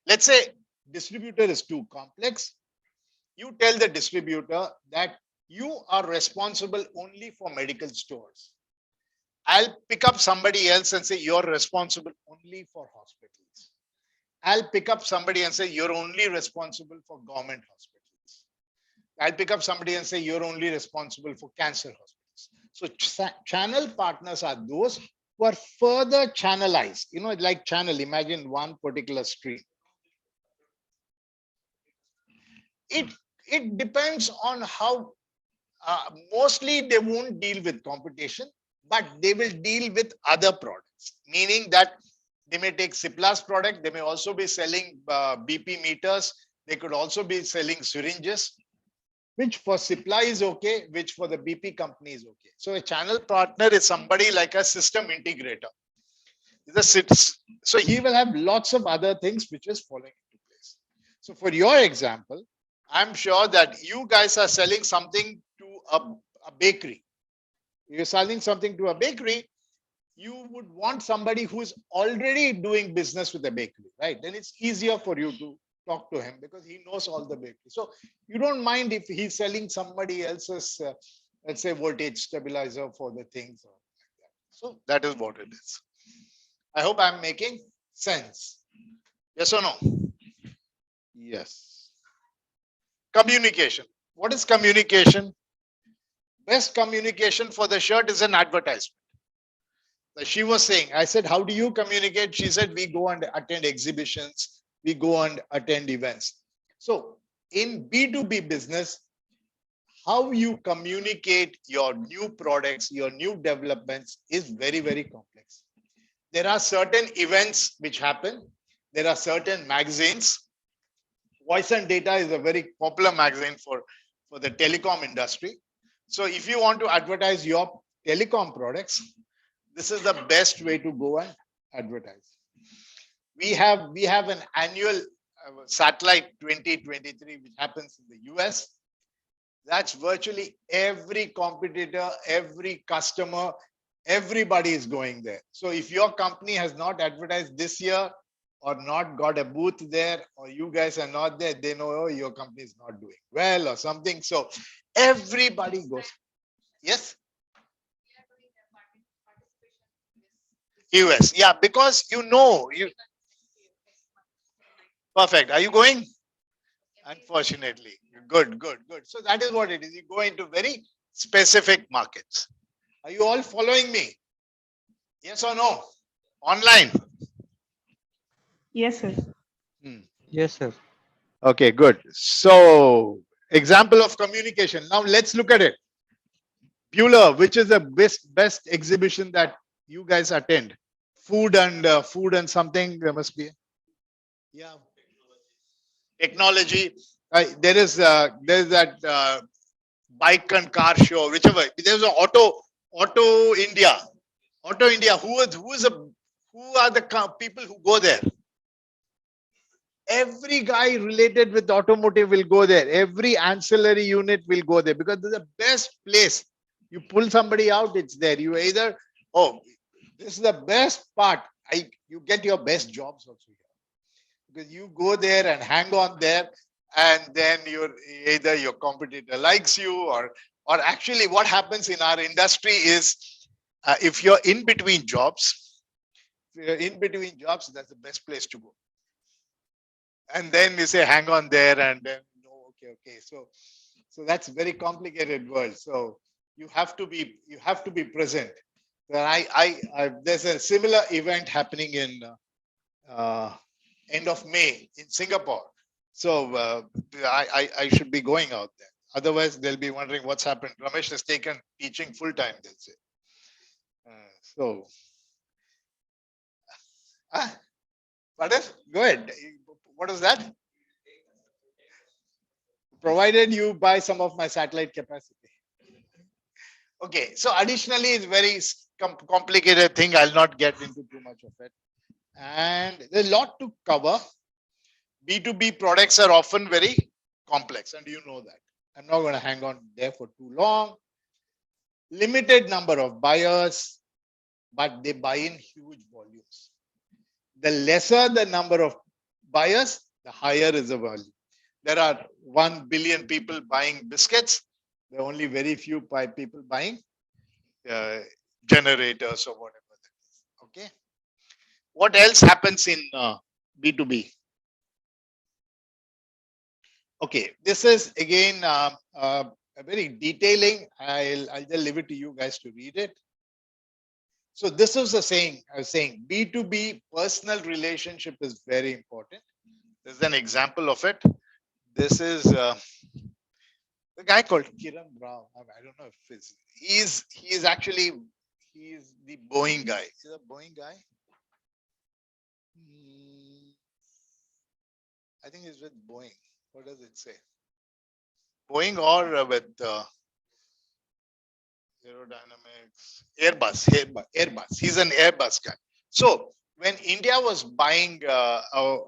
let's say distributor is too complex. You tell the distributor that you are responsible only for medical stores. I'll pick up somebody else and say you're responsible only for hospitals. I'll pick up somebody and say you're only responsible for government hospitals. I'll pick up somebody and say you're only responsible for cancer hospitals. So channel partners are those who are further channelized. You know, like channel, imagine one particular stream. It depends on how, mostly they won't deal with competition, but they will deal with other products, meaning that they may take Cipla's product. They may also be selling BP meters. They could also be selling syringes, which for Cipla is okay, which for the BP company is okay. So a channel partner is somebody like a system integrator. So he will have lots of other things which is falling into place. So for your example, I'm sure that you guys are selling something to a bakery. You're selling something to a bakery, you would want somebody who is already doing business with a bakery, right? Then it's easier for you to talk to him because he knows all the bakery. So you don't mind if he's selling somebody else's, let's say, voltage stabilizer for the things. Or like that. So that is what it is. I hope I'm making sense. Yes or no? Yes. Communication. What is communication? Best communication for the shirt is an advertisement. She was saying, I said, how do you communicate? She said, we go and attend exhibitions. We go and attend events. So in B2B business, how you communicate your new products, your new developments is very, very complex. There are certain events which happen. There are certain magazines. Voice and Data is a very popular magazine for the telecom industry. So if you want to advertise your telecom products, this is the best way to go and advertise. We have an annual satellite 2023, which happens in the US. That's virtually every competitor, every customer, everybody is going there. So if your company has not advertised this year or not got a booth there, or you guys are not there, they know, oh, your company is not doing well or something. So everybody goes. Yes? US. Yeah, because you know, perfect. Are you going? Unfortunately. Good, good, good. So that is what it is. You go into very specific markets. Are you all following me? Yes or no? Online? Yes, sir. Yes, sir. Okay, good. So, example of communication. Now let's look at it. Bueller, which is the best exhibition that you guys attend? Food and something. There must be. Yeah. Technology. There's that bike and car show, whichever. There's an auto India. Auto India. Who are the people who go there? Every guy related with automotive will go there. Every ancillary unit will go there because this is the best place. You pull somebody out, it's there. You either, oh, this is the best part. You get your best jobs also here because you go there and hang on there, and then either your competitor likes you or actually what happens in our industry is if you're in between jobs, that's the best place to go. And then you say hang on there, and then no, okay. So that's very complicated world. So you have to be present. There's a similar event happening in end of May in Singapore. So I should be going out there. Otherwise, they'll be wondering what's happened. Ramesh has taken teaching full time. They'll say. So, pardon? Go ahead. What is that? Provided you buy some of my satellite capacity. Okay, so additionally, it's very complicated thing. I'll not get into too much of it. And there's a lot to cover. B2B products are often very complex, and you know that. I'm not going to hang on there for too long. Limited number of buyers, but they buy in huge volumes. The lesser the number of buyers, the higher is the value. There are 1 billion people buying biscuits. There are only very few people buying generators or whatever that is. Okay. What else happens in B2B? Okay, this is again a very detailing. I'll just leave it to you guys to read it. So this is a saying. I was saying B2B personal relationship is very important. There's an example of it. This is a guy called Kiran Rao. I don't know if he's the Boeing guy. Is he a Boeing guy? I think he's with Boeing. What does it say? Boeing or with Aerodynamics, Airbus. He's an Airbus guy. So when India was buying,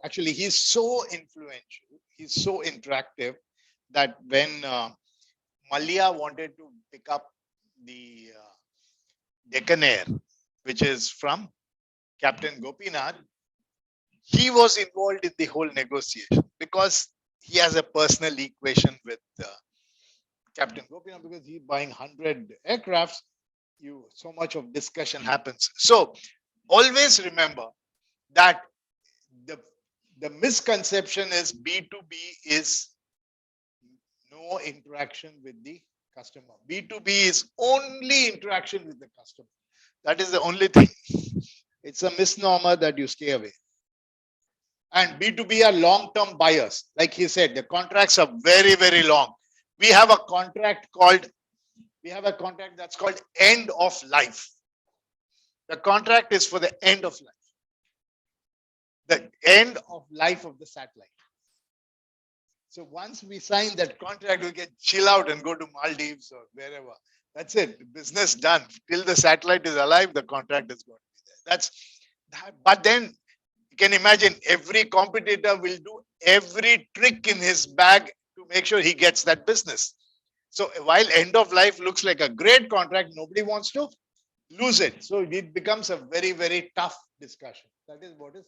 actually, he's so influential, he's so interactive that when Malia wanted to pick up the Deccan Air, which is from Captain Gopinath, he was involved in the whole negotiation because he has a personal equation with Captain Gopinath because he's buying 100 aircrafts. So much of discussion happens. So always remember that the misconception is B2B is no interaction with the customer. B2B is only interaction with the customer. That is the only thing. It's a misnomer that you stay away. And B2B are long-term buyers. Like he said, the contracts are very, very long. We have a contract that's called end of life. The contract is for the end of life. The end of life of the satellite. So once we sign that contract, we can chill out and go to Maldives or wherever. That's it. Business done. Till the satellite is alive, the contract is going to be there. But then you can imagine every competitor will do every trick in his bag to make sure he gets that business. So while end of life looks like a great contract, nobody wants to lose it. So it becomes a very, very tough discussion. That is what is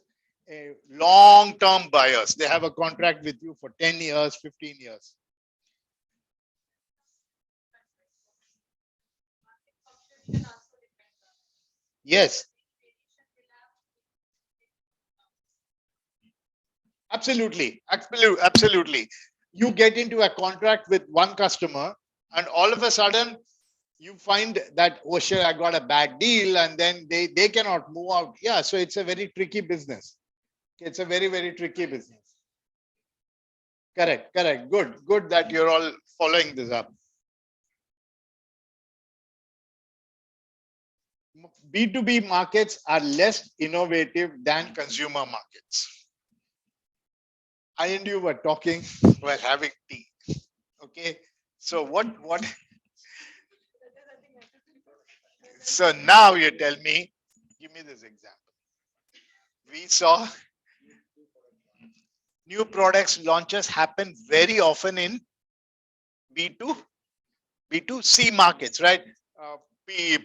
a long-term buyers. They have a contract with you for 10 years, 15 years. Yes. Absolutely. Absolutely. You get into a contract with one customer and all of a sudden you find that, oh shit, I got a bad deal, and then they cannot move out. Yeah, so it's a very tricky business. It's a very, very tricky business. Correct. Good that you're all following this up. B2B markets are less innovative than consumer markets. I and you were talking while having tea. Okay. So what so now you tell me, give me this example. We saw new products launches happen very often in B2 B2C markets, right?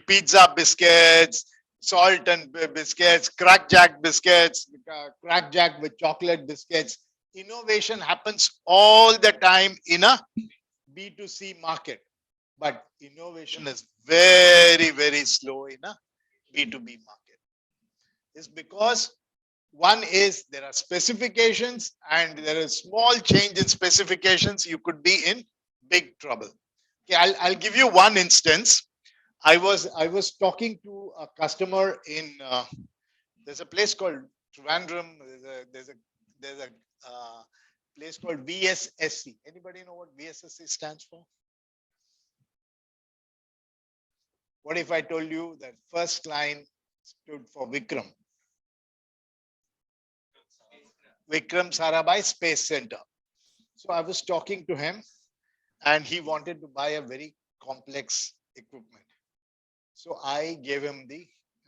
Pizza biscuits, salt and biscuits, crack jack biscuits, crack jack with chocolate biscuits. Innovation happens all the time in a B2C market, but innovation is very, very slow in a B2B market. It's because one is there are specifications and there is small change in specifications. You could be in big trouble. Okay, I'll give you one instance. I was talking to a customer in there's a place called Trivandrum. There's a place called VSSC. Anybody know what VSSC stands for? What if I told you that first line stood for Vikram? Vikram Sarabhai Space Center. So I was talking to him and he wanted to buy a very complex equipment. So I gave him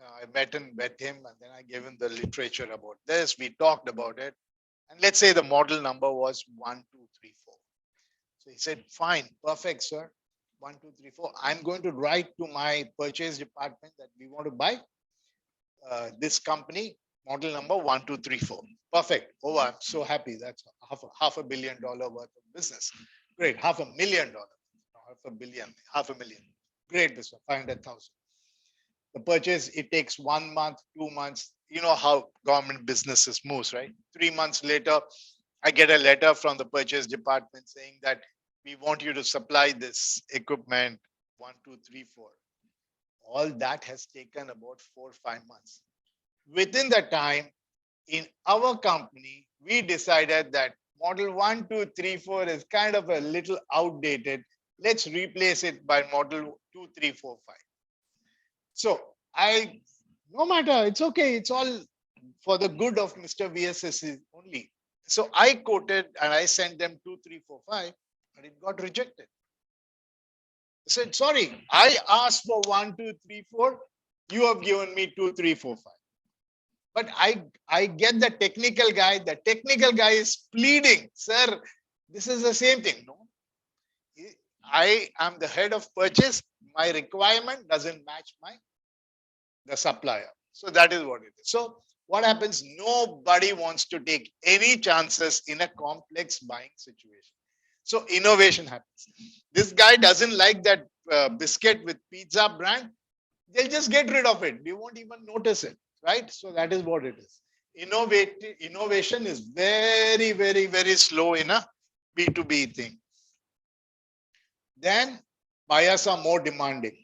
I met him and then I gave him the literature about this. We talked about it. And let's say the model number was 1234. So he said, fine, perfect, sir. 1234. I'm going to write to my purchase department that we want to buy this company, model number 1234. Perfect. Oh, I'm so happy. That's half a billion dollar worth of business. Great. $500,000. Half a million. Great business. 500,000. The purchase, it takes 1 month, 2 months. You know how government businesses moves, right? 3 months later, I get a letter from the purchase department saying that we want you to supply this equipment 1234. All that has taken about 4 or 5 months. Within the time, in our company, we decided that model 1234 is kind of a little outdated. Let's replace it by model 2345. So no matter, it's okay. It's all for the good of Mr. VSS only. So I quoted and I sent them 2345 and it got rejected. I said, sorry, I asked for 1234. You have given me 2345. But I get the technical guy. The technical guy is pleading, sir, this is the same thing. No, I am the head of purchase. My requirement doesn't match the supplier. So that is what it is. So what happens? Nobody wants to take any chances in a complex buying situation. So innovation happens. This guy doesn't like that biscuit with pizza brand. They'll just get rid of it. We won't even notice it, right? So that is what it is. Innovation is very, very, very slow in a B2B thing. Then buyers are more demanding.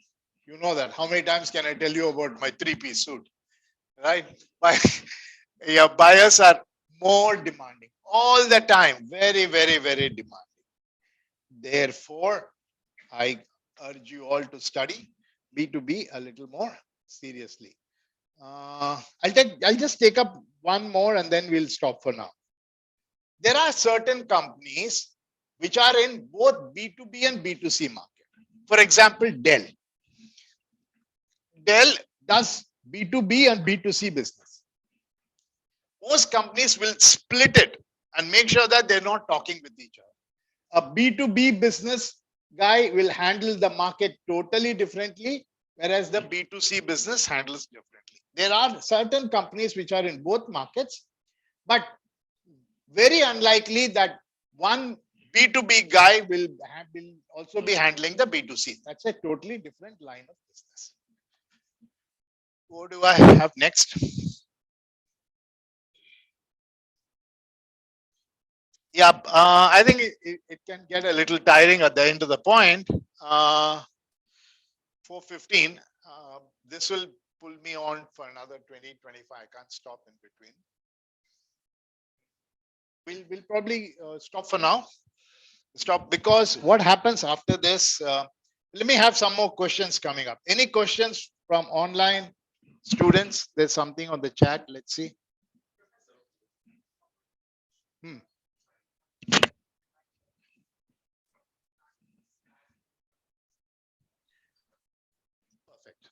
You know that. How many times can I tell you about my 3-piece suit? Right? Yeah, buyers are more demanding all the time. Very, very, very demanding. Therefore, I urge you all to study B2B a little more seriously. I'll just take up one more and then we'll stop for now. There are certain companies which are in both B2B and B2C market. For example, Dell. Dell does B2B and B2C business. Most companies will split it and make sure that they're not talking with each other. A B2B business guy will handle the market totally differently, whereas the B2C business handles differently. There are certain companies which are in both markets, but very unlikely that one B2B guy will also be handling the B2C. That's a totally different line of business. What do I have next? Yeah, I think it can get a little tiring at the end of the point. 4:15. This will pull me on for another 20, 25. I can't stop in between. We'll probably stop for now. Stop, because what happens after this? Let me have some more questions coming up. Any questions from online students? There's something on the chat. Let's see. Hmm. Perfect.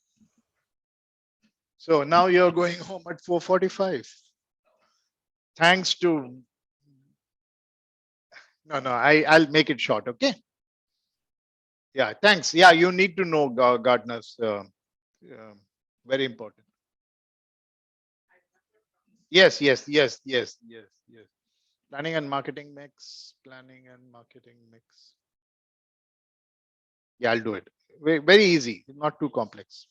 So now you're going home at 4:45. Thanks to no, I'll make it short. Okay. Yeah. Thanks. Yeah, you need to know gardeners. Very important. Yes. Planning and marketing mix. Planning and marketing mix. Yeah, I'll do it. Very easy. Not too complex.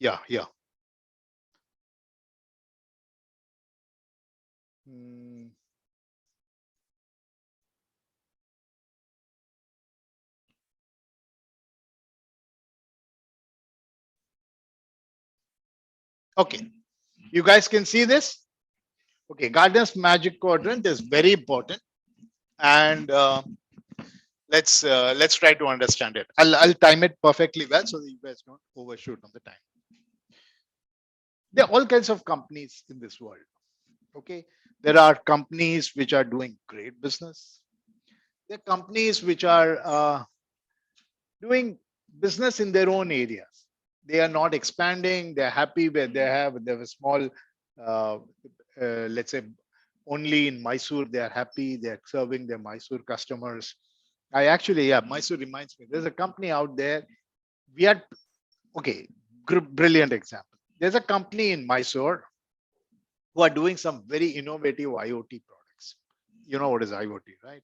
Yeah. Hmm. Okay. You guys can see this? Okay. Gardener's magic quadrant is very important. And let's try to understand it. I'll time it perfectly well so that you guys don't overshoot on the time. There are all kinds of companies in this world. Okay. There are companies which are doing great business. There are companies which are doing business in their own areas. They are not expanding. They're happy where they have a small, let's say, only in Mysore. They are happy. They're serving their Mysore customers. Mysore reminds me. There's a company out there. We are okay. Brilliant example. There's a company in Mysore who are doing some very innovative IoT products. You know what is IoT, right?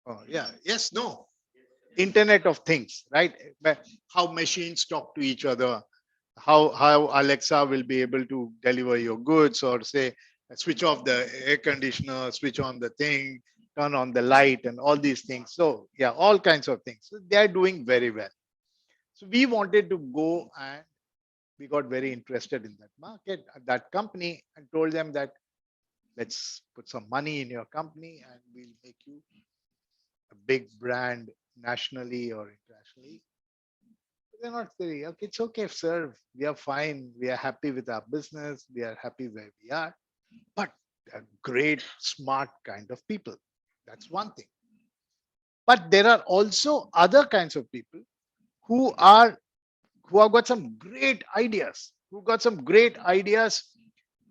Oh, yeah. Yes. No. Internet of Things, right? How machines talk to each other, how Alexa will be able to deliver your goods, or say switch off the air conditioner, switch on the thing, turn on the light, and all these things. So yeah, all kinds of things. So they are doing very well. So we wanted to go, and we got very interested in that market, that company, and told them that let's put some money in your company and we'll make you a big brand nationally or internationally. They're not very okay. It's okay, sir. We are fine. We are happy with our business. We are happy where we are. But they're great, smart kind of people. That's one thing. But there are also other kinds of people who are who have got some great ideas. Who got some great ideas.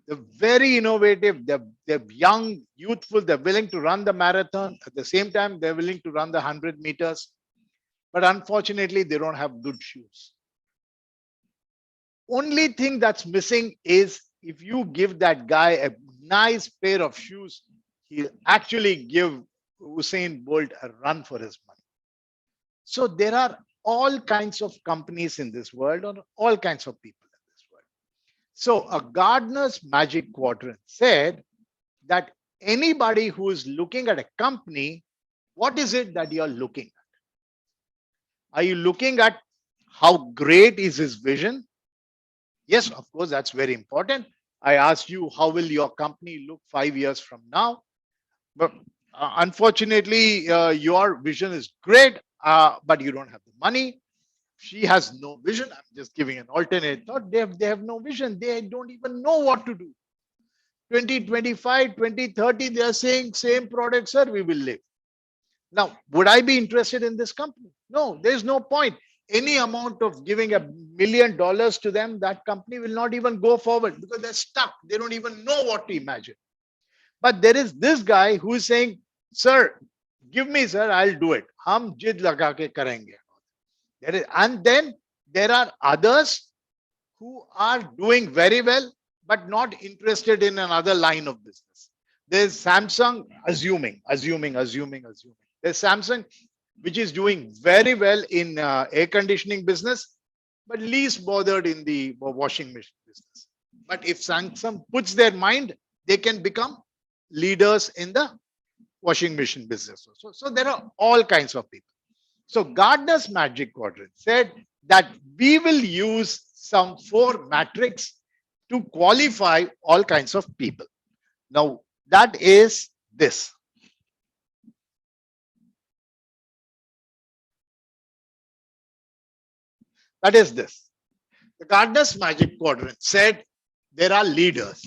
They're very innovative. They're young, youthful. They're willing to run the marathon. At the same time, they're willing to run the 100 meters. But unfortunately, they don't have good shoes. Only thing that's missing is if you give that guy a nice pair of shoes, he'll actually give Usain Bolt a run for his money. So there are all kinds of companies in this world, or all kinds of people in this world. So a Gardner's Magic Quadrant said that anybody who is looking at a company, what is it that you're looking at? Are you looking at how great is his vision? Yes, of course, that's very important. I asked you, how will your company look 5 years from now? But unfortunately, your vision is great, but you don't have the money. She has no vision. I'm just giving an alternate thought. They have no vision. They don't even know what to do. 2025, 2030, they are saying same product, sir, we will live. Now, would I be interested in this company? No, there's no point. Any amount of giving $1 million to them, that company will not even go forward because they're stuck. They don't even know what to imagine. But there is this guy who is saying, sir, give me, sir, I'll do it. Hum jid laga ke karenge. And then there are others who are doing very well, but not interested in another line of business. There's Samsung, assuming. There's Samsung, which is doing very well in air conditioning business, but least bothered in the washing machine business. But if Samsung puts their mind, they can become leaders in the washing machine business. So there are all kinds of people. So Gardner's Magic Quadrant said that we will use some 4 matrix to qualify all kinds of people. Now that is this. That is this. The Gardner's Magic Quadrant said there are leaders.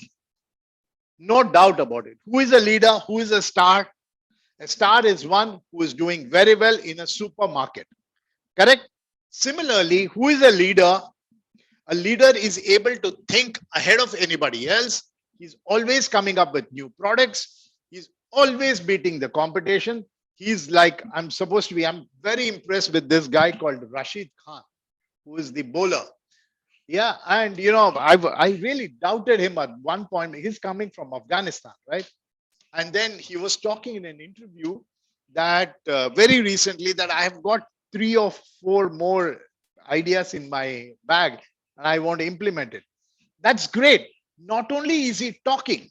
No doubt about it. Who is a leader? Who is a star? A star is one who is doing very well in a supermarket. Correct? Similarly, who is a leader? A leader is able to think ahead of anybody else. He's always coming up with new products. He's always beating the competition. He's like, I'm very impressed with this guy called Rashid Khan, who is the bowler. Yeah, and I really doubted him at one point. He's coming from Afghanistan, right? And then he was talking in an interview that very recently that I have got 3 or 4 more ideas in my bag and I want to implement it. That's great. Not only is he talking,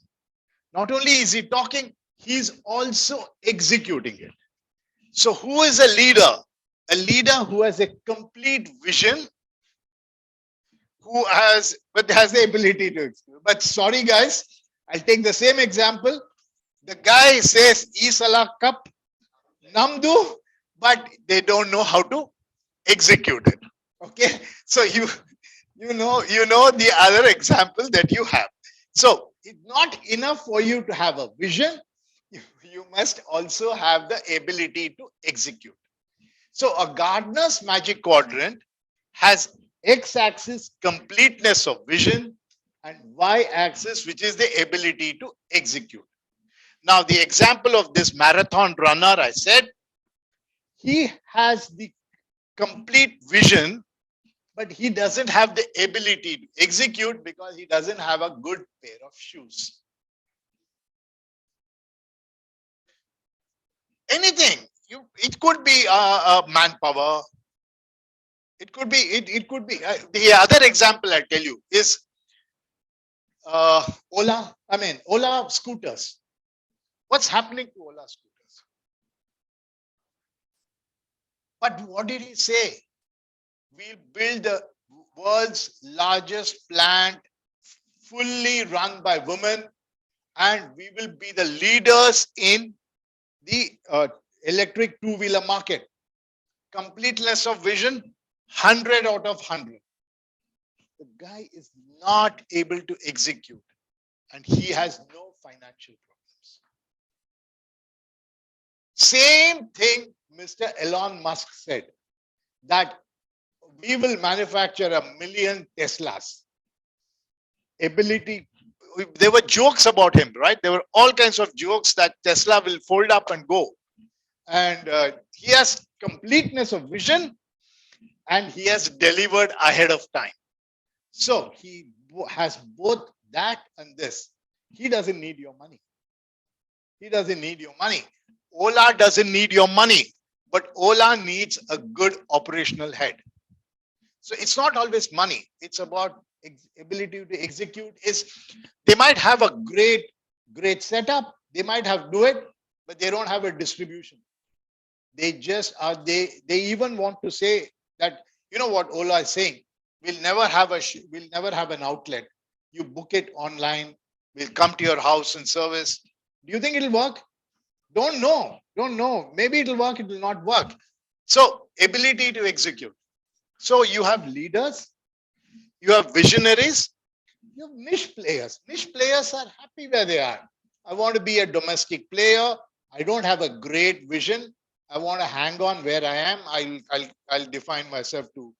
he's also executing it. So who is a leader? A leader who has a complete vision, who has the ability to execute. But sorry guys, I'll take the same example. The guy says Isala Cup Namdu, but they don't know how to execute it. Okay, so you know the other example that you have. So it's not enough for you to have a vision. You must also have the ability to execute. So a Gardner's Magic Quadrant has x-axis completeness of vision and y-axis, which is the ability to execute. Now, the example of this marathon runner, I said, he has the complete vision, but he doesn't have the ability to execute because he doesn't have a good pair of shoes. Anything. It could be manpower. It could be, the other example I tell you is Ola scooters. What's happening to Ola scooters? But what did he say? We'll build the world's largest plant fully run by women, and we will be the leaders in the electric two-wheeler market. Completeness of vision, 100 out of 100. The guy is not able to execute, and he has no financial problems. Same thing Mr. Elon Musk said, that we will manufacture 1 million Teslas. Ability, there were jokes about him, right? There were all kinds of jokes that Tesla will fold up and go. And he has completeness of vision, and he has delivered ahead of time. So he has both that and this. He doesn't need your money. He doesn't need your money. Ola doesn't need your money, but Ola needs a good operational head. So it's not always money. It's about ability to execute. They might have a great setup. They might have do it, but they don't have a distribution. They just are. They even want to say that, you know what Ola is saying. We'll never have an outlet. You book it online. We'll come to your house and service. Do you think it'll work? Don't know. Maybe it'll work. It will not work. So ability to execute. So you have leaders, you have visionaries, you have niche players. Niche players are happy where they are. I want to be a domestic player. I don't have a great vision. I want to hang on where I am. I'll define myself to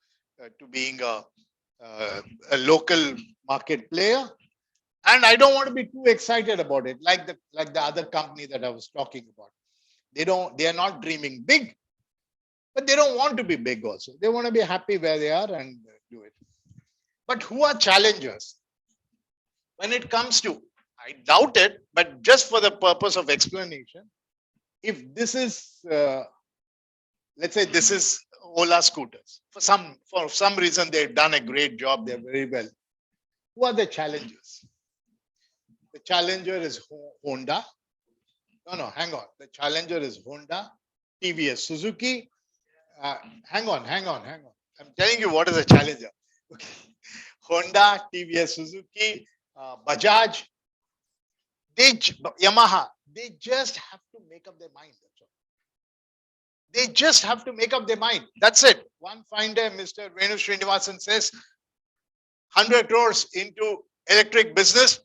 being a local market player, and I don't want to be too excited about it, like the other company that I was talking about. They are not dreaming big, but they don't want to be big also. They want to be happy where they are and do it. But who are challengers? When it comes to, I doubt it, but just for the purpose of explanation, if this is, let's say this is Ola scooters. For some reason, they've done a great job. They're very well. Who are the challengers? The challenger is Honda. No, hang on. The challenger is Honda, TVS Suzuki, Hang on. I'm telling you what is a challenger. Okay. Honda, TVS, Suzuki, Bajaj, Yamaha, they just have to make up their mind. That's all. They just have to make up their mind. That's it. One fine day, Mr. Venu Srinivasan says, 100 crores into electric business.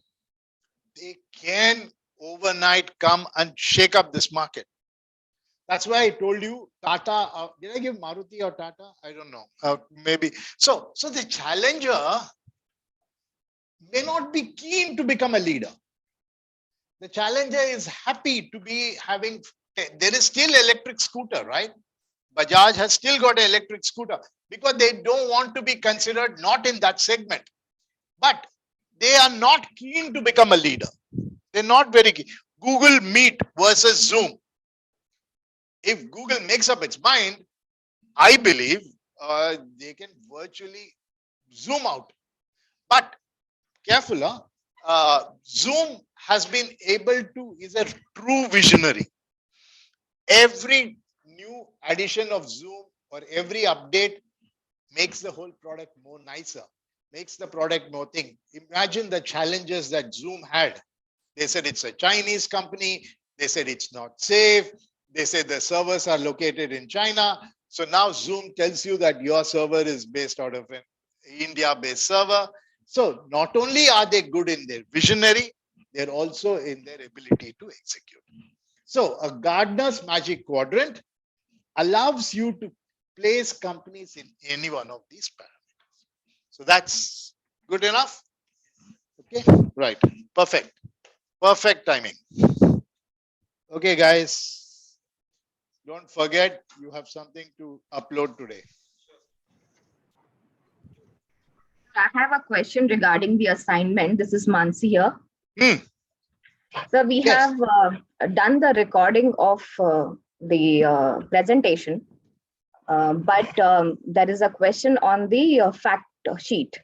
They can overnight come and shake up this market. That's why I told you Tata. Did I give Maruti or Tata? I don't know. Maybe. So the challenger may not be keen to become a leader. The challenger is happy to be having. There is still electric scooter, right? Bajaj has still got an electric scooter because they don't want to be considered not in that segment. But they are not keen to become a leader. They're not very keen. Google Meet versus Zoom. If Google makes up its mind, I believe they can virtually zoom out. But careful, Zoom has been able to, is a true visionary. Every new addition of Zoom or every update makes the whole product more nicer, makes the product more thing. Imagine the challenges that Zoom had. They said it's a Chinese company. They said it's not safe. They said the servers are located in China. So now Zoom tells you that your server is based out of an India-based server. So not only are they good in their visionary, they're also in their ability to execute. So a Gartner's Magic Quadrant allows you to place companies in any one of these parameters. So that's good enough. Okay, right. Perfect. Perfect timing. Okay, guys. Don't forget you have something to upload today. I have a question regarding the assignment. This is Mansi here. So we have done the recording of the presentation, but there is a question on the fact sheet.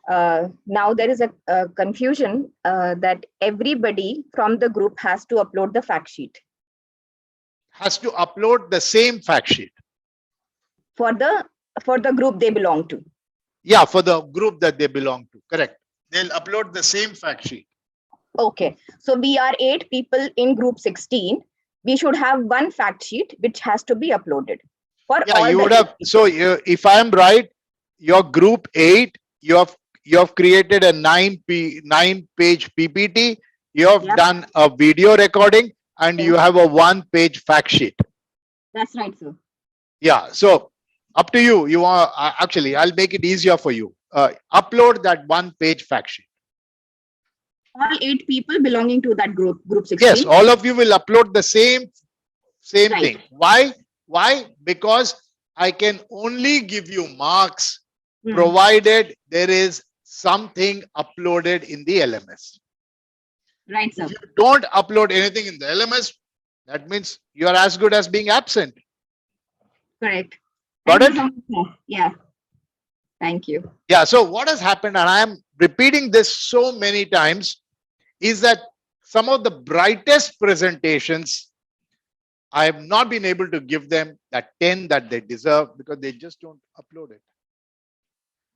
Now there is a confusion that everybody from the group has to upload the fact sheet. Has to upload the same fact sheet. For the group they belong to. Yeah, for the group that they belong to. Correct. They'll upload the same fact sheet. Okay. So we are 8 people in group 16. We should have one fact sheet which has to be uploaded. For all you the would have. So if I am right, your group 8, you have created a 9-page PPT. You have done a video recording and you have a 1-page fact sheet. That's right, sir. Yeah. So up to you. You are actually, I'll make it easier for you. Upload that 1-page fact sheet. All 8 people belonging to that group 16. Yes, all of you will upload the same thing. Why? Because I can only give you marks provided there is something uploaded in the LMS. Right, sir. If you don't upload anything in the LMS, that means you are as good as being absent. Correct. Got it? Yeah. Thank you. Yeah. So what has happened, and I am repeating this so many times, is that some of the brightest presentations, I have not been able to give them that 10 that they deserve because they just don't upload it.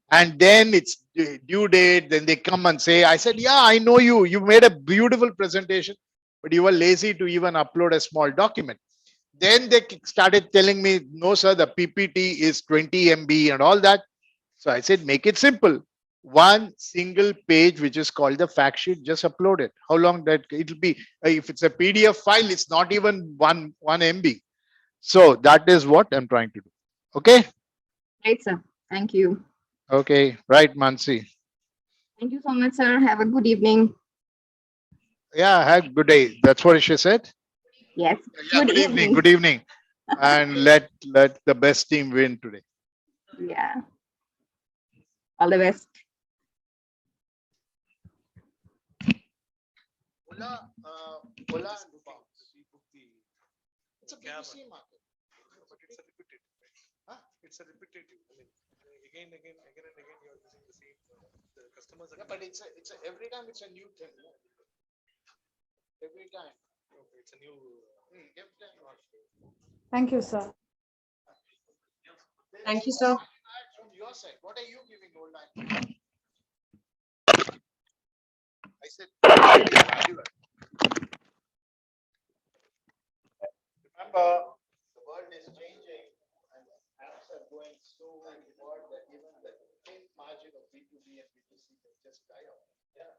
And then it's due date, then they come and say, I said, yeah, I know you made a beautiful presentation, but you were lazy to even upload a small document. Then they started telling me, no, sir, the PPT is 20 MB and all that. So I said, make it simple. One single page, which is called the fact sheet, just upload it. How long that it'll be? If it's a PDF file, it's not even one MB. So that is what I'm trying to do. Okay. Right, sir. Thank you. Okay. Right, Mansi. Thank you so much, sir. Have a good evening. Yeah. Have a good day. That's what she said. Yes. Yeah, good evening. Good evening. And let the best team win today. Yeah. All the best. Ola and Uber. It's a BBC market. But it's a repetitive. Huh? It's a repetitive. I mean, again and again you are using the same. The customers are. Yeah, but it's every time it's a new thing. Every time. Okay, it's a new. Thank you, sir. Thank you, sir. From your side, what are you giving old man? I said, remember, the world is changing and apps are going so forward that even the thin margin of B2B and B2C can just die off. Yeah.